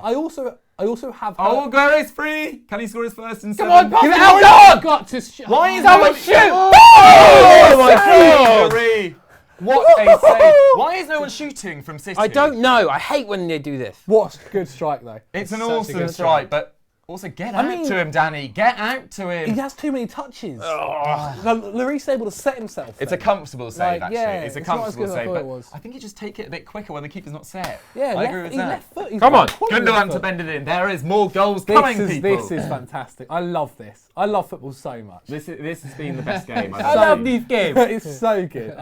S2: I also have.
S1: Oh,
S2: heard-
S1: Guerrero's free. Can he score his first in
S3: Come
S1: 7?
S3: on, pass
S1: Give
S3: it
S1: it
S3: out,
S1: out.
S3: Lord!
S4: Got to
S1: Why is
S3: Someone
S1: no one
S3: shoot!
S1: Oh
S3: my God!
S1: Guerrero. What a save! Why is no one shooting from City?
S3: I don't know. I hate when they do this.
S2: What a good strike though.
S1: It's an
S4: Such a
S1: awesome
S4: good
S1: strike, but also get out
S2: mean-
S1: to him, Danny. Get out to
S2: He
S1: him.
S2: has too many touches. Lloris able to set himself.
S1: It's
S2: there.
S1: a comfortable save,
S2: Like,
S1: actually.
S2: yeah,
S1: it's a
S2: it's not as
S1: comfortable
S2: good as I
S1: save,
S2: thought
S1: but
S2: it was.
S1: I think you just take it a bit quicker when the keeper's not set.
S2: Yeah,
S1: I agree with
S2: he's
S1: that.
S2: left foot. He's
S3: Come
S2: got
S3: on,
S2: quality left
S1: Gundogan to
S2: foot.
S1: bend it in. There is more goals coming, people.
S2: This is fantastic. I love this. I love football so much.
S1: This has been the best game.
S3: I love these games.
S2: It's so good.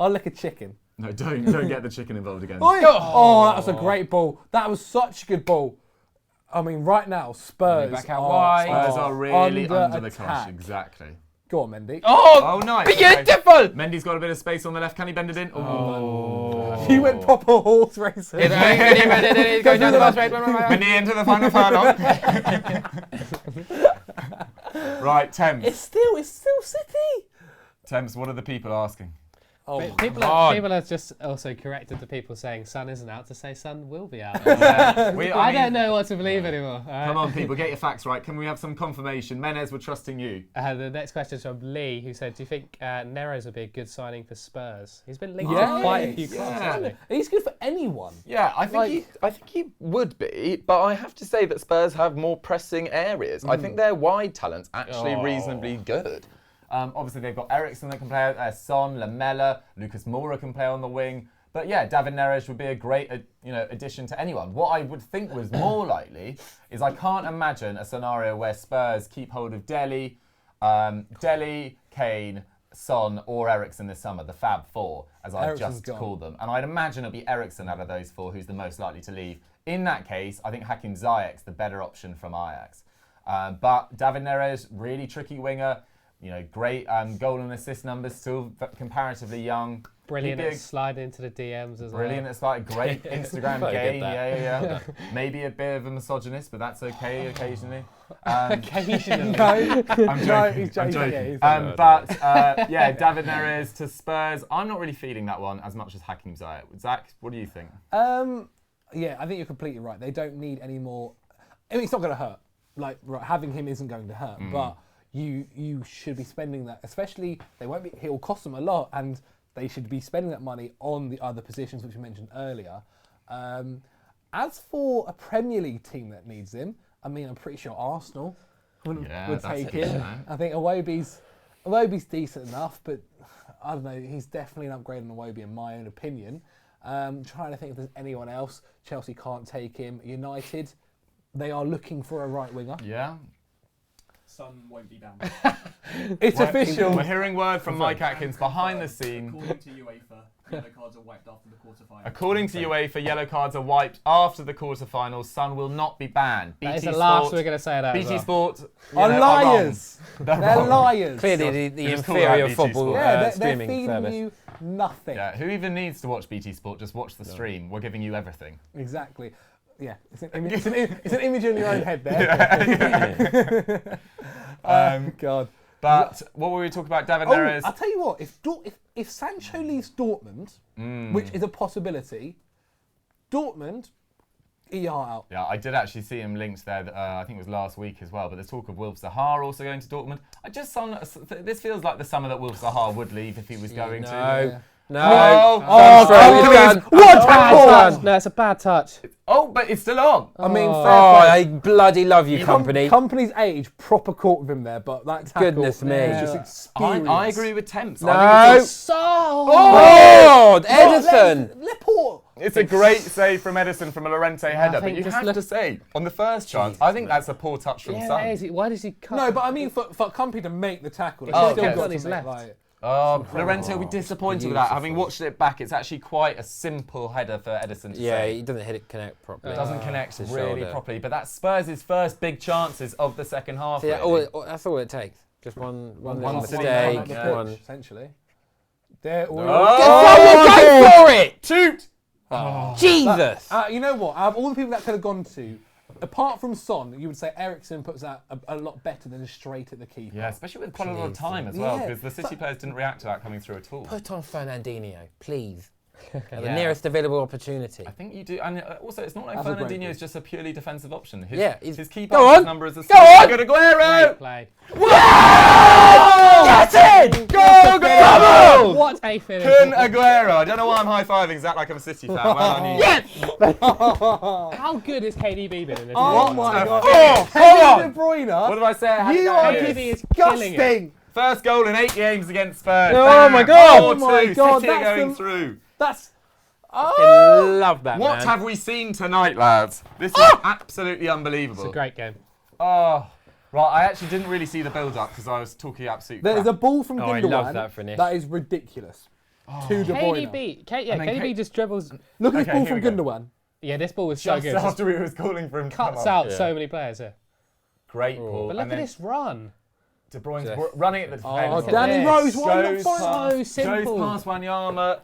S2: I'll lick a chicken.
S1: No, don't get the chicken involved again.
S2: Oh, that was a great ball. That was such a good ball. I mean, right now, Spurs
S3: Back out
S2: are,
S3: wide.
S1: Spurs are really under the
S2: attack.
S1: cosh, exactly.
S2: Go on, Mendy.
S1: Oh, nice.
S3: Beautiful!
S1: Okay. Mendy's got a bit of space on the left. Can he bend it in? Oh.
S2: You went proper horse racing.
S3: Go down the last way.
S1: Mendy into the final furlong. Right, Thames.
S2: It's still City.
S1: Thames, what are the people asking?
S2: Oh,
S4: But
S2: my
S4: people
S3: God.
S4: have just also corrected the people saying Son isn't out to say Son will be out.
S1: I
S4: I don't know what to believe anymore.
S1: Come on, people, get your facts right. Can we have some confirmation? Menez, we're trusting you.
S4: The next question is from Lee, who said, "Do you think Neres would be a good signing for Spurs? He's been linked
S2: Yeah,
S4: to quite a few
S1: yeah.
S4: clubs, hasn't he?
S2: He's good for anyone.
S5: Yeah, I think he would be, but I have to say that Spurs have more pressing areas. I think their wide talent's actually reasonably good.
S1: Obviously, they've got Eriksen that can play out, Son, Lamella, Lucas Moura can play on the wing. But yeah, David Neres would be a great addition to anyone. What I would think was more likely is I can't imagine a scenario where Spurs keep hold of Dele, Kane, Son or Eriksen this summer, the Fab Four, as I've
S2: Eriksen's
S1: just
S2: gone.
S1: called them. And I'd imagine it'll be Eriksen out of those four who's the most likely to leave. In that case, I think Hakim Ziyech's the better option from Ajax. But David Neres, really tricky winger. Great goal and assist numbers, still comparatively young.
S4: Brilliant
S1: He'd be
S4: at sliding into the DMs as
S1: Brilliant,
S4: well.
S1: it's like great Instagram
S3: Very
S1: gay.
S3: good, that.
S1: Yeah. Maybe a bit of a misogynist, but that's okay occasionally.
S4: Occasionally.
S2: No,
S1: I'm joking.
S2: no, he's
S1: I'm
S2: joking.
S1: joking.
S2: Yeah,
S1: Yeah, David Neres to Spurs. I'm not really feeling that one as much as Hakim Ziyech. Zach, what do you think?
S2: Yeah, I think you're completely right. They don't need any more. I mean, it's not going to hurt. Like, right, having him isn't going to hurt, but you should be spending that. Especially, he'll cost them a lot, and they should be spending that money on the other positions which we mentioned earlier. As for a Premier League team that needs him, I mean, I'm pretty sure Arsenal would
S1: that's
S2: take
S1: it,
S2: him.
S1: yeah.
S2: I think Iwobi's decent enough, but I don't know. He's definitely an upgrade on Iwobi in my own opinion. Trying to think if there's anyone else. Chelsea can't take him. United, they are looking for a right winger.
S1: Yeah.
S6: Son won't be banned.
S2: It's official.
S1: We're hearing word from Mike Atkins behind the scene.
S6: According to UEFA, yellow cards are wiped after the quarterfinals.
S1: According to UEFA, yellow cards are wiped after the quarterfinals. Son will not be banned.
S4: That is
S1: BT
S4: the last
S1: Sport,
S4: we're going to say that. as
S1: BT
S4: well.
S1: Sport
S2: Are liars.
S1: They're
S2: They're
S1: wrong.
S2: liars.
S3: Clearly, the
S1: Just call
S3: inferior
S1: that BT
S3: football
S1: Sport.
S2: Yeah, they're
S3: streaming
S2: feeding
S3: service.
S2: you nothing.
S1: Yeah, who even needs to watch BT Sport? Just watch the stream. We're giving you everything.
S2: Exactly. Yeah, it's an image in your own head there. God.
S1: But what were we talking about? David
S2: Oh,
S1: Neres.
S2: I'll tell you what. If Sancho leaves Dortmund, which is a possibility, Dortmund, eat your heart out.
S1: Yeah, I did actually see him linked there. I think it was last week as well. But there's talk of Wilf Zaha also going to Dortmund. This feels like the summer that Wilf Zaha would leave if he was going to.
S4: No.
S2: What tackle!
S4: No, it's a bad touch.
S1: Oh, but it's still on.
S2: I mean,
S3: Oh,
S2: fair play.
S3: I bloody love you, company.
S2: Company's age proper caught with him there, but that tackle.
S3: Goodness me.
S2: was just experience.
S1: I agree with Temps.
S3: No.
S1: I think
S3: God, Edison.
S2: Laporte.
S1: it's a great save from Edison from a Lorente header. But
S4: think
S1: you
S4: just
S1: have to say, on the first chance, I think that's a poor touch from
S4: Yeah,
S1: Son.
S4: that is. Why does he cut?
S2: No, but I mean, for Company to make the tackle,
S4: He
S2: he's
S1: should've
S2: still
S1: kept
S2: got
S4: on
S2: to
S4: his
S2: make,
S4: left.
S2: like,
S1: Oh, Lorente will be disappointed with that. Having
S3: beautiful.
S1: watched it back, it's actually quite a simple header for Edison to
S3: Yeah,
S1: save.
S3: he doesn't hit it connect properly.
S1: It doesn't connect
S3: his
S1: really
S3: shoulder.
S1: properly, but that's Spurs' first big chances of the second half.
S3: So yeah,
S1: really.
S3: that's all it takes. Just one little
S1: silly
S3: mistake.
S1: moment,
S2: the
S1: yeah.
S3: One.
S2: pitch, essentially. There,
S3: Go for it!
S1: Shoot!
S3: Jesus!
S2: you know what? Out of all the people that could have gone to, apart from Son, you would say Eriksen puts that a lot better than straight at the keeper.
S1: Yeah, especially with quite a lot of time as well,
S2: Yeah,
S1: because the City players didn't react to that coming through at all.
S3: Put on Fernandinho, please. At the
S1: Yeah.
S3: nearest available opportunity.
S1: I think you do, and also it's not like
S2: That's a great
S1: Fernandinho
S2: call.
S1: is just a purely defensive option. His,
S3: Yeah,
S1: his key
S3: Go
S1: pass
S3: on!
S1: number is a
S3: Go on!
S1: Good Aguero!
S4: Great play.
S3: Get it!
S1: Go, go!
S4: What a finish!
S1: Kun Aguero. I don't know why I'm high-fiving Zach like I'm a City fan. Well done you.
S3: Yes!
S4: How good has KDB been in this?
S2: Oh
S4: game?
S2: my
S1: a
S2: God.
S1: finish.
S2: Kevin De Bruyne,
S1: What did I say?
S2: you are
S4: KDB is killing it.
S2: disgusting.
S1: First goal in 8 games against Spurs.
S3: Oh
S1: Bam.
S3: my God.
S1: 4-2.
S2: Oh my God,
S1: City are
S2: that's
S1: going
S2: the-
S1: through.
S2: That's...
S3: Love that,
S1: What
S3: man.
S1: have we seen tonight, lads? This is absolutely unbelievable.
S4: It's a great game.
S1: Oh, right. I actually didn't really see the build-up because I was talking absolute
S2: There's
S1: crap.
S2: a ball from
S3: Oh, I
S2: Gundogan
S3: love that finish.
S2: that is ridiculous. To De Bruyne.
S4: KDB,
S1: And then
S4: KDB just dribbles.
S2: Look at
S1: Okay,
S2: this ball
S1: here
S2: from
S1: we go.
S2: Gundogan.
S4: Yeah, this ball was so
S1: Just
S4: good.
S1: after we was calling for him to come
S4: Cuts
S1: up.
S4: out so many players here.
S1: Great ball.
S4: But look
S1: and
S4: at
S1: then
S4: this run.
S1: De Bruyne's
S3: Just-
S1: running at the defence.
S2: Oh,
S4: Look at
S2: Danny
S4: this.
S2: Rose, why
S1: Goes
S2: not
S1: past,
S4: So simple.
S1: Goes past Wanyama.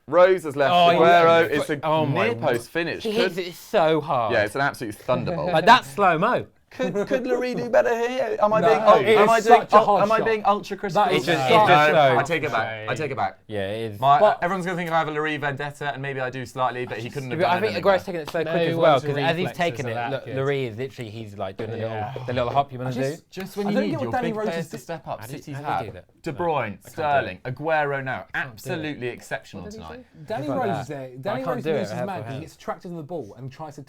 S1: Rose has left
S3: Oh,
S1: Aguero.
S3: yeah.
S1: It's a
S3: Oh my
S1: near post finish.
S3: He hits it so hard.
S1: Yeah, it's an absolute thunderbolt.
S3: Like that's slow-mo.
S1: Could Lurie do better here? Am I
S2: No,
S1: being
S2: it
S1: am I
S2: is
S1: doing
S2: such a hard
S1: am I
S2: shot.
S1: being ultra critical?
S2: That is
S3: It's just-
S2: such
S3: it's
S2: a-
S3: just
S1: No,
S3: slow.
S1: I take it back. I take it back.
S3: Yeah, it is.
S2: But-
S1: Everyone's going to think I have a Lurie vendetta, and maybe I do slightly, but he couldn't have done
S3: I think
S1: anything
S3: Aguero's
S1: there.
S3: taking it so
S4: No
S3: quick as well
S4: one's
S3: because as he's
S4: reflexes
S3: taken
S4: are
S3: it,
S4: that
S3: look,
S4: good.
S3: Lurie is literally he's like doing
S4: Yeah.
S3: the little hop you want to do.
S1: Just when
S2: I
S1: you
S2: don't
S1: need
S2: get
S1: your
S2: what Danny
S1: big
S2: Rose
S1: players
S2: is
S1: to step up,
S3: How do you-
S1: City's
S3: how do you
S1: have
S3: do that?
S1: De Bruyne, Sterling, Aguero now, absolutely exceptional tonight.
S2: Danny
S3: like
S2: Rose
S3: that.
S2: is there.
S3: I
S2: Danny
S3: can't
S2: Rose
S3: do it,
S2: loses
S3: I have
S2: man
S3: to
S2: because he
S3: have.
S2: gets attracted to the ball and tries to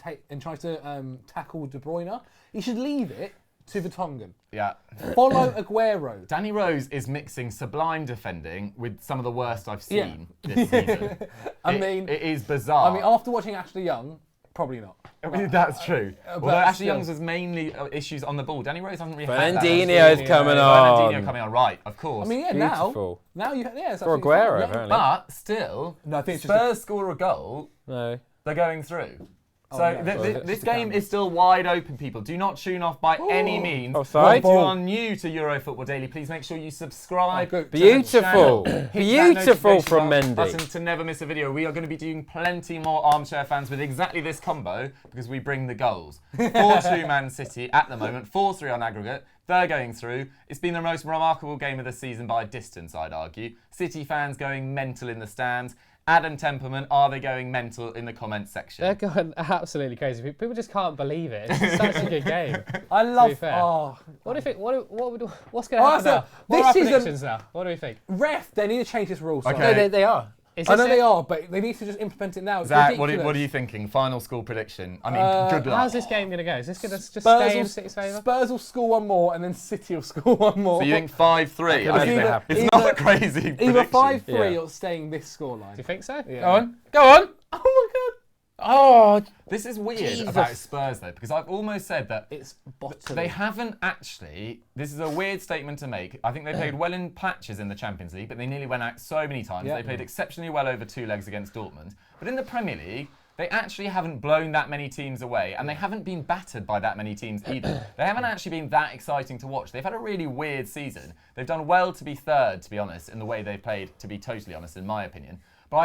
S2: tackle De Bruyne. He should leave it to Vertonghen.
S1: Yeah.
S2: Follow Aguero.
S1: Danny Rose is mixing sublime defending with some of the worst I've
S2: Yeah.
S1: seen this season.
S2: I mean,
S1: it is bizarre.
S2: I mean, after watching Ashley Young, probably not.
S1: I mean, that's true. Although
S2: but
S1: Ashley
S2: still.
S1: Young's was mainly issues on the ball. Danny Rose hasn't really had that.
S3: Fernandinho's coming
S1: Fernandinho
S3: on.
S1: coming on, right, of course.
S2: I mean, yeah,
S3: Beautiful.
S2: now you, yeah, it's
S3: For
S2: absolutely
S3: Aguero,
S2: fine. Yeah.
S3: apparently.
S1: But still,
S2: No, I think it's just a-
S1: Spurs score a goal,
S3: No.
S1: they're going through. So
S2: no,
S1: this game is still wide open, people. Do not tune off by any means.
S3: Offside.
S1: If you are new to Euro Football Daily, please make sure you subscribe.
S2: Oh, good.
S1: to the
S3: Beautiful.
S1: channel. Hit that
S3: Beautiful
S1: notification
S3: from Mendy.
S1: button to never miss a video. We are going to be doing plenty more Armchair Fans with exactly this combo because we bring the goals. 4-2 Man City at the moment, 4-3 on aggregate. They're going through. It's been the most remarkable game of the season by a distance, I'd argue. City fans going mental in the stands. Adam Temperman, are they going mental in the comments section?
S4: They're going absolutely crazy. People just can't believe it. It's such a good game.
S2: I love.
S4: fair.
S2: Oh,
S4: What do you think? What's going to
S2: Oh,
S4: happen
S2: so
S4: now? What are our
S2: this is a-
S4: predictions now? What do we think?
S2: ref, they need to change this rule. Sorry.
S1: Okay.
S3: No, they are.
S4: Is
S2: I know
S4: this
S2: they
S4: it?
S2: are, but they need to just implement it now. It's
S1: Zach,
S2: ridiculous.
S1: what are you thinking? Final score prediction. I mean, good luck.
S4: How's this game going to go? Is this going to just
S2: Spurs
S4: stay in
S2: will,
S4: City's favour?
S2: Spurs will score one more, and then City will score one more.
S1: So you think 5-3?
S3: It's
S1: I mean,
S3: either-
S1: it's not a crazy prediction.
S2: Either 5-3
S3: Yeah.
S2: or staying this scoreline.
S4: Do you think so?
S2: Yeah.
S3: Go on. Go on.
S2: Oh my god.
S3: Oh,
S1: This is weird
S3: Jesus.
S1: about Spurs, though, because I've almost said that
S2: It's bottom.
S1: they haven't actually. This is a weird statement to make. I think they played well in patches in the Champions League, but they nearly went out so many times.
S2: Yeah.
S1: They played exceptionally well over 2 legs against Dortmund. But in the Premier League, they actually haven't blown that many teams away, and they haven't been battered by that many teams either. They haven't actually been that exciting to watch. They've had a really weird season. They've done well to be third, to be honest, in the way they've played, to be totally honest, in my opinion. But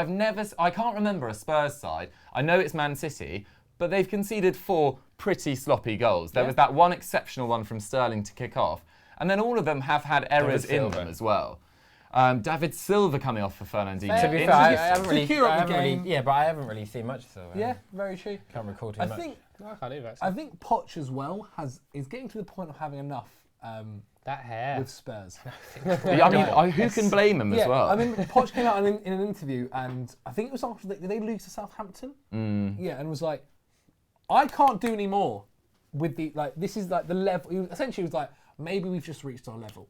S1: I can't remember a Spurs side. I know it's Man City, but they've conceded 4 pretty sloppy goals. There
S2: Yeah.
S1: was that one exceptional one from Sterling to kick off, and then all of them have had errors in
S3: Silva.
S1: them as well. David Silva coming off for Fernandinho.
S2: To
S3: To be
S2: Interesting.
S3: fair, I haven't really,
S2: Secure up
S3: I
S2: the
S3: haven't really,
S2: game.
S3: yeah, but I haven't really seen much of Silva.
S2: Yeah, very true.
S3: Can't recall too
S2: I
S3: much.
S2: think
S4: No, I can't either, actually.
S2: I think Poch as well is getting to the point of having enough
S4: That hair.
S2: with Spurs.
S1: Yeah, I mean, who can blame him as well?
S2: I mean, Poch came out in an interview, and I think it was after did they lose to Southampton? Yeah, and was like, I can't do any more with the this is like the level. He essentially was like, maybe we've just reached our level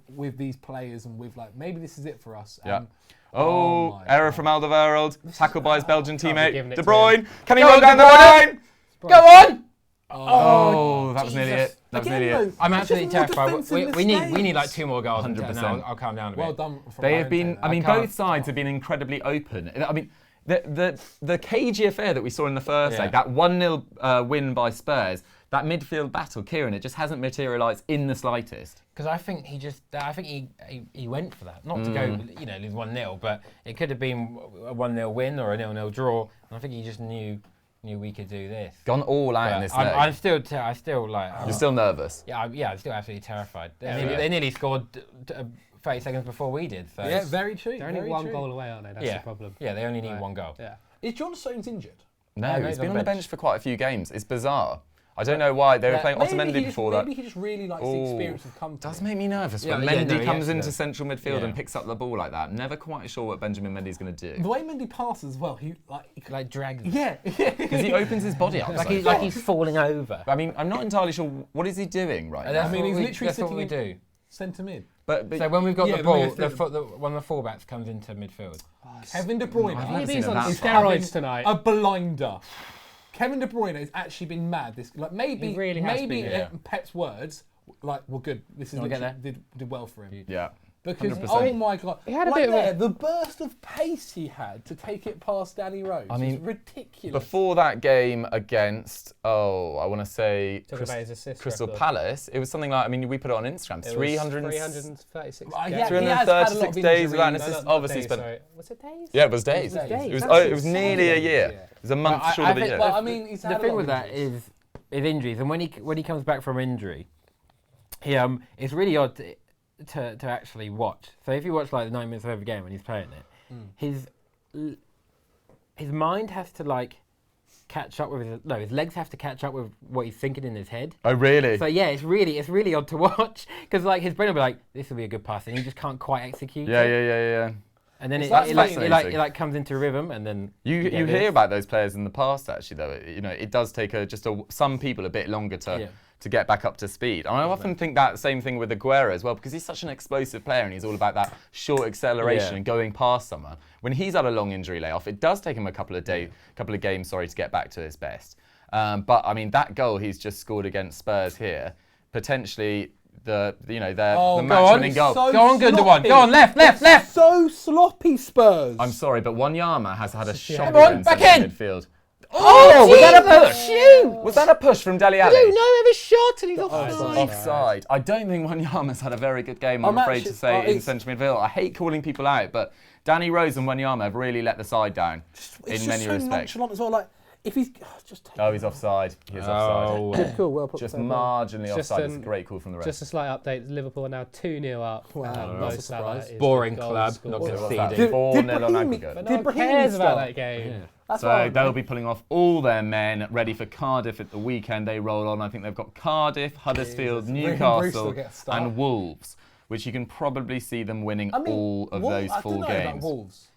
S2: with these players, and with maybe this is it for us.
S1: Yeah.
S2: And,
S1: Oh,
S2: my
S1: error
S2: God.
S1: from Alderweireld, tackled by his Belgian
S4: Can't be
S1: teammate,
S4: giving it
S1: De
S4: to
S1: Bruyne. Can he
S3: Go
S1: run
S3: on,
S1: down
S3: De
S1: the
S3: Bruyne!
S1: line?
S3: Go on!
S1: Oh, that was nearly
S3: Jesus.
S1: it. That was
S2: Again,
S1: nearly it.
S2: though,
S3: I'm
S2: it's
S3: absolutely
S2: just more
S3: terrified.
S2: defensive
S3: We need like
S2: mistakes.
S3: 2 more goals.
S1: 100%.
S3: And I'll calm down a bit.
S2: Well done. From
S1: They have
S2: Iron
S1: been.
S2: Taylor.
S1: I mean,
S3: can't-
S1: both sides have been incredibly open. I mean, the cagey affair that we saw in the first leg, that 1-0 win by Spurs, that midfield battle, Kieran, it just hasn't materialised in the slightest.
S3: Because I think he went for that, not to go lose 1-0, but it could have been a 1-0 win or a 0-0 draw. And I think he just knew we could do this.
S1: Gone all out in
S3: But
S1: this leg.
S3: I'm still like.
S1: You're still nervous.
S3: Yeah, I'm still absolutely terrified.
S1: Yeah.
S3: They nearly scored 30 seconds before we did. So
S2: Yeah, very true.
S4: They're only
S2: very
S4: one
S2: true.
S4: goal away, aren't they? That's
S3: yeah,
S4: the problem.
S3: Yeah, they only need
S4: Right.
S3: 1 goal.
S4: Yeah.
S2: Is John Stones injured?
S1: No,
S3: no,
S1: he's
S3: he's
S1: been
S3: on
S1: on the
S3: the bench.
S1: bench for quite a few games. It's bizarre. I don't know why. They were playing Otamendi before that.
S2: Maybe he just really likes the
S1: Oh,
S2: experience of company.
S1: Does make me nervous when
S3: Yeah, yeah,
S1: Mendy
S3: no, he
S1: comes
S3: actually
S1: into
S3: does.
S1: central midfield
S3: Yeah.
S1: and picks up the ball like that. Never quite sure what Benjamin Mendy's going to
S2: The
S1: do.
S2: way Mendy passes as well, he
S3: Like dragging.
S2: yeah.
S1: Because he opens his body up.
S3: Like,
S1: so
S3: he's falling over.
S1: I mean, I'm not entirely sure what is he doing right
S3: And
S1: now.
S3: that's
S2: I mean,
S3: what
S2: he's
S3: we-
S2: literally
S3: that's what
S2: sitting
S3: we
S2: in-
S3: do.
S2: Centre mid.
S1: But
S3: So when we've got
S2: Yeah,
S3: the
S2: but
S3: ball,
S2: midfield.
S3: one of the fullbacks comes into midfield.
S2: Kevin De Bruyne.
S1: I've never
S4: Maybe
S1: seen
S4: he's
S1: it
S4: on
S1: that
S4: steroids
S1: far.
S4: tonight.
S2: A blinder. Kevin De Bruyne has actually been mad. Maybe
S4: He really has
S2: maybe
S4: been,
S3: yeah.
S2: Pep's words were good. This is
S3: Wanna get
S2: literally did well for him.
S1: Yeah.
S2: Because
S1: 100%.
S2: oh my god,
S4: He had a
S2: right
S4: bit of a-
S2: there, the burst of pace he had to take it past Danny Rose.
S1: I mean,
S2: was ridiculous.
S1: Before that game against, I want to say
S4: Talk about his assist
S1: Crystal
S4: record.
S1: Palace, it was something like, I mean, we put it on Instagram,
S4: It was
S1: 336
S4: 336
S2: Yeah,
S4: games.
S2: he has had a lot of
S1: 336 days
S2: injuries.
S1: without an
S2: No,
S1: assist.
S4: Not
S1: Obviously
S4: days,
S1: spent.
S4: sorry. Was it days?
S1: Yeah, it was days.
S2: It was days.
S1: It was,
S2: That's
S1: it was nearly a
S2: insane.
S1: year.
S2: Yeah.
S1: It was a month
S3: I
S1: short of a
S3: think-
S1: year.
S2: Well, I mean, he's had
S3: The
S2: a
S3: thing
S2: lot
S3: with
S2: of
S3: that
S2: injuries.
S3: is injuries, and when he comes back from injury, it's really odd to actually watch. So if you watch like the 9 minutes of every game when he's playing it, his mind has to like catch up with his legs have to catch up with what he's thinking in his head.
S1: Oh, really?
S3: So yeah, it's really odd to watch because like his brain will be like, this will be a good pass, and he just can't quite execute.
S1: Yeah,
S3: it.
S1: yeah.
S3: And then it
S1: fascinating.
S3: like comes into rhythm, and then
S1: You
S3: get
S1: hear
S3: this.
S1: about those players in the past, actually, though. It does take some people a bit longer to get back up to speed. And I often think that same thing with Aguero as well, because he's such an explosive player and he's all about that short acceleration and going past someone. When he's had a long injury layoff, it does take him a couple of games, to get back to his best. But I mean, that goal he's just scored against Spurs here, potentially the match-winning goal.
S2: So
S3: Go on, Gundogan.
S2: sloppy.
S3: Go on, left.
S2: So sloppy, Spurs.
S1: I'm sorry, but Wanyama has had a shot
S3: Come on,
S1: in
S3: back
S1: central
S3: in.
S1: midfield.
S3: Oh, was that a push?
S1: Was that a push from Dele Alli?
S3: it was shot and he's
S4: offside.
S1: Offside. I don't think Wanyama's had a very good game, I'm afraid to say, in central midfield. I hate calling people out, but Danny Rose and Wanyama have really let the side down in many respects.
S2: nonchalant as well. Like if he's just take
S1: Oh, he's offside. He is offside.
S2: cool. Well put.
S1: Just
S2: fair play.
S1: marginally
S4: Just,
S1: offside. It's a great call from the ref.
S4: Just a slight update. Liverpool are now 2-0 up.
S2: Wow,
S4: and
S2: not
S4: Mo
S2: a
S4: Salah
S2: surprise.
S4: is
S3: Boring
S4: the goal
S3: club,
S4: scorer.
S3: not
S1: So what's that,
S2: Did
S1: 4-0 on
S2: Brahimi-
S1: aggregate.
S4: But
S2: Did
S4: no one
S2: Brahimi
S4: cares about
S2: start?
S4: that game.
S2: That's
S1: So
S2: fine,
S1: they'll
S2: mate.
S1: be pulling off all their men ready for Cardiff at the weekend. They roll on. I think they've got Cardiff, Huddersfield,
S2: Jesus. Brewster
S1: Newcastle,
S2: gets start.
S1: and Wolves, which you can probably see them winning
S2: I mean,
S1: all of those
S2: I
S1: 4
S2: don't know about
S1: games.
S2: Wolves.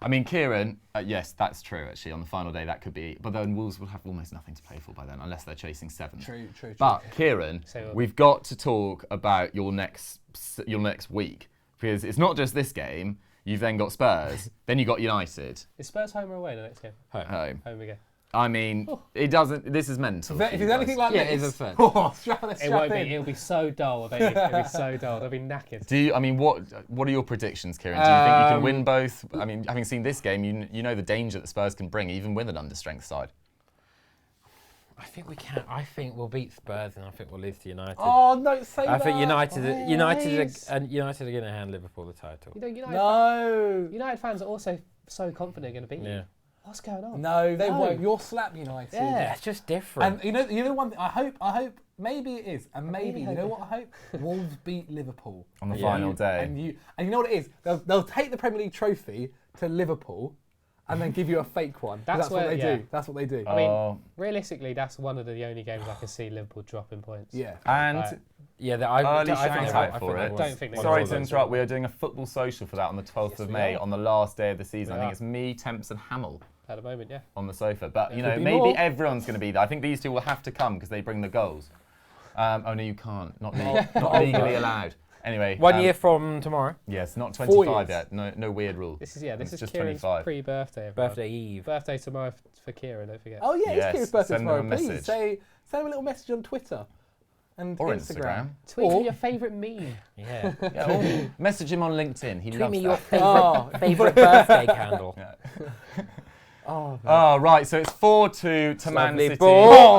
S1: I mean, Kieran, yes, that's true, actually. On the final day, that could be. But then Wolves will have almost nothing to play for by then, unless they're chasing 7th.
S2: True.
S1: But, Kieran,
S4: So-
S1: we've got to talk about your next week. Because it's not just this game. You've then got Spurs. Then you've got United.
S4: Is Spurs home or away the next game?
S1: at home.
S4: Home again.
S1: I mean, it doesn't. This is mental.
S2: If there's anything like
S3: Yeah,
S2: this,
S3: it is upset.
S2: strap
S4: It won't be.
S2: in.
S4: It'll be so dull, baby. It'll be so dull. They'll be knackered.
S1: Do you? I mean, what are your predictions, Kieran? Do you think you can win both? I mean, having seen this game, you know the danger that Spurs can bring, even with an understrength side.
S3: I think we can. I think we'll beat Spurs, and I think we'll lose to United.
S2: Oh, don't say
S3: I
S2: that.
S3: think United
S4: Please.
S3: are going to hand Liverpool the title.
S4: You know,
S2: No.
S4: United fans are also so confident they're going to beat you.
S3: Yeah.
S4: What's going on?
S2: No, they
S3: No.
S2: won't. You're slap United.
S3: Yeah, it's just different.
S2: And you know one thing. I hope maybe it is, and maybe
S4: really
S2: you know
S4: hope
S2: what I hope. Wolves beat Liverpool
S1: On the
S3: Yeah.
S1: final day.
S2: and you know what it is. They'll take the Premier League trophy to Liverpool, and then give you a fake one. 'Cause
S4: That's
S2: what
S4: where-
S2: they
S4: yeah.
S2: do. That's what they do.
S4: I mean,
S1: Oh.
S4: realistically, that's one of the only games I can see Liverpool dropping points.
S2: Yeah.
S1: And
S4: Right.
S3: yeah,
S1: early
S3: I
S1: shout
S3: think
S1: out for it.
S4: I don't think they
S1: Sorry
S4: will.
S1: to interrupt. We are doing a football social for that on the 12th of
S2: we
S1: May
S2: are.
S1: on the last day of the season.
S4: We
S1: I think
S4: are.
S1: it's me, Temps, and Hamill
S4: At the moment, yeah.
S1: on the sofa. But you know,
S2: Could be
S1: maybe
S2: more.
S1: everyone's going to be there. I think these two will have to come because they bring the goals. Oh no, you can't. Not legally allowed. Anyway,
S3: 1 year from tomorrow.
S1: Yes, not
S2: 4
S1: 25
S2: years.
S1: yet. No weird rule.
S4: This is This
S1: It's
S4: is
S1: just
S4: Kieran's
S1: 25.
S4: pre-birthday. everyone.
S3: Birthday Eve.
S4: Birthday tomorrow for Kieran. Don't forget.
S2: Oh yeah,
S1: Yes,
S2: it's Kieran's birthday
S1: send them
S2: tomorrow.
S1: a
S2: Please
S1: message.
S2: send him a little message on Twitter and
S1: Or
S2: Instagram.
S1: Instagram.
S4: Tweet
S2: Or-
S4: me your favourite meme.
S3: Yeah.
S1: Yeah, or message him on LinkedIn. He
S3: Tweet
S1: loves
S3: me
S1: that.
S3: your
S2: Oh.
S3: favourite birthday candle.
S1: Yeah.
S2: Oh,
S1: Oh, right. So it's 4-2 to Man
S3: Lovely
S1: City.
S3: ball.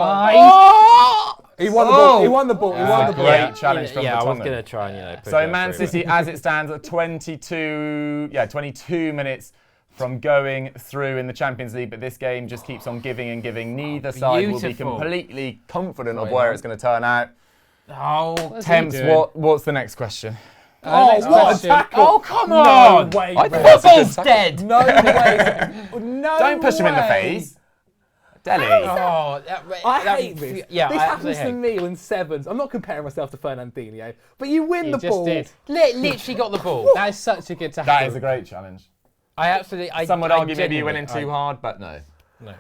S2: he won the ball. He won the ball. He won the ball.
S1: Great challenge from
S3: Yeah, I was
S1: Vertonghen.
S3: going to try and, push
S1: So
S3: that
S1: Man
S3: through,
S1: City, as it stands, at 22 minutes from going through in the Champions League, but this game just keeps on giving and giving. Neither side will be
S3: beautiful.
S1: completely confident of
S3: Sorry,
S1: where
S3: man.
S1: it's going to turn out.
S3: but- Oh,
S4: What's he
S1: Temps,
S4: doing?
S1: what's the next question?
S4: Next
S2: what a
S4: question.
S2: tackle!
S3: oh come
S2: No
S3: on!
S2: way,
S1: I
S2: bro.
S1: thought-
S3: Football's dead.
S2: No way. No
S1: Don't push him in the
S2: way.
S1: face. Deli.
S3: Oh,
S2: I hate this.
S3: Yeah,
S2: this
S3: I
S2: happens
S3: absolutely
S2: to me in sevens. I'm not comparing myself to Fernandinho, but you win
S4: You
S2: the
S4: just
S2: ball.
S4: did.
S3: Literally got the ball.
S4: That is such a good tackle.
S1: That is a great challenge. Some would argue maybe you're winning too hard, but no.
S3: No.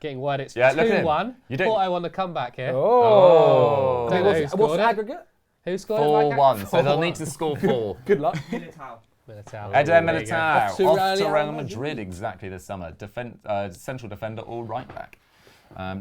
S4: Getting word it's
S1: Yeah, look at him.
S4: 2-1.
S1: You don't-
S4: Thought I won the comeback here.
S1: Oh.
S4: Don't know who
S2: What's
S4: scored
S2: the
S4: it.
S2: aggregate?
S4: Who scored it? Mike?
S1: 4-1, so they'll need to score 4.
S2: Good luck.
S6: Militao.
S4: Militao.
S1: Eder
S4: There you go.
S1: Militao,
S2: Off to
S1: off to
S2: Real
S1: Real
S2: Madrid.
S1: Madrid exactly this summer. Central defender or right back.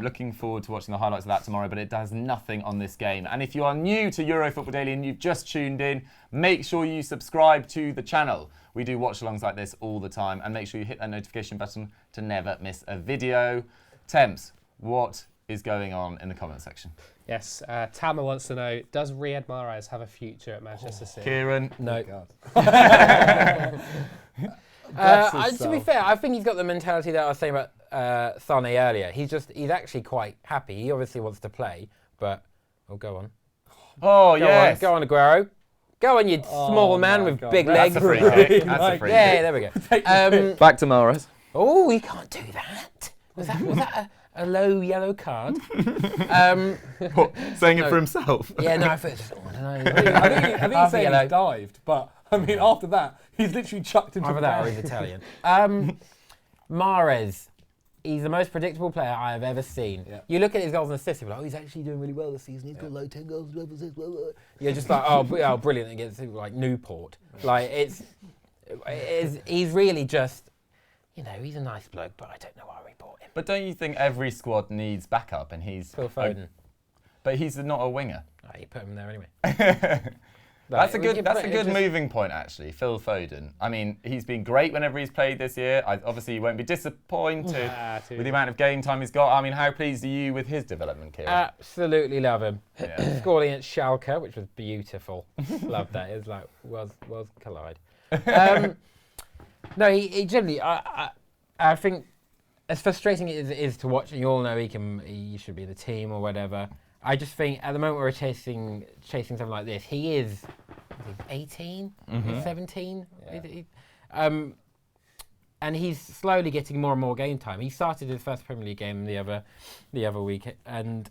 S1: Looking forward to watching the highlights of that tomorrow, but it does nothing on this game. And if you are new to Euro Football Daily and you've just tuned in, make sure you subscribe to the channel. We do watch-alongs like this all the time, and make sure you hit that notification button to never miss a video. Temps, what is going on in the comment section?
S4: Yes, Tama wants to know, does Riyad Mahrez have a future at Manchester City?
S1: Kieran?
S3: No.
S2: Bless
S3: To be
S2: himself.
S3: fair, I think he's got the mentality that I was saying about Sane earlier. He's actually quite happy. He obviously wants to play, but go on.
S1: Oh,
S3: Go
S1: yes.
S3: on, go on, Aguero. Go on, you small man
S2: my
S3: with
S2: God.
S3: big
S1: That's
S3: legs.
S1: a free kick. That's a free
S3: Yeah,
S1: kick.
S3: there we go.
S1: Back to Mahrez.
S3: Oh, you can't do that. Was that a low yellow card?
S1: What, saying it
S3: No.
S1: for himself?
S3: Yeah, no, I thought just, I don't know.
S2: I think he's
S3: Half
S2: saying
S3: yellow.
S2: he's dived, but I mean after that he's literally chucked him to
S3: Either
S2: the
S3: that or
S2: ground.
S3: he's Italian. Mahrez, he's the most predictable player I have ever seen.
S2: Yeah.
S3: You look at his goals and assists, you're like, oh, he's actually doing really well this season. He's got like 10 goals, 12 assists, blah, blah. You're just like, oh, brilliant against like Newport. Like he's really just, he's a nice bloke, but I don't know why we bought him.
S1: But don't you think every squad needs backup, and he's
S3: Phil Foden.
S1: But he's not a winger.
S3: Oh, you put him there anyway.
S1: That's a
S3: Like,
S1: good. That's a
S3: it
S1: good
S3: just-
S1: moving point, actually. Phil Foden. I mean, he's been great whenever he's played this year. Obviously, you won't be disappointed with the amount of game time he's got. I mean, how pleased are you with his development, Kieran?
S3: Absolutely love him.
S1: Yeah.
S3: Scored against Schalke, which was beautiful. Loved that. It was like worlds collide. No, he generally. I think as frustrating as it is to watch, and you all know he should be the team or whatever. I just think at the moment we're chasing something like this. He is 18, 17. And he's slowly getting more and more game time. He started his first Premier League game the other week, and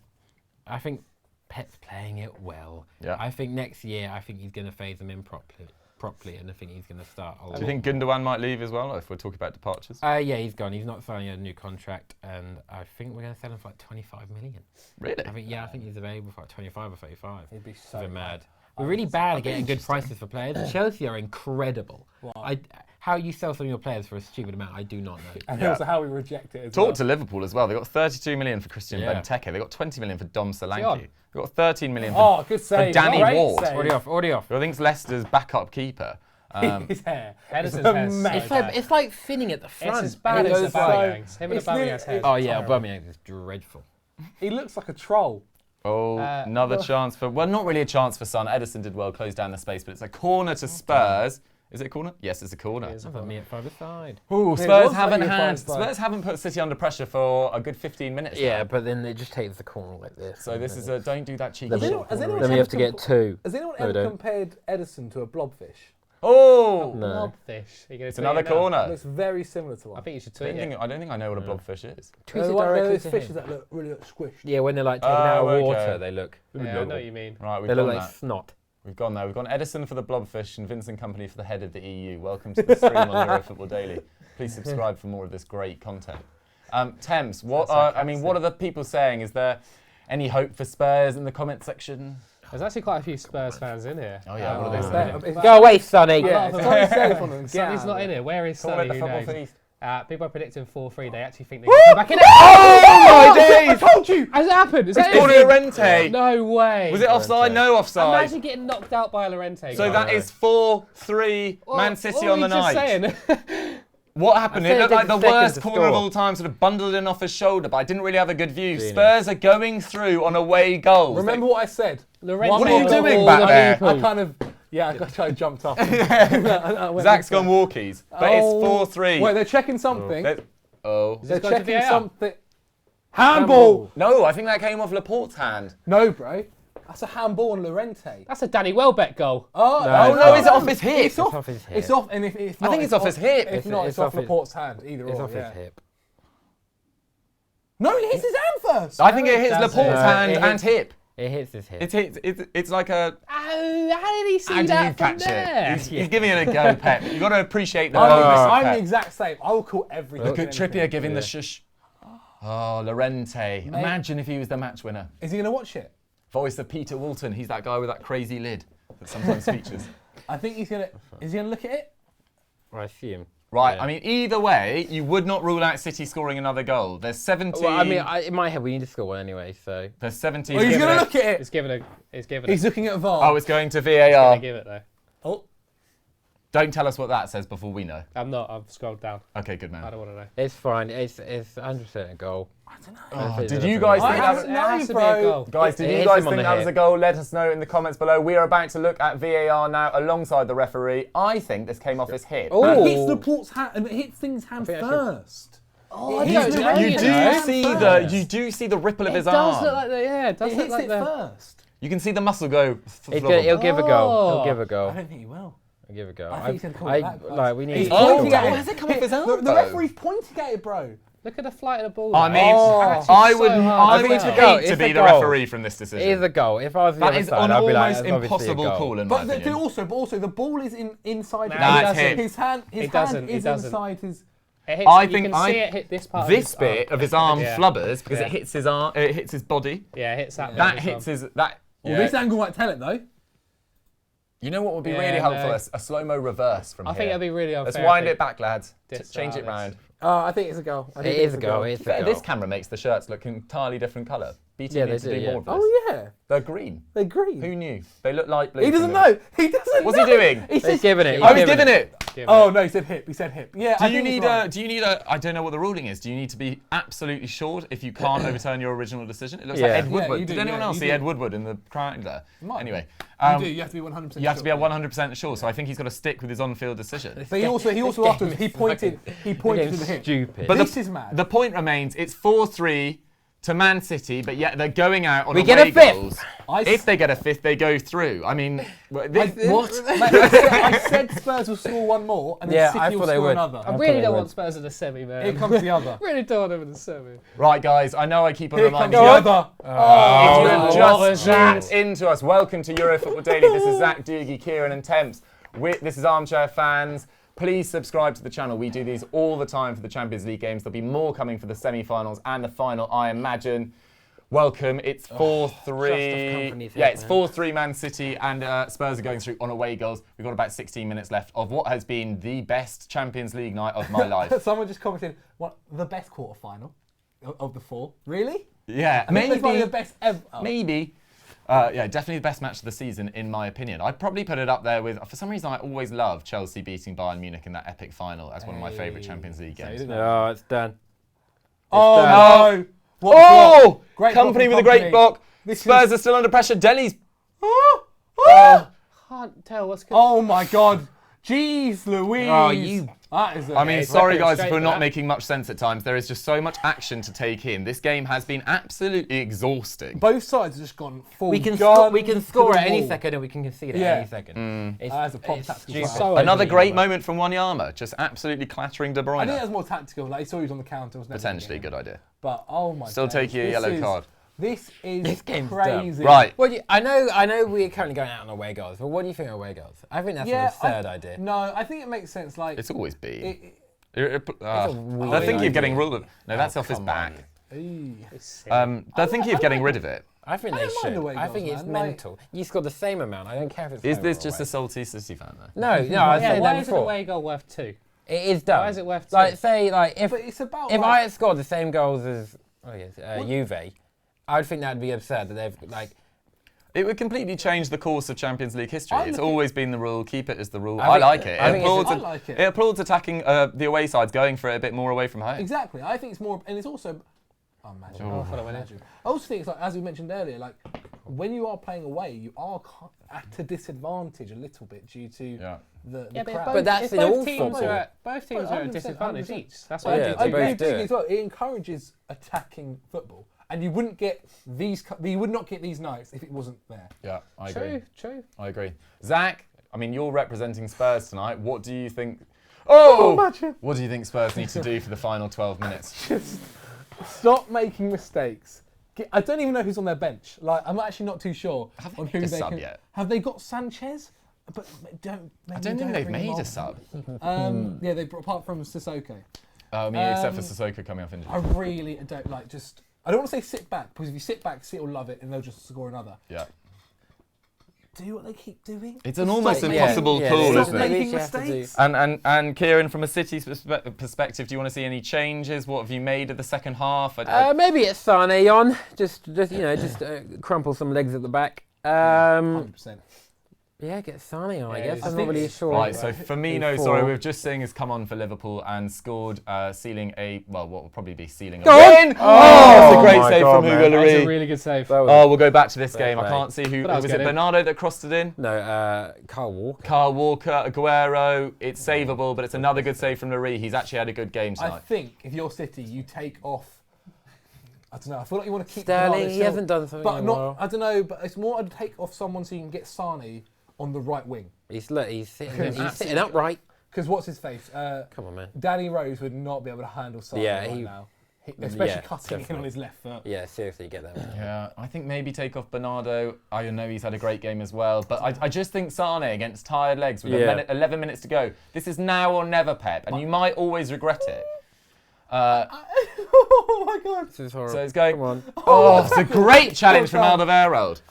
S3: I think Pep's playing it well.
S1: Yeah.
S3: I think next year, he's going to phase them in properly, and I think he's going to start a lot.
S1: Do you think Gundogan might leave as well, if we're talking about departures?
S3: Yeah, he's gone. He's not signing a new contract, and I think we're going to sell him for like 25 million.
S1: Really?
S3: I think he's available for like 25 or 35.
S2: He'd be so
S3: They're mad.
S2: bad.
S3: We're really bad at getting good prices for players. Chelsea are incredible.
S2: Wow.
S3: How you sell some of your players for a stupid amount, I do not know.
S2: And
S1: Yeah.
S2: also how we reject it as
S1: Talk
S2: well.
S1: to Liverpool as well. They got 32 million for Christian
S3: Yeah.
S1: Benteke. They got 20 million for Dom
S4: on?
S1: Solanke. They got 13 million for
S2: Oh, good save.
S1: Danny
S2: Great
S1: Ward.
S2: save.
S3: Already off.
S1: who I think's Leicester's backup keeper.
S2: His hair.
S4: Edison's
S2: It's
S4: hair's
S2: amazing.
S3: It's like thinning at the front.
S4: It's as bad
S3: It
S4: as
S3: goes
S4: the
S3: like-
S4: Aubameyang's. Him and
S2: It's
S4: Aubameyang's
S2: nearly-
S4: hair.
S3: Oh yeah,
S2: terrible.
S3: Aubameyang is dreadful.
S2: He looks like a troll.
S1: Oh, another chance for, well, not really a chance for Son. Edison did well, closed down the space, but it's a corner to Spurs. Is it a corner? Yes, it's a corner.
S4: It is a
S3: I thought me at five-a-side.
S1: Ooh,
S2: It
S1: Spurs
S2: was
S1: haven't
S2: like
S1: had.
S2: five-a-side.
S1: Spurs haven't put City under pressure for a good 15 minutes.
S3: Yeah,
S1: now.
S3: but then it just takes the corner like this.
S1: So this is a don't do that cheeky
S3: Then we-
S1: shot.
S2: Has anyone
S3: Then we
S2: ever
S3: have to get two.
S2: Has anyone
S3: No, we
S2: ever
S3: don't.
S2: compared Edison to a blobfish?
S1: Oh,
S3: No.
S4: Blobfish. Are you gonna
S1: it's
S4: tweet
S1: another
S4: it now?
S2: It
S1: corner.
S2: looks very similar to
S4: I
S2: one.
S4: think you should
S1: I
S4: tweet
S1: don't,
S4: it.
S1: think, I don't think I know what a blobfish is.
S3: Tweet it
S2: Those
S3: directly to
S2: fishes
S3: him.
S2: that look really squished.
S3: Yeah, when they're like taken out
S1: Oh,
S3: of
S1: okay.
S3: water, they look.
S4: Yeah, I know what you mean.
S1: Right, we've
S3: They
S1: gone
S3: look like
S1: that.
S3: snot.
S1: We've gone there. We've gone Edison for the blobfish and Vincent Company for the head of the EU. Welcome to the stream on Euro Football Daily. Please subscribe for more of this great content. Thames, what are the people saying? Is there any hope for Spurs in the comment section?
S4: There's actually quite a few Spurs fans in here.
S1: Oh yeah, what are they
S2: bet-
S1: saying?
S2: if-
S3: Go away, Sonny.
S2: Yeah, if Sonny says one of them, get
S4: Sonny's
S2: out
S4: not
S2: of
S4: in
S2: it.
S4: here. Where is
S1: Call it
S4: Sonny?
S1: the
S4: Who
S1: football
S4: knows?
S1: feast.
S4: People are predicting 4-3. They actually think they can come back in it.
S1: Oh my days!
S2: I told you!
S4: Has it happened? Is that
S1: Corner
S4: it?
S1: Llorente.
S4: No way.
S1: Was it offside? No offside.
S4: Imagine getting knocked out by Llorente.
S1: So
S4: guys.
S1: that is 4-3 Man City
S4: what
S1: on
S4: were
S1: the
S4: you just
S1: night.
S4: saying?
S1: What happened?
S3: I
S1: It
S3: said
S1: looked
S3: it
S1: like the
S3: took seconds
S1: worst
S3: to
S1: corner of
S3: score.
S1: all time, sort of bundled in off his shoulder, but I didn't really have a good view.
S3: Really?
S1: Spurs are going through on away goals.
S2: Remember what I said?
S4: Llorente
S2: What are you
S4: got
S1: doing
S4: all
S1: back
S4: the
S1: there?
S4: people.
S2: I kind of, I tried to jump off.
S1: Zach's gone walkies, but it's 4-3.
S2: Wait, they're checking something.
S1: Oh.
S2: They're
S4: going to
S2: checking
S4: VAR?
S2: something. Handball!
S1: No, I think that came off Laporte's hand.
S2: No, bro. That's a handball on Llorente.
S4: That's a Danny Welbeck goal.
S2: Oh,
S1: no, is it off his hip?
S2: It's off,
S3: off his hip.
S2: It's off, and if
S1: I
S2: not,
S1: think it's off his hip.
S2: If not, it's off Laporte's hand. Either
S3: It's
S2: or,
S3: off
S2: yeah.
S3: his hip.
S2: No, it hits his hand first.
S1: I think it hits
S4: doesn't.
S1: Laporte's
S3: No,
S1: hand
S3: it
S1: and hip.
S3: It hits his hip.
S1: It's like a.
S4: Oh, how did he see
S1: How do
S4: that
S1: you
S4: from
S1: catch
S4: there?
S1: it? He's giving it a go, Pep. You've got to appreciate the
S2: I'm
S1: boldness of
S2: the
S1: Pep.
S2: exact same. I will call everything.
S1: Look at
S2: and anything.
S1: Trippier giving the shush. Oh, Llorente. Imagine if he was the match winner.
S2: Is he going to watch it?
S1: Voice of Peter Walton. He's that guy with that crazy lid that sometimes features.
S2: I think he's going to. Is he going to look at it?
S3: I assume.
S1: Right,
S3: Yeah.
S1: I mean, either way, you would not rule out City scoring another goal. There's 17.
S3: Well, I mean, in my head, we need to score one anyway, so.
S1: There's 17.
S2: Oh, he's going to look at it.
S4: He's given it.
S2: He's looking at VAR.
S1: Oh, it's going to
S4: Gonna
S1: VAR.
S4: give it though.
S2: Oh.
S1: Don't tell us what that says before we know.
S4: I'm not. I've scrolled down.
S1: Okay, good
S4: I
S1: man.
S4: don't want to know.
S3: It's fine. It's 100% a goal.
S2: I don't know.
S1: Oh, did you guys think
S2: I
S1: that was...
S2: don't
S4: It has to be
S2: bro.
S4: a goal.
S1: Guys, did
S3: It
S1: you
S3: hits
S1: guys
S3: him on
S1: think
S3: the
S1: that was a
S3: head.
S1: goal? Let us know in the comments below. We are about to look at VAR now alongside the referee. I think this came off his hip.
S3: Oh.
S2: It hits Laporte's hand, and it hits things hand
S3: think I should-
S2: first.
S4: Oh,
S2: It hits
S4: know,
S1: You
S4: you
S1: do
S4: know.
S1: see
S2: First.
S1: you see the ripple of
S4: It
S1: his
S4: does
S1: arm.
S4: look like the it does
S2: It
S4: look
S2: hits
S4: like
S2: it
S4: the.
S2: first.
S1: You can see the muscle go.
S3: He'll give a goal.
S4: Oh.
S3: He'll give a goal.
S2: I don't think he will.
S3: He'll give a goal.
S2: I think he's going to call it that.
S3: like, we need
S2: He's
S3: to
S2: pointing
S3: score
S2: at
S3: one.
S2: it.
S1: Why has it come off his
S2: The
S1: elbow?
S2: referee's pointing at it, bro.
S4: Look at the flight of the ball.
S1: I mean,
S2: Oh.
S1: I
S4: so
S1: would,
S4: hard
S1: I
S4: as
S1: would
S4: well.
S3: It's a goal,
S1: hate to
S3: it's
S1: be
S3: a
S1: the
S3: goal.
S1: referee from this
S3: It is
S1: decision.
S3: a goal. If I was the
S1: That
S3: other
S1: is
S3: side,
S1: an
S3: I'd be like,
S1: almost
S3: it's obviously a
S1: impossible
S3: goal.
S1: call in my
S2: But the,
S1: opinion.
S2: also, the ball is inside.
S4: Nah,
S2: his
S1: it
S2: hand.
S1: doesn't.
S2: His hand,
S4: It
S2: his
S4: doesn't,
S2: hand
S4: it
S2: is
S4: doesn't.
S2: inside his.
S4: It hits,
S1: I
S4: you
S1: think
S4: can see it hit this part.
S1: This
S4: of his
S1: bit
S4: arm.
S1: of his arm
S4: Yeah.
S1: flubbers because
S4: Yeah.
S1: it hits his arm. It hits his body.
S4: Yeah, it hits that.
S1: That
S4: bit as
S1: hits
S4: well.
S1: his that.
S2: Well,
S1: yeah.
S2: this angle might tell it though.
S1: You know what would be
S4: Yeah,
S1: really helpful?
S4: no.
S1: A slow-mo reverse from
S4: I
S1: here.
S4: think it'd be really unfair.
S1: Let's wind
S4: if
S1: it back, lads.
S4: This-
S1: Change it
S4: this.
S1: round.
S2: I think it's a goal. I
S3: It
S2: think
S3: is a goal. It's a
S1: Fair,
S3: goal.
S1: this camera makes the shirts look entirely different colour. BT
S3: Yeah,
S1: needs
S3: they
S1: to
S3: do,
S1: do
S3: yeah.
S1: more of this.
S2: Oh yeah,
S1: They're green.
S2: they're green.
S1: Who knew? They look light blue.
S2: He
S1: from
S2: doesn't
S1: the-
S2: know. He doesn't.
S1: What's
S2: know.
S1: he doing?
S2: He's
S3: He's giving it.
S1: I was giving it.
S4: Give
S2: Oh
S4: it.
S2: no, he said hip. He said hip. Yeah.
S1: Do
S2: I
S1: you
S2: think
S1: need
S2: he's right.
S1: a? Do you need a? I don't know what the ruling is. Do you need to be absolutely sure if you can't overturn your original decision? It looks
S3: Yeah.
S1: like Ed
S2: Yeah,
S1: Woodward.
S2: you do,
S1: Did anyone
S2: yeah,
S1: else
S2: you
S1: see
S2: do.
S1: Ed Woodward in the crowd there?
S2: Might.
S1: Anyway,
S2: You do. You have to be 100%.
S1: you have to be
S2: sure.
S1: 100% sure. So I think he's got to stick with his on-field decision.
S2: But he also afterwards he pointed to the hip.
S3: Stupid.
S1: But
S2: This is mad.
S1: The point remains, it's 4-3 to Man City, but yet they're going out on
S3: We
S1: away
S3: get a fifth.
S1: goals.
S2: I
S1: If they get a fifth, they go through. I mean, what?
S2: Mate, I said Spurs will score one more, and then
S3: Yeah,
S2: City
S3: I
S2: will
S3: thought they
S2: score
S3: would.
S2: another.
S4: I really
S3: they
S4: don't
S3: would.
S4: want Spurs in the semi, man.
S2: Here comes the other.
S4: really don't want them in the semi.
S1: Right, guys, I know I keep on
S2: Here comes
S1: reminding
S2: the
S1: you.
S2: other.
S1: If you've
S4: Oh,
S1: just tuned into us, welcome to Euro Football Daily. This is Zach, Doogie, Kieran and Temps. This is Armchair Fans. Please subscribe to the channel. We do these all the time for the Champions League games. There'll be more coming for the semi-finals and the final, I imagine. Welcome. It's 4-3.
S3: company's
S1: Yeah,
S3: here,
S1: it's
S3: man.
S1: 4-3 Man City, and Spurs are going through on away goals. We've got about 16 minutes left of what has been the best Champions League night of my life.
S2: Someone just commented, "What the best quarterfinal of the four? Really?
S1: Yeah,
S2: I think it's probably
S1: maybe.
S2: the best ever." Oh.
S1: Maybe. Yeah, definitely the best match of the season, in my opinion. I'd probably put it up there with, for some reason, I always love Chelsea beating Bayern Munich in that epic final as one of my favourite Champions League games.
S3: Oh, it's done.
S2: Oh
S3: done.
S2: no! What a
S1: Oh!
S2: block. Great
S1: Company
S2: block
S1: with
S2: from
S1: a great block.
S2: This
S1: Spurs
S2: is-
S1: are still under pressure. Delhi's.
S4: Can't tell what's going
S2: Oh my God! Jeez Louise.
S3: Oh, you-
S2: That is a
S1: I mean,
S4: it's
S1: sorry
S4: like a
S1: guys
S4: straight
S1: if we're not
S4: back.
S1: making much sense at times. There is just so much action to take in. This game has been absolutely exhausting.
S2: both sides have just gone full
S3: We can
S2: gun
S3: score
S2: to
S3: at
S2: the
S3: any
S2: wall.
S3: second, and we can concede
S2: Yeah.
S3: at any second.
S2: That's a proper
S3: it's
S2: tactical
S3: stupid.
S2: foul.
S4: So
S1: Another
S4: ugly,
S1: great
S4: but-
S1: moment from Wanyama, just absolutely clattering De Bruyne.
S2: I think that's more tactical. Like he saw he was on the counter. Was never gonna
S1: Potentially a
S2: get
S1: good
S2: him.
S1: idea.
S2: But oh my.
S1: Still
S2: days,
S1: taking a
S2: this
S1: yellow
S2: is-
S1: card.
S2: This is
S3: This game's
S2: crazy.
S1: Right.
S3: Well, I know we're currently going out on away goals, but what do you think of away goals? I think that's an absurd idea.
S2: No, I think it makes sense. Like
S1: It's always been.
S2: it,
S1: They're
S3: weird
S1: thinking of getting
S3: idea.
S1: rid of. No, that's off his
S3: come
S1: back.
S2: on.
S1: They're thinking of getting rid of it.
S3: I think
S2: I
S3: they
S2: don't mind
S3: should.
S2: away
S3: I think
S2: goals,
S3: it's
S2: man. Like-
S3: mental. You scored the same amount. I don't care if it's.
S1: Is
S3: home
S1: this
S3: or
S1: just
S3: away.
S1: a salty City fan though?
S3: No, I was
S4: Yeah,
S3: saying
S4: why
S3: that
S4: is an
S3: before.
S4: away goal worth 2?
S3: It is dumb.
S4: Why is it worth
S3: Like
S4: two?
S3: say if
S2: but it's about
S3: if
S2: like,
S3: I had scored the same goals as Juve, I would think that'd be absurd that they've like.
S1: It would completely change the course of Champions League history.
S2: I
S1: It's
S2: look at-
S1: always been the rule. Keep it as the rule.
S3: I
S1: I
S3: think-
S1: like it.
S3: I think
S2: I like it.
S1: It applauds attacking the away sides, going for it a bit more away from home.
S2: exactly. I think it's more, and it's also. Oh, magic.
S4: Oh, follow it in.
S2: Magic. I also think it's like as we mentioned earlier, like when you are playing away, you are at a disadvantage a little bit due to
S1: Yeah.
S2: the
S4: Yeah,
S2: crowd.
S3: But that's
S4: if
S3: in all
S4: both teams
S3: football.
S4: are at, both teams are at a
S2: 100%,
S4: disadvantage
S2: 100%.
S4: each. That's
S2: I
S4: what
S3: Yeah,
S4: I
S2: I
S3: they
S4: do.
S3: both
S2: agree
S3: do
S2: with
S3: it.
S2: as well. It encourages attacking football, and you wouldn't get these. You would not get these nights if it wasn't there.
S1: Yeah, I agree.
S4: True.
S1: I agree. Zach, I mean, you're representing Spurs tonight. What do you think? Oh! What do you think Spurs need to do for the final 12 minutes?
S2: Just stop making mistakes. I don't even know who's on their bench. Like, I'm actually not too sure
S1: Have they
S2: on who
S1: made a
S2: they
S1: sub
S2: can.
S1: yet?
S2: Have they got Sanchez? But don't.
S1: I don't think they've
S2: bring him
S1: made
S2: on.
S1: a sub.
S2: Yeah, they brought apart from Sissoko.
S1: I mean, except for Sissoko coming off injury.
S2: I really don't like just. I don't want to say sit back because if you sit back, City will love it and they'll just score another.
S1: Yeah.
S2: Do what they keep doing.
S1: It's an almost
S2: Stop
S1: impossible
S2: making-
S1: call,
S2: Stop
S1: isn't it?
S2: making
S3: You have to do-
S2: mistakes.
S1: And Kieran, from a City perspective, do you want to see any changes? What have you made of the second half?
S3: Maybe it's Sane on. Just crumple some legs at the back.
S2: 100%.
S3: Yeah, get Sane on. I
S4: Yeah,
S3: guess
S4: he's-
S3: I'm
S2: I
S3: not
S2: think
S3: really
S2: it's-
S3: sure.
S1: Right, so Firmino,
S3: Before-
S1: sorry, we've just seen has come on for Liverpool and scored, sealing what will probably be sealing a
S3: Go on!
S1: win. Oh, that's a great
S3: my
S1: save
S3: God,
S1: from
S3: man.
S1: Hugo
S4: That's a
S1: Lloris.
S4: really good save.
S3: That was-
S1: Oh, we'll go back to this
S3: Fair
S1: game. I
S3: play.
S1: can't see who.
S4: But that was
S1: Was it
S4: good.
S1: Bernardo that crossed it in?
S3: No, Carl Walker.
S1: Carl Walker, Aguero. It's savable, but it's another good save from Lloris. He's actually had a good game
S2: I
S1: tonight.
S2: think if you're City, you take off. I don't know. I feel like you want to keep
S3: Sterling,
S2: Bernardo
S3: he
S2: Silva,
S3: hasn't done something
S2: but
S3: in a
S2: not.
S3: while.
S2: I don't know. But it's more. I'd take off someone so you can get Sane on the right wing.
S3: He's sitting,
S2: Because
S3: he's sitting upright.
S2: Because what's his face?
S3: Come on, man.
S2: Danny Rose would not be able to handle Sane
S3: Yeah,
S2: right
S3: he-
S2: now, especially
S3: yeah,
S2: cutting in on
S3: definitely.
S2: his left foot.
S3: Yeah, seriously, get that.
S1: Yeah, I think maybe take off Bernardo. I know he's had a great game as well, but I just think Sane against tired legs with
S3: Yeah.
S1: 11 minutes to go. This is now or never, Pep, and you might always regret it.
S2: Oh my God!
S3: This is horrible.
S1: So it's going.
S3: Come on.
S1: Oh, it's a great challenge from Alderweireld.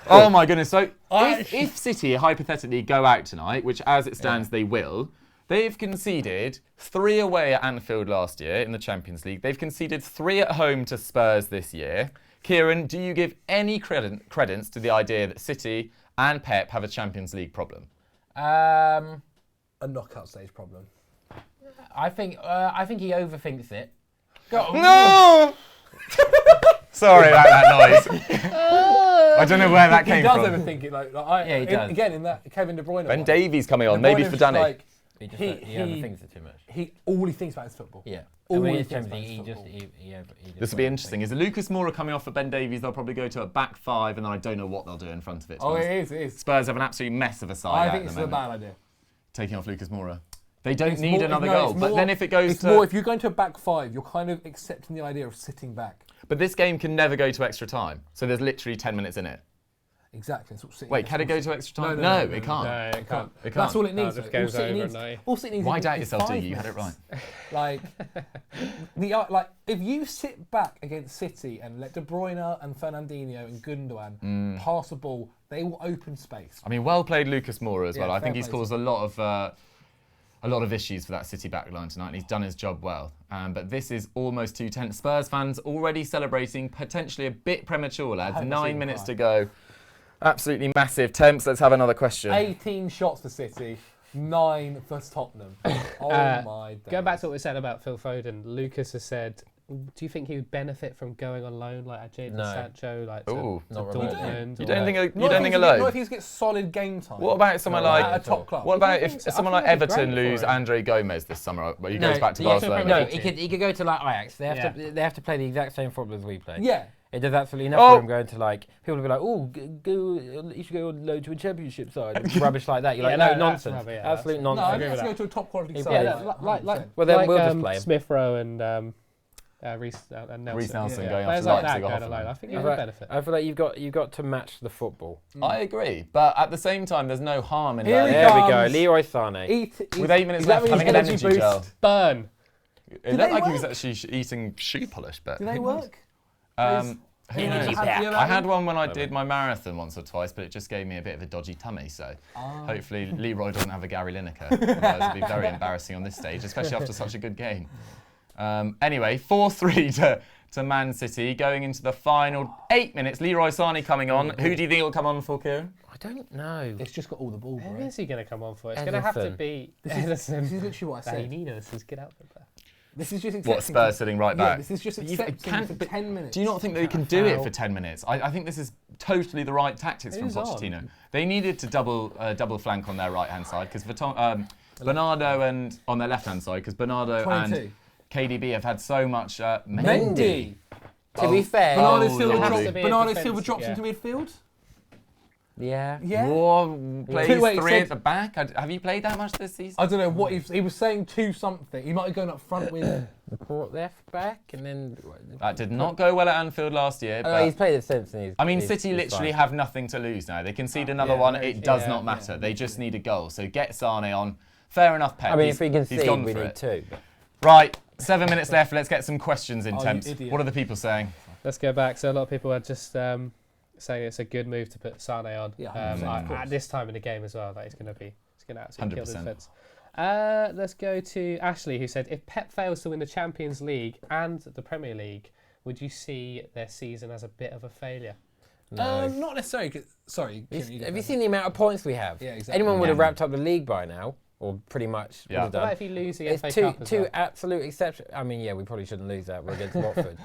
S1: Oh my goodness! So
S2: I-
S1: if City hypothetically go out tonight, which as it stands they will, they've conceded 3 away at Anfield last year in the Champions League. They've conceded 3 at home to Spurs this year. Kieran, do you give any credence to the idea that City and Pep have a Champions League problem?
S2: A knockout stage problem.
S3: I think he overthinks it. Go.
S1: No! Sorry about that noise. I don't know where that
S2: He
S1: came
S2: does
S1: from.
S2: overthink it.
S3: Yeah, he does.
S2: Again, in that Kevin De Bruyne.
S1: Ben
S2: one,
S1: Davies coming on,
S2: De
S1: maybe
S2: Bruyne
S1: for
S2: was
S1: Danny.
S2: Like,
S3: He just
S2: He-
S3: overthinks it too much.
S2: all he thinks about is football.
S3: Yeah.
S2: All
S3: I mean,
S2: he
S3: it's
S2: thinks
S3: Champions
S2: about
S3: League.
S2: is
S3: He just
S1: This will be interesting. Is Lucas Moura coming off for Ben Davies? They'll probably go to a back 5, and then I don't know what they'll do in front of it. to
S2: Oh,
S1: be
S2: it
S1: honest.
S2: is. It is.
S1: Spurs have an absolute mess of a side
S2: I
S1: at
S2: think
S1: the
S2: it's a
S1: moment.
S2: bad idea.
S1: Taking off Lucas Moura. They don't
S2: It's
S1: need
S2: more-
S1: another
S2: no,
S1: goal.
S2: it's
S1: But
S2: more-
S1: then if it goes
S2: It's
S1: to...
S2: more if you're going to a back 5, you're kind of accepting the idea of sitting back.
S1: But this game can never go to extra time. So there's literally 10 minutes in it.
S2: Exactly. That's what City.
S1: Wait,
S2: that's
S1: can it
S2: what
S1: go
S2: City-
S1: to extra time?
S2: No,
S1: it can't.
S4: No, it can't.
S1: It can't.
S2: That's all it
S4: No,
S2: needs.
S4: the
S2: though.
S4: game's
S2: all City
S4: over
S2: needs,
S4: at 9.
S2: all City needs
S1: Why
S2: is-
S1: doubt
S2: is
S1: yourself, do
S2: 5
S1: you? You had it right.
S2: minutes. Like if you sit back against City and let De Bruyne and Fernandinho and Gundogan pass the ball, they will open space.
S1: I mean, well played Lucas Moura as well.
S2: Yeah,
S1: I think
S2: fair
S1: he's
S2: play
S1: caused a lot of issues for that City backline tonight, and he's done his job well. But this is almost too tense. Spurs fans already celebrating, potentially a bit premature, lads.
S2: haven't
S1: 9
S2: seen
S1: minutes
S2: the
S1: to go. Absolutely massive. Temps, let's have another question.
S2: 18 shots for City, 9 for Tottenham. Oh my days.
S4: Going back to what we said about Phil Foden, Lucas has said do you think he would benefit from going on loan like Jadon
S3: No.
S4: Sancho, like to,
S5: Ooh.
S4: to
S3: Not
S4: Dortmund?
S3: remotely.
S5: You
S4: or
S5: don't
S4: like-
S5: think
S2: Not if
S5: alone?
S2: Not if he's get solid game time.
S5: What about someone
S3: No,
S5: like
S2: at a top club?
S5: What about
S4: I
S5: if
S4: think so. I
S5: someone
S4: think
S5: like
S4: that'd be
S5: Everton
S4: great for
S5: lose
S4: him.
S5: Andre Gomez this summer, but he goes back to
S3: yeah,
S5: Barcelona?
S3: No, he could go to like Ajax. They have to play the exact same football as we play.
S2: Yeah.
S3: It does absolutely enough
S5: Oh.
S3: for him going to like people will be like, oh, you should go on loan to a championship side, and rubbish like that. You're like,
S4: Yeah,
S3: no,
S4: no, that's
S3: nonsense,
S4: rubbish, yeah,
S3: absolute
S2: No, I
S3: nonsense.
S2: think he has to
S4: with
S2: go to a top quality
S3: He
S2: side.
S3: plays.
S4: Yeah, like
S2: 100%.
S3: Well, then
S4: like,
S3: we'll just play him.
S4: Smith Rowe and Reece and Nelson.
S5: Reece Nelson
S2: Yeah.
S5: going
S4: Players
S5: after
S4: like that
S5: Leipzig or
S4: going alone.
S5: Hoffenheim.
S4: I think he
S3: I
S4: would
S3: feel
S4: benefit.
S3: I feel like you've got to match the football.
S5: I agree, but at the same time, there's no harm in
S2: Here
S5: learning.
S2: he
S3: There we go,
S2: comes.
S3: Leroy Sané.
S5: With 8 minutes
S2: is that
S5: left,
S2: when
S5: having
S2: his
S5: an
S2: energy
S5: energy
S2: boost?
S5: gel.
S4: Burn.
S5: It
S2: Do
S5: looked
S2: they
S5: like he was
S2: work?
S5: actually eating shoe polish, but
S2: Do they
S5: who knows?
S2: work?
S5: Who
S3: Energy
S5: knows?
S3: pack.
S5: I had one when I did my marathon once or twice, but it just gave me a bit of a dodgy tummy. So hopefully Leroy doesn't have a Gary Lineker. Otherwise it'd be very embarrassing on this stage, especially after such a good game. Anyway, 4-3 to Man City going into the final 8 minutes. Leroy Sané coming on. Who do you think will come on for, Kieran?
S3: I don't know.
S2: It's just got all the ball,
S4: Who
S2: bro.
S4: is he going to come on for? It's going to have to
S3: Ederson.
S4: be
S2: This
S4: Ederson.
S2: is literally what I said.
S4: Ederson's get out there.
S2: This is just accepting.
S5: What, Spurs sitting right
S2: Yeah,
S5: back?
S2: this is just
S5: But you
S2: accepting
S5: can't-
S2: for
S5: but
S2: 10 minutes.
S5: Do you not think that they can do it
S4: Foul.
S5: for 10 minutes? I think this is totally the right tactics from
S4: Who's on?
S5: Pochettino. They needed to double flank on their right-hand side because Bernardo and on their left-hand side because Bernardo
S2: 22.
S5: and KDB have had so much
S2: Mendy.
S3: To be fair,
S2: Bernardo
S5: Oh,
S2: Silva,
S5: it has
S2: drops,
S5: to
S4: be a
S2: Bernardo
S4: defensive,
S2: Silva drops
S4: yeah.
S2: into midfield.
S3: yeah.
S2: Yeah.
S5: Whoa, plays
S2: Wait,
S5: three
S2: said-
S5: at the back. Have you played that much this season?
S2: I don't know what he was saying to something. He might have gone up front with.
S3: Brought left back and then.
S5: That did not go well at Anfield last year.
S3: Oh,
S5: But
S3: he's played it since. And
S5: I mean,
S3: he's
S5: City literally
S3: fine.
S5: have nothing to lose now. They concede another
S2: Yeah,
S5: one.
S2: very
S5: It
S2: true.
S5: does
S4: Yeah,
S5: not matter. They just need a goal. So get Sane on. Fair enough, Pep.
S3: I mean,
S5: He's-
S3: if we can
S5: he's
S3: see,
S5: gone
S3: we
S5: for
S3: need
S5: it.
S3: two. but-
S5: Right, 7 minutes left. Let's get some questions in,
S2: Oh, you
S5: Temps.
S2: idiot.
S5: What are the people saying?
S4: Let's go back. So a lot of people are just saying it's a good move to put Sane on.
S2: Yeah, 100%, of course.
S4: At this time in the game as well, that he's going to absolutely kill the
S5: 100%.
S4: defence. Let's go to Ashley, who said, if Pep fails to win the Champions League and the Premier League, would you see their season as a bit of a failure?
S2: Not necessarily. Sorry.
S3: Have you seen the amount of points we have?
S2: Yeah, exactly.
S3: Anyone would have
S5: Yeah.
S3: wrapped up the league by now, or pretty much would
S5: Yeah.
S3: have
S4: What about
S3: done.
S4: if you lose the
S3: It's
S4: FA
S3: two
S4: Cup as well?
S3: absolute exceptions. I mean, yeah, we probably shouldn't lose that. We're against Watford,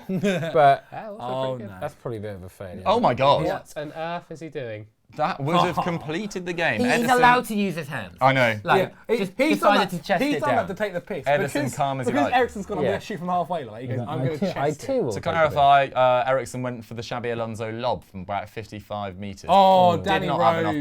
S3: but
S2: Oh,
S4: pretty good.
S2: no.
S3: that's probably a bit of a failure.
S5: Oh my God.
S4: What on earth is he doing?
S5: That would have completed the game.
S3: He's
S5: Edison-
S3: allowed to use his hands.
S5: I know.
S3: Like, just
S2: he's done
S3: decided
S2: that.
S3: to chest
S2: He's
S3: it
S2: done
S3: down.
S2: that to take the piss.
S5: Edison
S2: because
S5: calm as he
S2: because
S5: likes.
S2: Ericsson's gone, I'm
S3: Yeah.
S2: going to shoot from halfway. Like he goes, I'm going to chest
S3: I
S2: it.
S3: too will.
S5: To
S3: take a bit.
S5: clarify, Ericsson went for the Xabi Alonso lob from about 55 metres.
S2: Oh,
S5: Did
S2: Danny
S5: not
S2: Rose.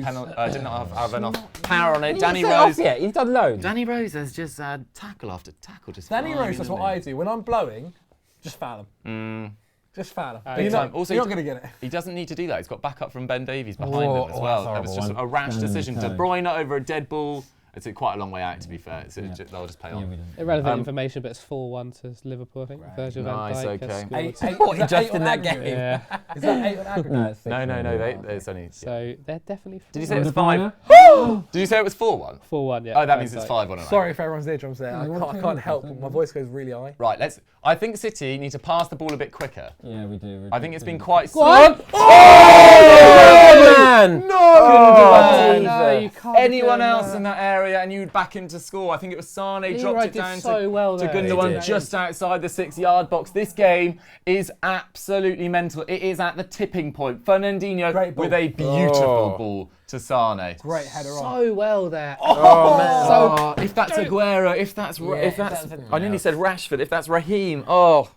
S5: did not have enough power on it.
S3: He
S5: Danny
S3: hasn't set off
S5: Rose.
S3: yet. He's done loads.
S5: Danny Rose has just had tackle after tackle. Just
S2: Danny
S5: flying
S2: Rose, that's
S5: in
S2: what
S5: the
S2: I do. When I'm blowing, just foul him.
S5: Mm.
S2: Just foul him.
S4: Big
S2: You're
S5: time.
S2: not,
S5: Also,
S2: you're not going to get it.
S5: He doesn't need to do that. He's got backup from Ben Davies behind
S3: Whoa,
S5: him as
S3: oh,
S5: well.
S3: that's
S5: That was
S3: horrible.
S5: just a rash
S7: Standing
S5: decision. De
S7: toe.
S5: Bruyne over a dead ball. It's quite a long way out, to be fair. They'll just play on.
S4: Irrelevant
S5: Um,
S4: information, but it's 4-1 to Liverpool, I think. Virgil van
S5: Nice,
S4: Dijk has
S5: okay.
S4: scored.
S3: What,
S2: Is that
S3: just
S2: 8
S3: in
S2: on
S3: that
S2: aggregate?
S3: game?
S4: Yeah,
S2: Is that 8 on aggregate?
S5: No. It's only.
S4: so they're definitely
S5: Did you say it was
S7: Bruyne?
S5: 5? Did you say it was 4-1?
S4: 4-1, yeah.
S5: Oh, that
S4: Van
S5: means it's
S4: Dijk.
S5: 5 on it.
S2: Sorry if everyone's eardrums there. I
S7: Yeah,
S2: can't, I can't help, but my voice goes really high.
S5: Right, I think City need to pass the ball a bit quicker.
S7: Yeah, we do.
S5: I think it's been quite slow.
S4: What?
S3: Oh, man!
S5: No!
S4: no, you can't be
S5: Anyone
S4: doing
S5: else
S4: that.
S5: in that area and you'd back him to score. I think it was Sane
S4: Leroy
S5: dropped it
S4: did
S5: down
S4: so well
S5: to
S4: there.
S5: Gundogan
S3: He did.
S5: just outside the 6-yard box. This game is absolutely mental. It is at the tipping point. Fernandinho
S2: Great ball.
S5: with a beautiful
S3: Oh.
S5: ball to Sane.
S2: Great header on.
S4: So well there.
S3: Oh, man.
S5: Oh, if that's Aguero, if that's
S3: that's-
S5: I nearly said Rashford, if that's Raheem, oh.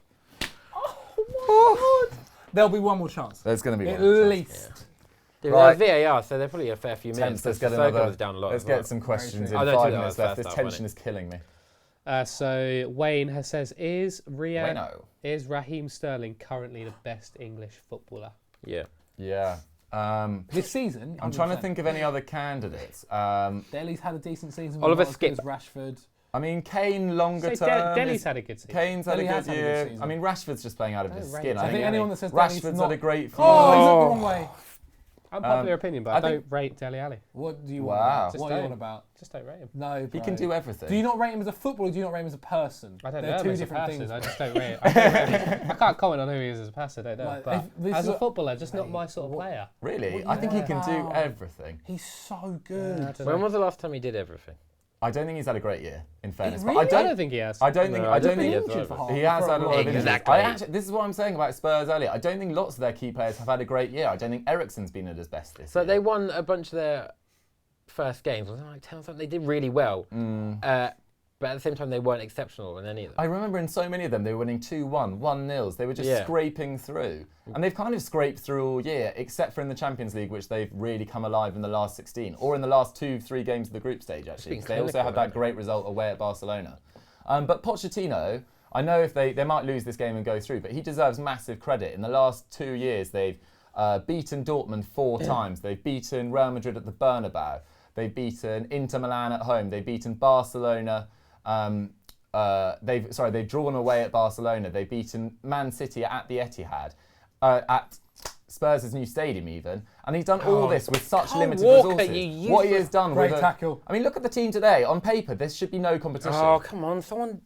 S2: There'll be one more chance.
S5: There's going to be
S2: At
S5: one.
S2: least.
S3: Dude,
S5: Right.
S3: VAR, so they're probably a fair few minutes.
S5: Let's
S3: because
S5: get
S3: Sissoko
S5: another.
S3: was down a lot
S5: Let's
S3: as well.
S5: get some questions in.
S3: I don't
S5: 5
S3: think that
S5: minutes
S3: was
S5: left.
S3: first
S5: This
S3: half, wasn't
S5: tension is killing me.
S4: So Wayne says, is
S5: Bueno.
S4: Raheem Sterling currently the best English footballer?
S3: Yeah.
S5: Yeah.
S2: This season,
S5: I'm trying to
S2: 100%.
S5: think of any other candidates.
S2: Delhi's had a decent season.
S3: Oliver
S2: not as good
S3: Skip.
S2: as Rashford.
S5: I mean, Kane longer
S4: Say
S5: term.
S4: Delhi's
S5: is-
S4: had a good season.
S5: Kane's had a
S2: Delhi has
S5: good
S2: had a good
S5: year.
S2: season.
S5: I mean, Rashford's just playing out of his
S4: Don't
S5: skin.
S4: rate
S2: I think
S4: Delhi.
S2: anyone that says Delhi's
S5: Rashford's
S2: not...
S5: had a great few.
S2: Oh, he's
S5: years.
S2: looked the wrong way.
S4: Unpopular opinion, but I
S5: I
S4: don't
S5: think-
S4: rate Dele Alli.
S2: What do you
S5: Wow.
S2: want? What are you on about?
S4: Just don't rate him.
S2: No,
S5: He
S2: bro.
S5: can do everything.
S2: Do you not rate him as a footballer or do you not rate him as a person?
S4: I don't
S2: They're
S4: know him
S2: two
S4: as a
S2: different
S4: person.
S2: things.
S4: I just don't rate him. I don't rate him. I can't comment on who he is as a passer, I don't know.
S2: Like,
S4: But
S2: if this
S4: as
S2: is
S4: a
S2: what-
S4: footballer, just not my sort of player.
S5: Really?
S2: What
S5: I think he can do
S2: about-
S5: everything.
S2: He's so
S4: I
S2: good.
S4: don't
S3: When
S4: know.
S3: was the last time he did everything?
S1: I don't think he's had a great year, in fairness.
S2: Really?
S1: But
S4: I don't think he has.
S1: I don't think.
S3: No,
S1: I
S3: I
S1: don't
S3: don't
S1: think
S3: think
S2: he has either.
S1: he has had a lot of injuries.
S3: Exactly.
S1: This is what I'm saying about Spurs earlier. I don't think lots of their key players have had a great year. I don't think Eriksen's been at his best this
S3: So
S1: year.
S3: they won a bunch of their first games. Was it like 10 or something? They did really well. But at the same time, they weren't exceptional in any of them.
S1: I remember in so many of them, they were winning 2-1, 1-0s. They were just scraping through. And they've kind of scraped through all year, except for in the Champions League, which they've really come alive in the last 16, or in the last 2-3 games of the group stage, actually. 'Cause they also had that great result away at Barcelona. But Pochettino, I know if they might lose this game and go through, but he deserves massive credit. In the last 2 years, they've beaten Dortmund 4 times. They've beaten Real Madrid at the Bernabeu. They've beaten Inter Milan at home. They've beaten Barcelona. They've drawn away at Barcelona. They've beaten Man City at the Etihad, at Spurs' new stadium even, and he's done all this with such limited resources. What he has done
S2: Great
S1: with
S2: tackle.
S1: I mean, look at the team today. On paper, there should be no competition.
S3: Oh, come on. Someone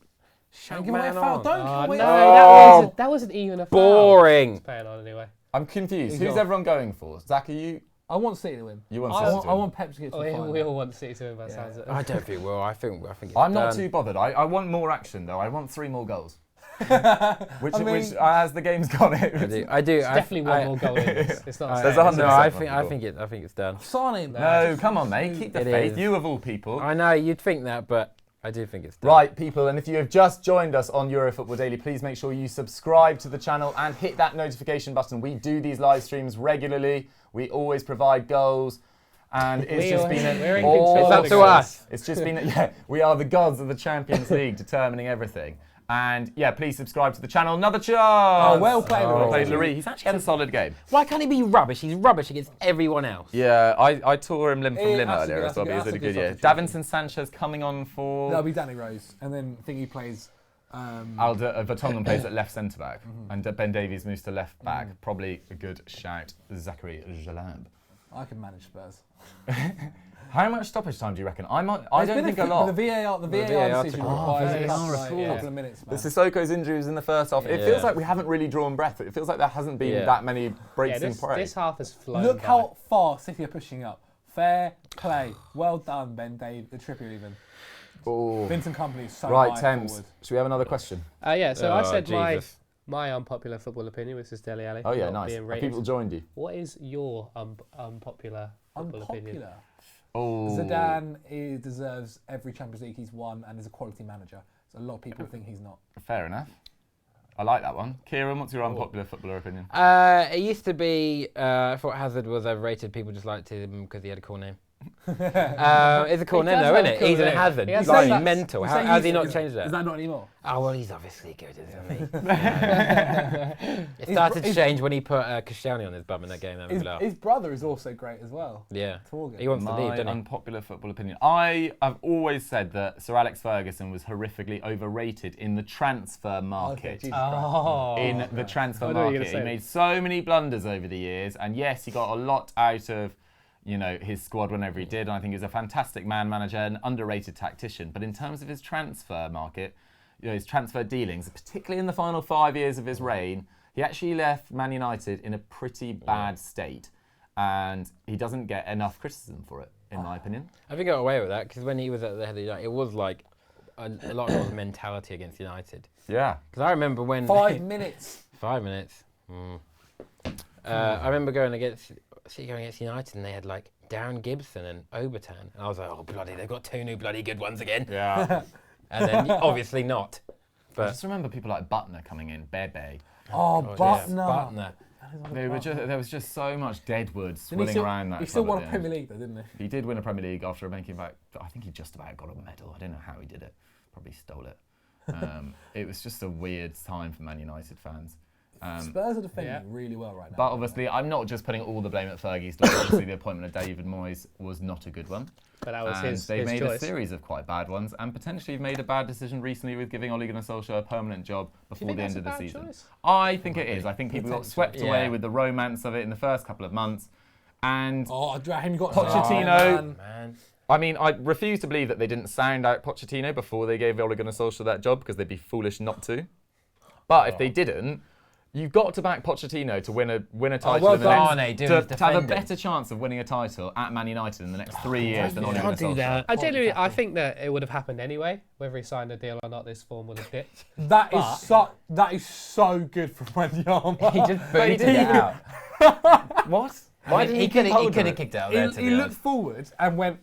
S3: shout
S2: Give away a
S3: man
S2: foul.
S3: on.
S2: Don't give away a
S4: No,
S2: foul.
S4: that wasn't even a foul.
S3: Boring.
S4: It's playing on anyway.
S1: I'm confused.
S2: He's
S1: Who's
S2: off.
S1: everyone going for? Zach, are you?
S2: I want City to win.
S1: You want
S2: I
S1: City
S2: want,
S1: to
S2: I
S1: win?
S2: want Pep to get to the final.
S4: We all want City to win by the
S2: Yeah.
S4: sounds of it.
S3: I don't think well. I think it's
S1: I'm not
S3: done.
S1: too bothered. I want more action though. I want 3 more goals. which,
S2: I mean-
S1: which as the game's gone,
S3: I do.
S4: It's definitely one more goal in this. It's not.
S1: There's
S4: a
S1: 100%.
S3: No, I think it's done.
S2: Sign him.
S1: No, come on, mate. Keep the
S3: It
S1: faith.
S3: is.
S1: You of all people.
S3: I know you'd think that, but I do think it's done.
S1: Right, people, and if you have just joined us on Eurofootball Daily, please make sure you subscribe to the channel and hit that notification button. We do these live streams regularly. We always provide goals. And it's just been
S4: we're in
S1: all
S4: control
S3: It's up
S4: of
S3: to
S4: the
S3: us.
S1: It's just been, yeah, we are the gods of the Champions League, determining everything. And yeah, please subscribe to the channel. Another chance.
S2: Oh, well played,
S1: Well
S2: Louis.
S1: played, Louis. He's actually had a solid game.
S3: Why can't he be rubbish? He's rubbish against everyone else.
S1: Yeah, I tore him limb from
S2: Yeah,
S1: limb
S2: that's a
S1: earlier
S2: good-
S1: as well.
S2: that's a
S1: But he was
S2: good-
S1: a good year.
S2: that's a good
S1: Davinson Sanchez coming on for
S2: That'll be Danny Rose, and then I think he plays.
S1: Vertonghen plays at left centre back, and Ben Davies moves to left back. Probably a good shout, Zachary Jalab.
S2: I can manage Spurs.
S1: How much stoppage time do you reckon? I don't think a
S2: but
S1: lot.
S2: The VAR
S3: VAR
S2: decision
S3: took-
S2: requires
S1: VAR
S2: a couple,
S1: at all.
S2: a couple of minutes,
S1: The
S2: man.
S1: Sissoko's injury was in the first half. It
S3: Yeah.
S1: feels like we haven't really drawn breath. It feels like there hasn't been that many
S4: Yeah,
S1: breaks in
S4: this
S1: play.
S4: half has flown.
S2: Look
S4: by.
S2: how far City are pushing up. Fair play. Well done, Ben Dave. The Trippier even.
S1: Ooh.
S2: Vincent Kompany is so
S1: Right,
S2: high
S1: Thames.
S2: forward.
S1: Should we have another question?
S4: Yeah, so I
S3: Oh,
S4: said
S3: Jesus.
S4: my unpopular football opinion, which is Dele Alli.
S1: Oh yeah,
S4: not
S1: nice.
S4: being
S1: Have
S4: rated.
S1: people joined you?
S4: What is your unpopular football opinion?
S2: Unpopular.
S1: Oh.
S2: Zidane deserves every Champions League he's won and is a quality manager. So a lot of people think he's not.
S1: Fair enough. I like that one. Kieran, what's your unpopular footballer opinion?
S3: It used to be, I thought Hazard was overrated. People just liked him because he had a cool name. It's a cool
S2: He
S3: name
S2: does
S3: though,
S2: have
S3: isn't
S2: a
S3: it?
S2: cool
S3: He's an
S2: name.
S3: Hazard.
S4: He has
S3: He's like
S2: that-
S3: mental.
S2: you
S3: How
S2: say
S3: has he
S2: used
S3: not
S2: to-
S3: changed that?
S2: Is that not anymore?
S3: Oh, well, he's obviously good, isn't he? It started to change when he put Koscielny on his bum in that game. That made me laugh.
S2: His brother is also great as well.
S3: Yeah.
S2: Torgan.
S3: He wants to leave,
S1: My
S3: doesn't he?
S1: unpopular football opinion. I have always said that Sir Alex Ferguson was horrifically overrated in the transfer market.
S2: Jesus Christ.
S4: Oh.
S1: In the transfer
S4: I know what you're
S1: market.
S4: gonna
S1: He
S4: say.
S1: made so many blunders over the years, and yes, he got a lot out of his squad whenever he did, and I think he was a fantastic man manager and underrated tactician. But in terms of his transfer market, his transfer dealings, particularly in the final 5 years of his reign, he actually left Man United in a pretty bad state, and he doesn't get enough criticism for it, in my opinion.
S3: I think he got away with that because when he was at the head of United, it was like a lot of mentality against United.
S1: Yeah.
S3: Because I remember when
S2: 5 minutes.
S3: 5 minutes. I remember going against United and they had like Darren Gibson and Obertan, and I was like, oh bloody, they've got 2 new bloody good ones again.
S1: Yeah.
S3: And then obviously not.
S1: I
S3: But
S1: just remember people like Butner coming in, Bebe.
S2: Oh,
S3: God, yeah,
S2: Butner.
S3: Butner.
S1: There was just so much deadwood
S2: Didn't
S1: swilling around that
S2: He still
S1: club
S2: won
S1: at
S2: a
S1: the end.
S2: Premier League though, didn't he?
S1: He did win a Premier League after making back. I think he just about got a medal. I don't know how he did it. Probably stole it. It was just a weird time for Man United fans.
S2: Spurs are defending really well right now.
S1: But obviously, I'm not just putting all the blame at Fergie's door. Obviously, the appointment of David Moyes was not a good one.
S4: But that was
S1: And
S4: his
S1: they made
S4: choice.
S1: a series of quite bad ones, and potentially made a bad decision recently with giving Ole Gunnar Solskjaer a permanent job before
S4: think
S1: the
S4: that's
S1: end
S4: a
S1: of the
S4: bad
S1: season.
S4: choice?
S1: I think it is. I think people got swept away
S3: Yeah.
S1: with the romance of it in the first couple of months. And
S2: Oh, Raheem got
S1: Pochettino.
S3: Man.
S1: I mean, I refuse to believe that they didn't sound out Pochettino before they gave Ole Gunnar Solskjaer that job, because they'd be foolish not to. But if they didn't, You've got to back Pochettino to win a title
S2: well
S1: in the
S2: done.
S1: next,
S3: Doing
S1: to
S3: his
S1: have a
S3: defending.
S1: better chance of winning a title at Man United in the next 3 years than Ole
S3: Can't
S1: Gunnar
S3: do
S1: Solskjaer.
S3: that.
S4: I think that it would have happened anyway, whether he signed a deal or not. This form would have dipped.
S2: That is so good from Wanyama.
S3: He just booted it out.
S1: What?
S3: Why didn't he could have
S1: it?
S3: kicked it out there, to
S2: He
S3: be
S2: looked
S3: honest.
S2: forward and went,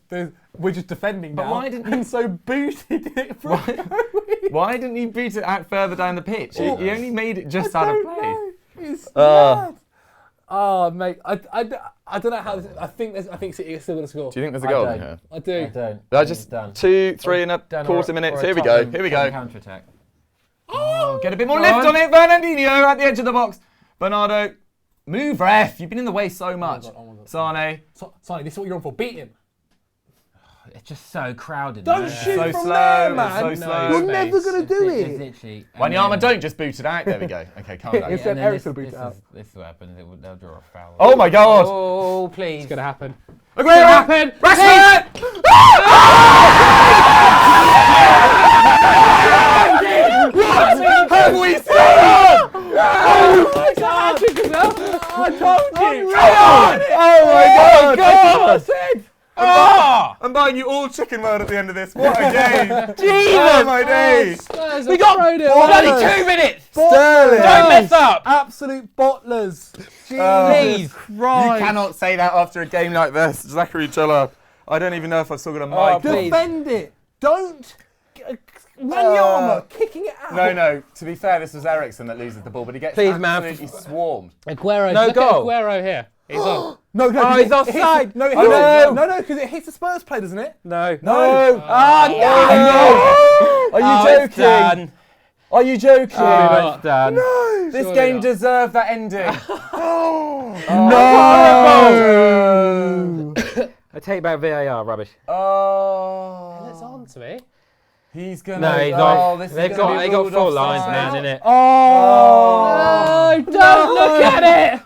S2: we're just defending
S1: But
S2: now.
S1: why didn't
S2: and so booted it from
S1: Why didn't he beat it out further down the pitch? He only made it just out of play.
S2: It's mad. Oh, mate, I don't know how this, I think City are still going to score.
S1: Do you think there's a
S3: I
S1: goal
S3: don't.
S1: in here?
S2: I do.
S3: I don't.
S1: I just
S3: Done.
S1: 2, 3 and a
S3: Done
S1: quarter
S3: or-
S1: minutes.
S3: or a
S1: Here we go.
S3: Tottenham
S1: Here we go.
S3: counter-attack.
S1: Oh, get a bit more lift on it, Fernandinho at the edge of the box. Bernardo, move, ref. You've been in the way so much.
S2: Oh my God.
S1: Sane.
S2: Sonny, this is what you're on for. Beat him.
S3: It's just so crowded.
S2: Don't
S3: man.
S2: shoot
S1: So
S2: from
S1: slow,
S2: there,
S1: it's
S2: man.
S1: so
S4: No
S1: slow.
S2: You're
S4: space.
S2: never going to do
S3: It's
S2: it.
S3: literally.
S1: Wanyama, don't just boot it out. There we go. Okay, calm down.
S2: It's said
S3: and then
S2: Eric's
S3: this-
S2: gonna boot it out.
S3: This is what happens. They'll draw a foul.
S1: Oh my God.
S3: Oh, please.
S4: It's going to happen.
S1: Aguero!
S4: happen.
S1: Rashford! What have we seen?
S2: I told you.
S1: Oh my God!
S2: I said.
S1: I'm buying you all chicken world at the end of this. What a game! Oh my days!
S4: We got
S3: Bloody 2 minutes.
S1: Sterling!
S3: Don't mess up.
S2: Absolute bottlers.
S3: Please.
S1: You cannot say that after a game like this. Zachary, chill up. I don't even know if I've still got a mic.
S3: please.
S2: Defend it. Don't. Wanyama kicking it out.
S1: No. To be fair, this was Ericsson that loses the ball, but he gets
S3: Please, man.
S1: absolutely swarmed.
S4: Aguero.
S3: No
S4: Look
S3: goal.
S4: at Aguero here. He's on.
S2: No,
S3: Oh, he's offside.
S2: No,
S3: no.
S2: because it hits the Spurs play, doesn't it?
S3: No.
S2: No.
S1: Are you
S3: It's done.
S1: Are you joking?
S3: Oh, it's done.
S1: This
S4: Surely
S1: game
S4: not.
S1: deserved that ending.
S2: No.
S3: I take back VAR, rubbish.
S1: Oh.
S4: It's on to me.
S1: He's gonna.
S3: No, he's
S1: oh,
S3: off.
S1: this is
S3: They
S1: gonna be
S3: got
S1: ruled
S3: full lines,
S1: offside.
S3: man, innit?
S2: Oh.
S4: No, don't look at it.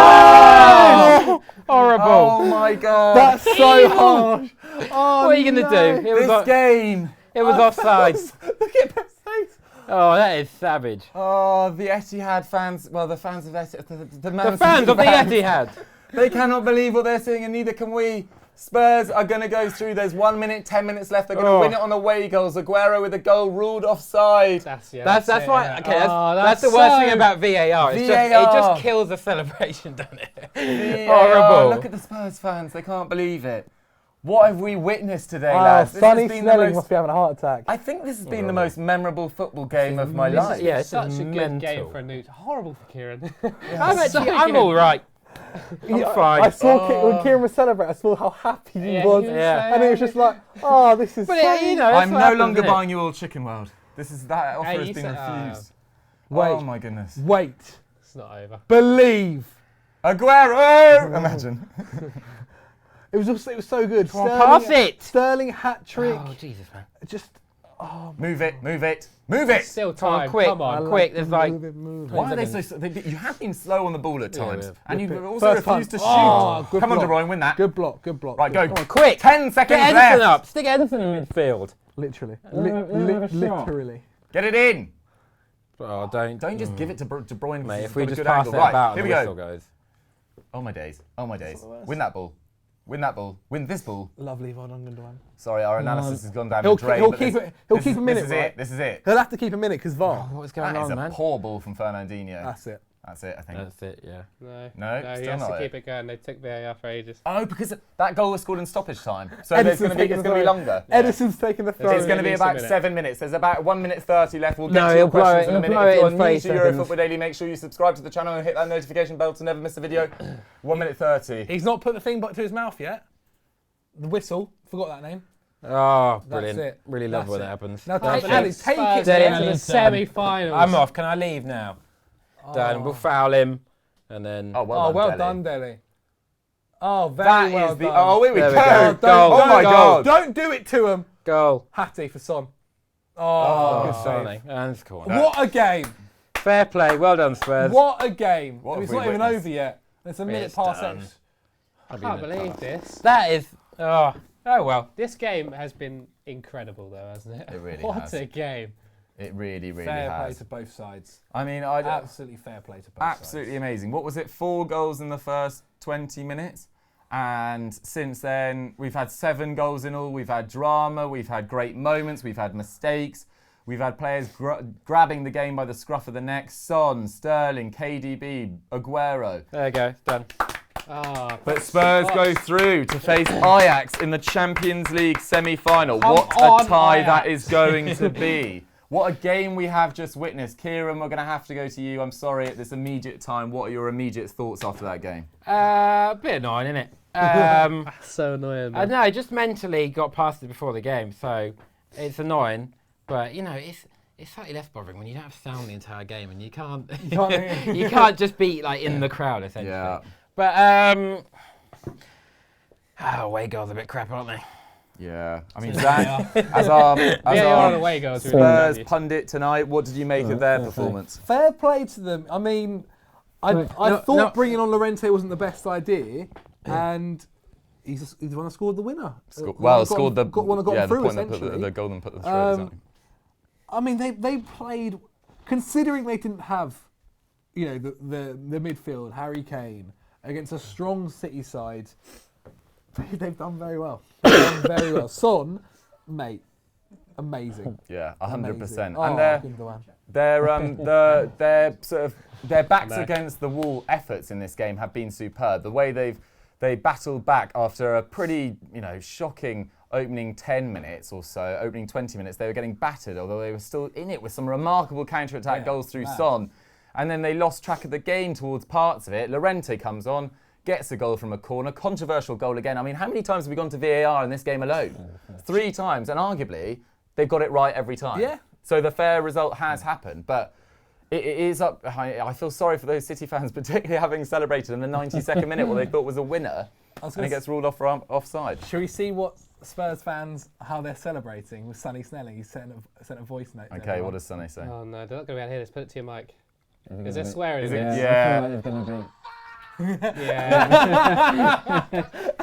S3: Oh, horrible.
S1: Oh my God.
S2: That's so harsh. Oh,
S3: What are you going to do? It was,
S1: This game.
S3: it was offside.
S2: Look at Pep's face.
S3: Oh, that is savage.
S1: Oh, the Etihad fans. Well, the fans of Etihad. The
S3: The fans of the Etihad.
S1: They cannot believe what they're seeing, and neither can we. Spurs are going to go through. There's 1 minute, 10 minutes left. They're going to win it on away goals. Aguero with a goal ruled offside.
S3: That's
S4: it,
S3: why.
S4: yeah.
S3: Okay,
S4: Oh,
S3: that's the worst
S4: so-
S3: thing about VAR. It
S1: VAR.
S3: just kills the celebration, doesn't it?
S1: Horrible.
S3: Horrible.
S1: Look at the Spurs fans. They can't believe it. What have we witnessed today,
S2: Oh,
S1: lads? This
S2: Sonny
S1: has been the
S2: Snelling
S1: most-
S2: must be having a heart attack.
S1: I think this has been the most memorable football game of my life.
S3: Yeah, it's
S4: Such
S3: just
S4: a good
S3: mental.
S4: game for a new. Horrible for Kieran.
S3: I'm all right. I'm fine.
S2: I saw when Kieran was celebrating, I saw how happy he
S4: Yeah,
S2: was.
S4: he was
S3: Yeah.
S2: And it was just like, oh, this is
S3: But
S2: so...
S3: you know, that's
S1: I'm
S3: what
S1: no
S3: happens,
S1: longer
S3: isn't it?
S1: buying you all Chicken World. That offer
S4: Hey,
S1: has
S4: you
S1: been
S4: said-
S1: refused.
S2: Wait.
S1: Oh my goodness.
S2: Wait.
S4: It's not over.
S2: Believe.
S1: Aguero! Imagine.
S2: It was so good.
S3: Come on, pass it.
S2: Sterling hat trick.
S3: Oh, Jesus, man.
S2: Just... Oh,
S1: Move it, move it, move it!
S4: Still
S3: Come on,
S4: time.
S3: quick.
S4: Come on.
S3: Quick, there's like...
S2: move it.
S1: Why are they so slow? You have been slow on the ball at
S3: Yeah,
S1: times.
S3: yeah.
S1: And you
S2: Good pick.
S1: also
S2: First
S1: refused to
S2: punt.
S1: shoot.
S2: Oh, good
S1: Come on, De
S2: block.
S1: Bruyne, win that.
S2: Good block, good block.
S1: Right,
S2: good
S1: go.
S2: block.
S3: Quick.
S1: 10 seconds
S3: Get
S1: left.
S3: Edison up. Stick Edison in midfield.
S2: Literally.
S3: shot.
S2: Literally.
S1: Get it in.
S3: Oh, don't.
S1: Don't just give it to De Bruyne.
S3: Mate,
S1: because
S3: if
S1: he's
S3: we
S1: got a
S3: just
S1: good
S3: pass
S1: angle.
S3: it
S1: Right,
S3: about
S1: here
S3: and
S1: we
S3: the whistle
S1: go.
S3: goes.
S1: Oh my days. Oh my days. Win that ball. Win that ball. Win this ball.
S2: Lovely, well done, Gundogan.
S1: Sorry, our analysis has gone down
S2: He'll
S1: the drain.
S2: he'll
S1: but
S2: keep
S1: this-
S2: it. He'll
S1: this
S2: keep
S1: is-
S2: a minute,
S1: This is
S2: right?
S1: it. This is it.
S2: He'll have to keep a minute because VAR.
S3: What's going
S1: That is
S3: on,
S1: a
S3: man?
S1: poor ball from Fernandinho.
S2: That's it.
S1: That's it, I think.
S3: That's it, yeah.
S4: No.
S1: No,
S4: he
S1: still
S4: has
S1: not
S4: to
S1: it.
S4: keep it going. They took VAR for ages.
S1: Oh, because that goal was scored in stoppage time. So
S2: Edison's
S1: it's going
S2: taking
S1: to be
S2: the
S1: longer.
S2: Edison's taking the throw.
S1: It's going to be
S4: At least a
S1: about
S4: minute.
S1: 7 minutes. There's about 1 minute 30 left. We'll get
S3: No,
S1: to
S3: he'll
S1: your
S3: blow
S1: questions
S3: it-
S1: in a
S3: he'll
S1: minute.
S3: blow
S1: If
S3: it
S1: you're
S3: in
S1: new
S3: 3
S1: to Euro
S3: seconds.
S1: Football Daily, make sure you subscribe to the channel and hit that notification bell to never miss a video. 1 minute 30.
S2: He's not put the thing back to his mouth yet. The whistle. Forgot that name.
S3: Oh,
S2: That's
S3: brilliant.
S2: it.
S3: Really love
S2: That's
S3: when
S2: it.
S3: that happens.
S2: Now
S4: I
S2: take
S4: believe
S2: Ali, take
S4: Spurs
S2: it.
S3: Get
S4: get
S3: it.
S4: to the
S3: Done.
S4: semi-finals.
S3: I'm off. Can I leave now? Done. We'll foul him. And then...
S1: Oh,
S2: Oh, well
S1: Dele.
S2: done, Dele. Oh, very
S1: That
S2: well
S1: is the.
S2: done.
S1: Oh, here we
S3: There
S1: go.
S3: we go.
S2: Don't-
S1: Oh my
S3: goal.
S1: God.
S2: Don't do it to him.
S3: Goal.
S2: Hattie for Son. Oh,
S3: Oh,
S2: good save.
S3: Sane. And it's corner.
S2: What a game.
S3: Fair play. Well done, Spurs.
S2: What a game.
S1: What have
S2: It's
S1: we
S2: not even
S1: witnessed?
S2: over yet. It's a minute
S3: It's
S2: past
S3: done.
S2: X.
S4: I can't believe this.
S3: That is... Oh well.
S4: This game has been incredible, though, hasn't it?
S1: It really
S4: what
S1: has.
S4: a game.
S1: It really, really
S2: Fair play
S1: has.
S2: to both sides.
S1: I mean,
S2: Absolutely fair play to both sides.
S1: absolutely amazing. What was it? 4 goals in the first 20 minutes? And since then, we've had 7 goals in all. We've had drama. We've had great moments. We've had mistakes. We've had players grabbing the game by the scruff of the neck. Son, Sterling, KDB, Aguero.
S3: There you go, done.
S4: Ah,
S1: But Spurs go through to face Ajax in the Champions League semi-final.
S3: Come
S1: What
S3: on,
S1: a tie that
S3: Ajax.
S1: is going to be. What a game we have just witnessed. Kieran, we're going to have to go to you. I'm sorry at this immediate time. What are your immediate thoughts after that game?
S3: A bit annoying, isn't it?
S4: so annoying.
S3: I
S4: Man.
S3: know, I just mentally got past it before the game, so it's annoying. But you know, it's slightly less bothering when you don't have sound the entire game and you can't you can't just be like in the crowd essentially.
S1: Yeah.
S3: But away goals are a bit crap, aren't they?
S1: Yeah. I mean, Zach, as our
S4: VAR away goals really
S1: Spurs
S4: bad.
S1: pundit tonight, what did you make of their performance?
S2: Fair play to them. I mean, I thought bringing on Llorente wasn't the best idea, and he's the one that scored the winner.
S1: Scored
S2: one that
S1: the
S2: got one that got them through,
S1: point that put
S2: essentially.
S1: the goal and put them through. Exactly.
S2: I mean, they played, considering they didn't have, you know, the midfield, Harry Kane, against a strong City side. They've done very well. They've done very well. Son, mate, amazing.
S1: Yeah, 100%.
S2: Oh,
S1: And their sort of their backs against the wall efforts in this game have been superb. The way they battled back after a pretty, shocking opening 10 minutes or so, opening 20 minutes, they were getting battered, although they were still in it with some remarkable counter-attack goals through Son. And then they lost track of the game towards parts of it. Llorente comes on, gets a goal from a corner, controversial goal again. I mean, how many times have we gone to VAR in this game alone? 3 times, and arguably, they've got it right every time.
S2: Yeah.
S1: So the fair result has happened, but it is up. I feel sorry for those City fans, particularly having celebrated in the 92nd minute what they thought was a winner, and it gets ruled off for offside.
S2: Shall we see what Spurs fans, how they're celebrating with Sonny Snelling? He sent a voice note. to
S1: Okay,
S2: everyone.
S1: what does Sonny say?
S4: Oh no, they're not going to be able to hear this. Put it to your mic. Is there swearing in
S1: it-
S4: this?
S1: Yeah.
S7: It's going to be.
S4: Yeah.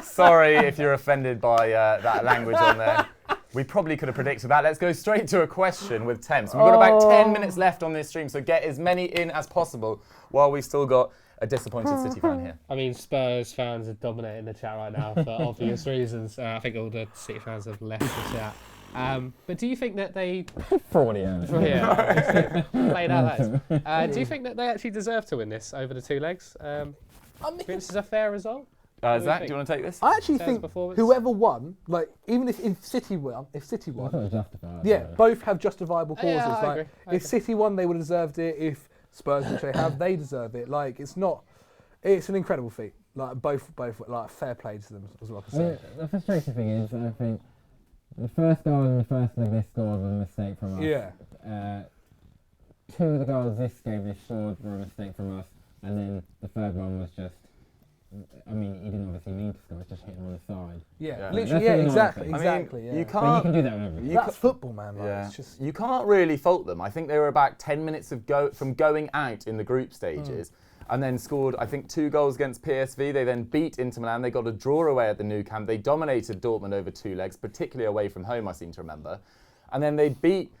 S1: Sorry if you're offended by that language on there. We probably could have predicted that. Let's go straight to a question with Temps. We've got about 10 minutes left on this stream, so get as many in as possible while we've still got a disappointed City fan here.
S4: I mean, Spurs fans are dominating the chat right now for obvious reasons. I think all the City fans have left the chat. But do you think that they...
S7: Freudian.
S4: Yeah, played out that is. Do you think that they actually deserve to win this over the 2 legs? Do you think this is a fair result?
S1: Zach, do you want to take this?
S2: I actually
S4: Spurs
S2: think
S4: performance?
S2: whoever won, like even if City won, yeah, both have justifiable causes.
S4: Yeah, I
S2: like
S4: agree. I
S2: if City won, they would have deserved it. If Spurs, which they have, they deserve it. Like it's an incredible feat. Like both, like fair play to them as well.
S7: I mean, the frustrating thing is, I think the first goal in the first leg they scored was a mistake from us.
S2: Yeah.
S7: 2 of the goals this game they scored were a mistake from us, and then the third one was just. I mean, he didn't obviously mean to score; it's just hit him on the side.
S2: Yeah,
S1: Yeah.
S2: literally.
S7: That's
S2: Yeah,
S7: really
S2: exactly.
S7: annoying.
S2: Exactly.
S1: I
S2: yeah.
S1: mean, you
S7: But you
S1: can't.
S7: can do that with everything.
S2: That's football, man. Like,
S1: Yeah.
S2: it's just
S1: You can't really fault them. I think they were about 10 minutes from going out in the group stages and then scored, I think, 2 goals against PSV. They then beat Inter Milan. They got a draw away at the Nou Camp. They dominated Dortmund over 2 legs, particularly away from home, I seem to remember. And then they beat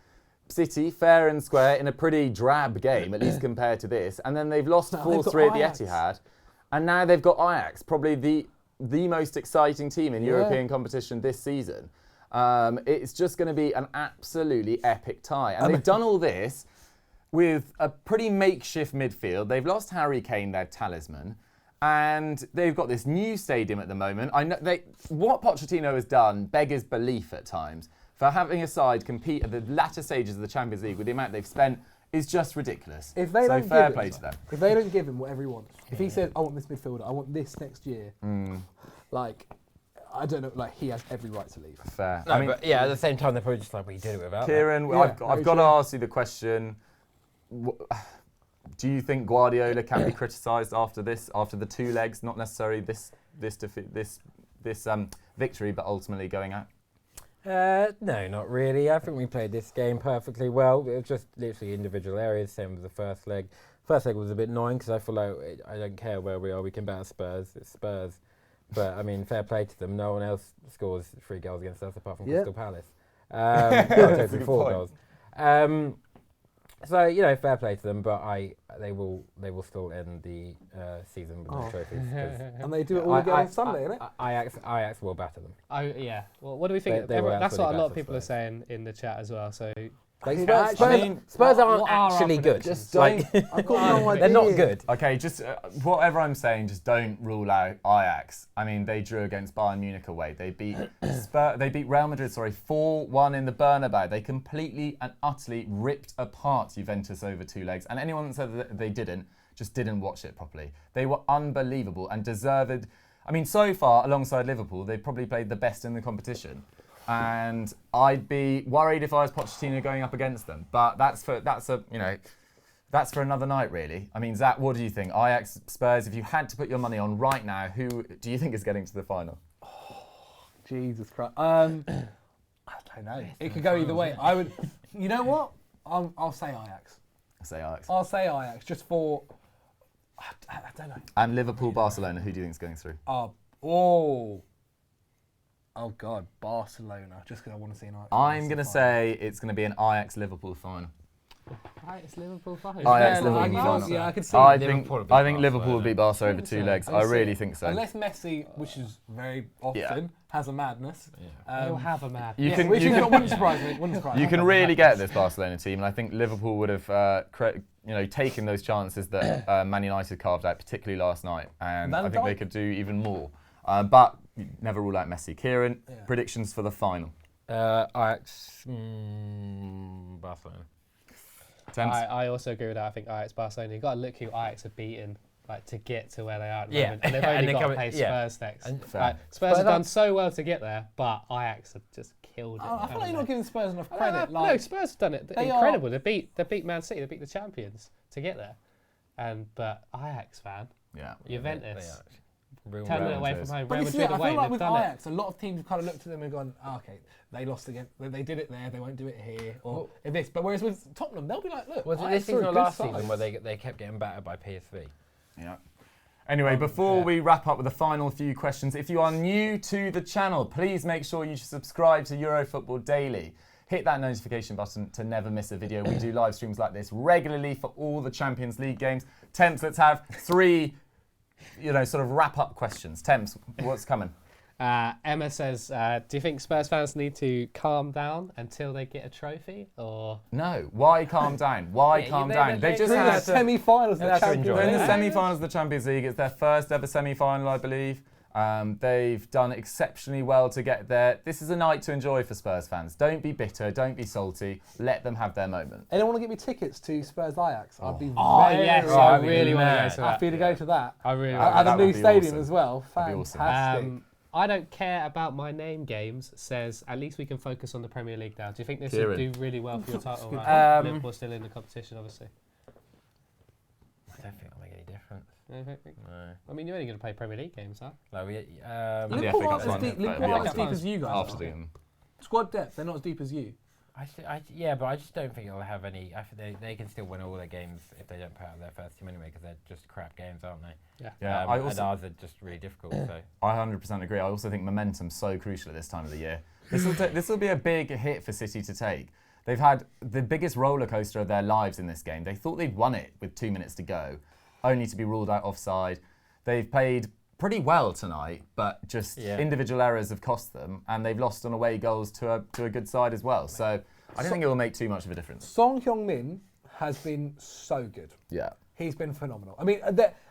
S1: City fair and square in a pretty drab game, at least compared to this. And then they've lost 4-3 at the
S2: Ajax.
S1: Etihad. And now they've got Ajax, probably the most exciting team in European competition this season. It's just going to be an absolutely epic tie. And they've done all this with a pretty makeshift midfield. They've lost Harry Kane, their talisman, and they've got this new stadium at the moment. I know what Pochettino has done beggars belief at times. For having a side compete at the latter stages of the Champions League with the amount they've spent is just ridiculous.
S2: if they don't
S1: fair
S2: give
S1: play
S2: him,
S1: to them.
S2: if they don't give him whatever he wants, if he says, "I want this midfielder, I want this next year," like I don't know, like he has every right to leave.
S1: Fair.
S3: No, but yeah, at the same time, they're probably just like, we did it without that.
S1: Kieran,
S2: Yeah,
S1: I've
S2: very
S1: got to
S2: true.
S1: ask you the question. Do you think Guardiola can be criticised after the 2 legs, not necessarily this victory, but ultimately going out?
S3: No, not really. I think we played this game perfectly well. It was just literally individual areas, same with the first leg. First leg was a bit annoying because I feel like I don't care where we are, we can battle Spurs. It's Spurs. But, I mean, fair play to them. No one else scores 3 goals against us apart from Crystal Palace.
S1: That's a good
S3: 4
S1: point.
S3: goals. So fair play to them, but they will still end the season with no trophies. 'Cause
S2: And they do it all again on Sunday, innit?
S3: Ajax will batter them.
S4: Oh yeah. Well, what do we think?
S3: They were
S4: That's what a lot of
S3: absolutely
S4: people are
S3: best,
S4: saying in the chat as well. So
S3: Spurs aren't
S4: what are our
S3: actually good.
S4: predictions?
S1: Just don't.
S2: I've got no idea.
S3: They're not good.
S1: Okay, just whatever I'm saying, just don't rule out Ajax. I mean, they drew against Bayern Munich away. They beat Real Madrid, 4-1 in the Bernabeu. They completely and utterly ripped apart Juventus over 2 legs. And anyone that said that they didn't, just didn't watch it properly. They were unbelievable and deserved. I mean, so far, alongside Liverpool, they've probably played the best in the competition. And I'd be worried if I was Pochettino going up against them. But that's for another night, really. I mean, Zach, what do you think? Ajax, Spurs, if you had to put your money on right now, who do you think is getting to the final?
S2: Jesus Christ. I don't know. It could go either way. I would. You know what? I'll say Ajax.
S1: I'll
S2: I'll
S1: say Ajax.
S2: say Ajax just for. I don't know.
S1: And Liverpool, Barcelona, who do you think is going through?
S2: Oh God, Barcelona. Just because I want to see an Ajax.
S1: I'm going to say it's going to be an Ajax-Liverpool final.
S4: Ajax Liverpool final.
S1: Ajax-Liverpool final.
S2: Yeah, I could see.
S1: I
S3: Liverpool
S1: think
S3: will beat
S1: Liverpool will
S3: Barcelona.
S1: beat Barca over 2 legs. I really think so.
S2: Unless Messi, which is very often, has a madness.
S4: He'll have a mad.
S1: You can,
S2: which
S1: you can,
S2: wouldn't surprise me. Wouldn't surprise
S1: you
S2: me.
S1: can really get this Barcelona team, and I think Liverpool would have taken those chances that Man United carved out, particularly last night, and
S2: Van
S1: I think they
S2: Dijk.
S1: could do even more. But you never rule out Messi. Kieran, predictions for the final.
S3: Ajax, Barcelona.
S4: I also agree with that. I think Ajax Barcelona. You've got to look who Ajax have beaten to get to where they are at the
S3: Yeah.
S4: moment. And they've
S3: And
S4: only
S3: they're
S4: got to
S3: coming-
S4: play
S3: yeah.
S4: Spurs next.
S3: And
S1: Fair.
S4: Spurs have
S3: But
S4: done so well to get there, but Ajax have just killed it.
S2: I feel like you're not giving Spurs enough
S4: No,
S2: credit.
S4: no, Spurs have done it
S2: they
S4: incredible. They beat Man City. They beat the champions to get there. But Ajax, fan,
S1: Yeah.
S4: Juventus,
S3: Real
S4: 10 minutes away
S1: Juventus.
S4: from home.
S2: But
S4: Real
S2: you see,
S4: Madrid
S2: I
S4: away.
S2: feel like
S4: They've
S2: with
S4: done it.
S2: Ajax, a lot of teams have kind of looked at them and gone, okay, they lost again. They did it there. They won't do it here. Or if this. But whereas with Tottenham, they'll be like, look,
S3: Was it
S2: Ajax
S3: this season
S2: are a
S3: or
S2: good
S3: last
S2: side.
S3: season where they kept getting battered by PSV?
S1: Yeah. Anyway, before we wrap up with the final few questions, if you are new to the channel, please make sure you subscribe to EuroFootball Daily. Hit that notification button to never miss a video. We do live streams like this regularly for all the Champions League games. Temps, let's have 3, sort of wrap-up questions. Temps, what's coming?
S4: Emma says, do you think Spurs fans need to calm down until they get a trophy? Or
S1: No. Why calm down? Why calm down? They just
S2: Through the
S1: had...
S2: semi-finals of the
S3: That's
S2: Champions
S3: enjoyable.
S1: They're in the
S2: League.
S1: semi-finals of the Champions League. It's their first ever semi-final, I believe. They've done exceptionally well to get there. This is a night to enjoy for Spurs fans. Don't be bitter. Don't be salty. Let them have their moment.
S2: Anyone want to get me tickets to Spurs Ajax? I'd be very
S4: yes, I
S3: I'd be
S4: really want to go
S3: mad.
S4: to that.
S2: happy to go to that.
S4: I really
S1: Yeah,
S4: want
S2: At
S1: that
S2: a
S1: would
S2: new
S1: be
S2: stadium
S1: awesome.
S2: as well.
S1: That'd be awesome.
S2: Fantastic.
S4: I don't care about my name games. Says at least we can focus on the Premier League now. Do you think this
S1: Kieran.
S4: would do really well for your title? Liverpool's still in the competition, obviously.
S3: I don't think it'll make any difference. No.
S4: I mean, you're only going to play Premier League games, huh?
S3: Like
S2: Liverpool
S1: FA
S2: aren't
S1: Cup's
S2: as
S1: fine,
S2: deep,
S1: but
S2: Liverpool
S1: it'll
S2: aren't
S1: be
S2: as deep
S1: after-
S2: as you guys
S1: After
S2: are.
S1: the game.
S2: Squad depth, they're not as deep as you.
S3: but I just don't think it'll have any. I think they can still win all their games if they don't put out their first team anyway, because they're just crap games, aren't they?
S1: Yeah,
S3: and ours are just really difficult. So
S1: I 100% agree. I also think momentum's so crucial at this time of the year. This will be a big hit for City to take. They've had the biggest roller coaster of their lives in this game. They thought they'd won it with 2 minutes to go, only to be ruled out offside. They've played pretty well tonight, but just individual errors have cost them, and they've lost on away goals to a good side as well. So I don't think it will make too much of a difference.
S2: Son Heung-Min has been so good.
S1: Yeah.
S2: He's been phenomenal. I mean,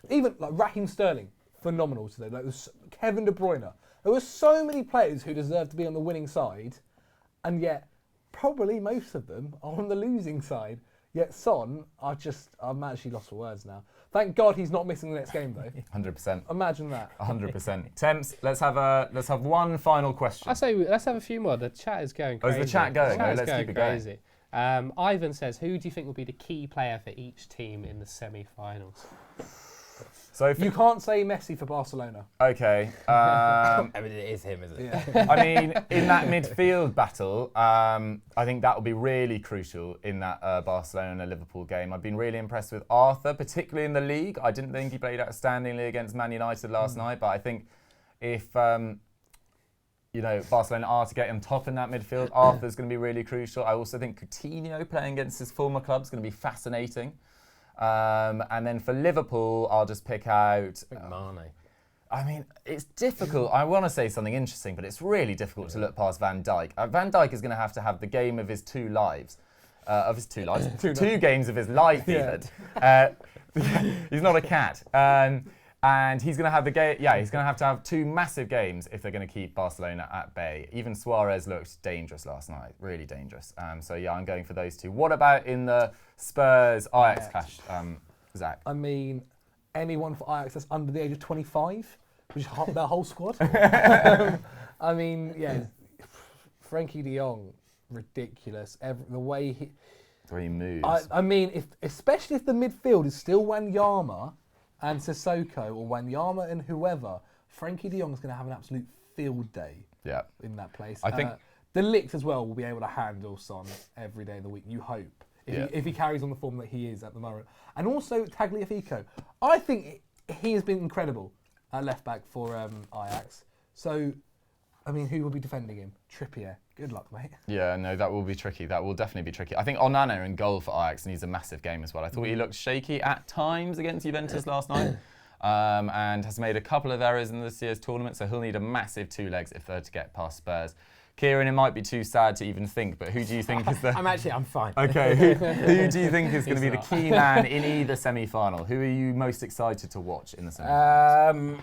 S2: even like Raheem Sterling, phenomenal today. Like Kevin De Bruyne. There were so many players who deserve to be on the winning side, and yet probably most of them are on the losing side. Yet Son, I'm actually lost for words now. Thank God he's not missing the next game though.
S1: 100%.
S2: Imagine that.
S1: 100%. Temps, let's have one final question.
S4: I say let's have a few more. The chat is going crazy.
S1: Oh, is the chat going?
S4: The chat is
S1: Let's
S4: going
S1: keep it going.
S4: crazy. Ivan says, who do you think will be the key player for each team in the semi-finals?
S1: So if
S2: You can't say Messi for Barcelona.
S1: okay.
S3: I mean, it is him, isn't it?
S2: Yeah.
S1: I mean, in that midfield battle, I think that will be really crucial in that Barcelona-Liverpool game. I've been really impressed with Arthur, particularly in the league. I didn't think he played outstandingly against Man United last night, but I think if Barcelona are to get on top in that midfield. Arthur's going to be really crucial. I also think Coutinho playing against his former club is going to be fascinating. And then for Liverpool, I'll just pick out...
S3: Mane.
S1: I mean, it's difficult. I want to say something interesting, but it's really difficult to look past Van Dijk. Van Dijk is going to have the game of his two lives. Two games of his life, even. He's not a cat. And he's going to have the game. Yeah, he's going to have two massive games if they're going to keep Barcelona at bay. Even Suarez looked dangerous last night, really dangerous. So yeah, I'm going for those two. What about in the Spurs Ajax clash, Zach?
S2: I mean, anyone for Ajax that's under the age of 25, which is their whole squad. I mean, yeah, Frankie De Jong, ridiculous. The way he
S1: moves.
S2: I mean, especially if the midfield is still Wanyama and Sissoko, or Wanyama and whoever, Frankie De Jong's going to have an absolute field day.
S1: Yeah.
S2: In that place.
S1: I think
S2: De Ligt as well will be able to handle Son every day of the week. You hope if he carries on the form that he is at the moment, and also Tagliafico. I think he has been incredible at left back for Ajax. So, I mean, who will be defending him? Trippier. Good luck, mate.
S1: Yeah, no, that will be tricky. That will definitely be tricky. I think Onana in goal for Ajax needs a massive game as well. I thought he looked shaky at times against Juventus last night, and has made a couple of errors in this year's tournament, so he'll need a massive two legs if they're to get past Spurs. Kieran, it might be too sad to even think, but who do you think is the...
S3: I'm fine.
S1: Okay, who do you think is going to be the key man in either semi-final? Who are you most excited to watch in the semi-finals?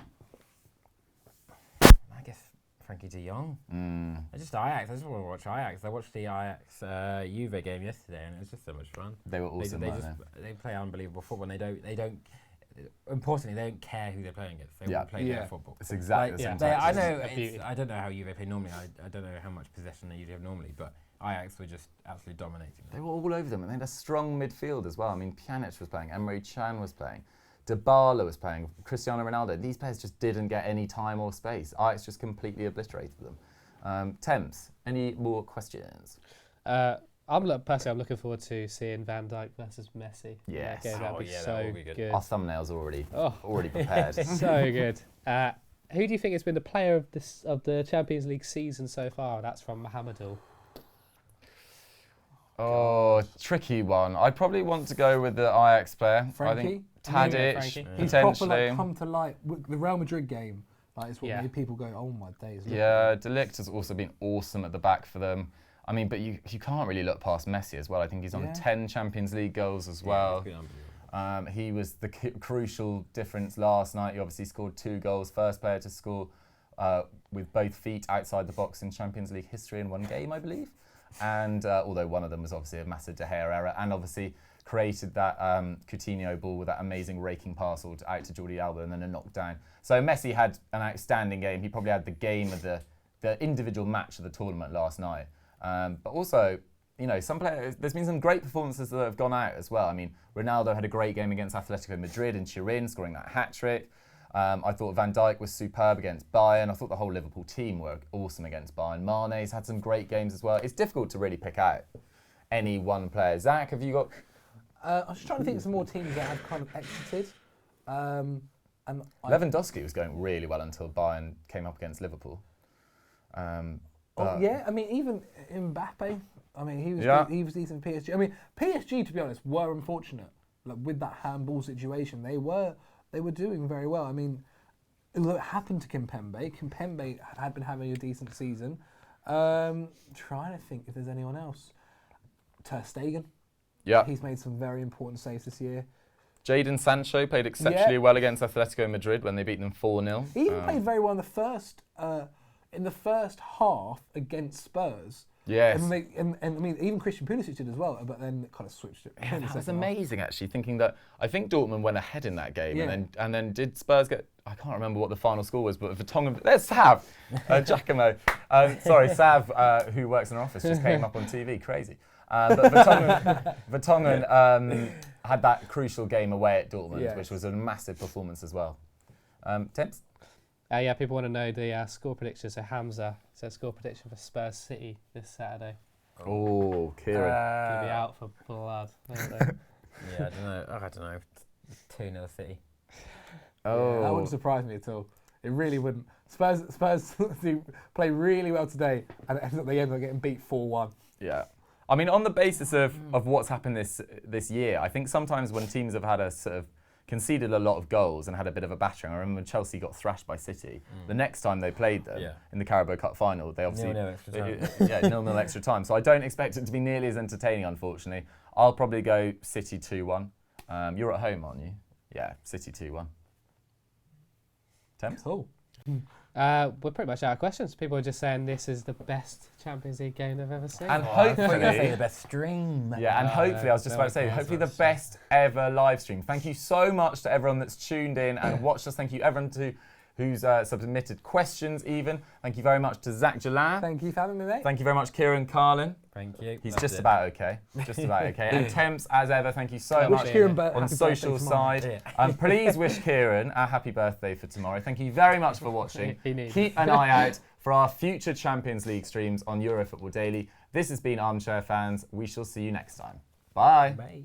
S3: I guess Frankie De Jong. Just Ajax. I just want to watch Ajax. I watched the Ajax Juve game yesterday, and it was just so much fun.
S1: They were awesome.
S3: They play unbelievable football. And they don't. Importantly, they don't care who they're playing against. They want to play their football.
S1: It's exactly the same.
S3: I know. I don't know how Juve play normally. I don't know how much possession they usually have normally, but Ajax were just absolutely dominating.
S1: They were all over them, and they had a strong midfield as well. I mean, Pjanic was playing, Emre Can was playing, Dybala was playing, Cristiano Ronaldo. These players just didn't get any time or space. Ajax just completely obliterated them. Temps, any more questions?
S4: I'm looking forward to seeing Van Dijk versus Messi.
S1: Yes.
S4: That would be so good.
S1: Our thumbnail's already prepared.
S4: So good. Who do you think has been the player of the Champions League season so far? That's from Mohamedou.
S1: Oh, tricky one. I'd probably want to go with the Ajax player.
S2: Frankie?
S1: I think Tadic,
S2: He's
S1: potentially.
S2: proper come to light. The Real Madrid game, it's what made people go, oh my days.
S1: Yeah, De Ligt has also been awesome at the back for them. I mean, but you can't really look past Messi as well. I think he's on 10 Champions League goals as well. He was the crucial difference last night. He obviously scored 2 goals. First player to score with both feet outside the box in Champions League history in one game, I believe. And although one of them was obviously a massive De Gea error, and obviously created that Coutinho ball with that amazing raking pass out to Jordi Alba and then a knockdown. So Messi had an outstanding game. He probably had the game of the individual match of the tournament last night. But also, some players, there's been some great performances that have gone out as well. I mean, Ronaldo had a great game against Atletico Madrid in Turin, scoring that hat-trick. I thought Van Dijk was superb against Bayern. I thought the whole Liverpool team were awesome against Bayern. Mane's had some great games as well. It's difficult to really pick out any one player. Zach, have you got...
S2: I was just trying to think of some more teams that have kind of exited.
S1: Lewandowski was going really well until Bayern came up against Liverpool.
S2: I mean, even Mbappe. I mean, he was decent in PSG. I mean, PSG, to be honest, were unfortunate. With that handball situation, they were doing very well. I mean, it happened to Kimpembe had been having a decent season. Trying to think if there's anyone else. Ter Stegen.
S1: Yeah.
S2: He's made some very important saves this year.
S1: Jadon Sancho played exceptionally well against Atletico Madrid when they beat them 4-0.
S2: He even played very well in the first half against Spurs.
S1: Yes.
S2: And I mean, even Christian Pulisic did as well, but then kind of switched it.
S1: Yeah, that was amazing, actually, thinking that I think Dortmund went ahead in that game, and then did Spurs get? I can't remember what the final score was, but Vertonghen. There's Sav, Giacomo. Sav, who works in our office, just came up on TV. Crazy. But Vertonghen had that crucial game away at Dortmund, which was a massive performance as well. Temps?
S4: People want to know the score prediction. So Hamza says score prediction for Spurs City this Saturday.
S1: Oh, Kieran.
S4: Gonna be out for blood.
S3: I don't know. 2-0 City.
S2: Oh, that wouldn't surprise me at all. It really wouldn't. Spurs do play really well today, and they end up getting beat 4-1.
S1: Yeah. I mean, on the basis of what's happened this year, I think sometimes when teams have had a sort of conceded a lot of goals and had a bit of a battering. I remember when Chelsea got thrashed by City. The next time they played them in the Carabao Cup final, they obviously
S8: 0-0 extra time.
S1: 0-0 extra time. So I don't expect it to be nearly as entertaining, unfortunately. I'll probably go City 2-1. You're at home, aren't you? Yeah, City 2-1. Temps?
S2: Cool.
S4: We're pretty much out of questions. People are just saying this is the best Champions League game they've ever seen.
S1: And
S8: I was
S1: hopefully,
S8: going to say the best stream.
S1: yeah, and hopefully, I was just about to say, hopefully the best ever live stream. Thank you so much to everyone that's tuned in and watched us. Thank you everyone who's submitted questions even. Thank you very much to Zach Jalal.
S2: Thank you for having me, mate.
S1: Thank you very much, Kieran Carlin.
S8: Thank you.
S1: He's
S8: Loved
S1: just
S8: it.
S1: about okay. Just about okay. And Temps, as ever, thank you so much
S2: Kieran
S1: on
S2: happy
S1: social
S2: birthday tomorrow.
S1: side. Please wish Kieran a happy birthday for tomorrow. Thank you very much for watching.
S4: He needs
S1: Keep an eye out for our future Champions League streams on Eurofootball Daily. This has been Armchair Fans. We shall see you next time. Bye.
S8: Bye.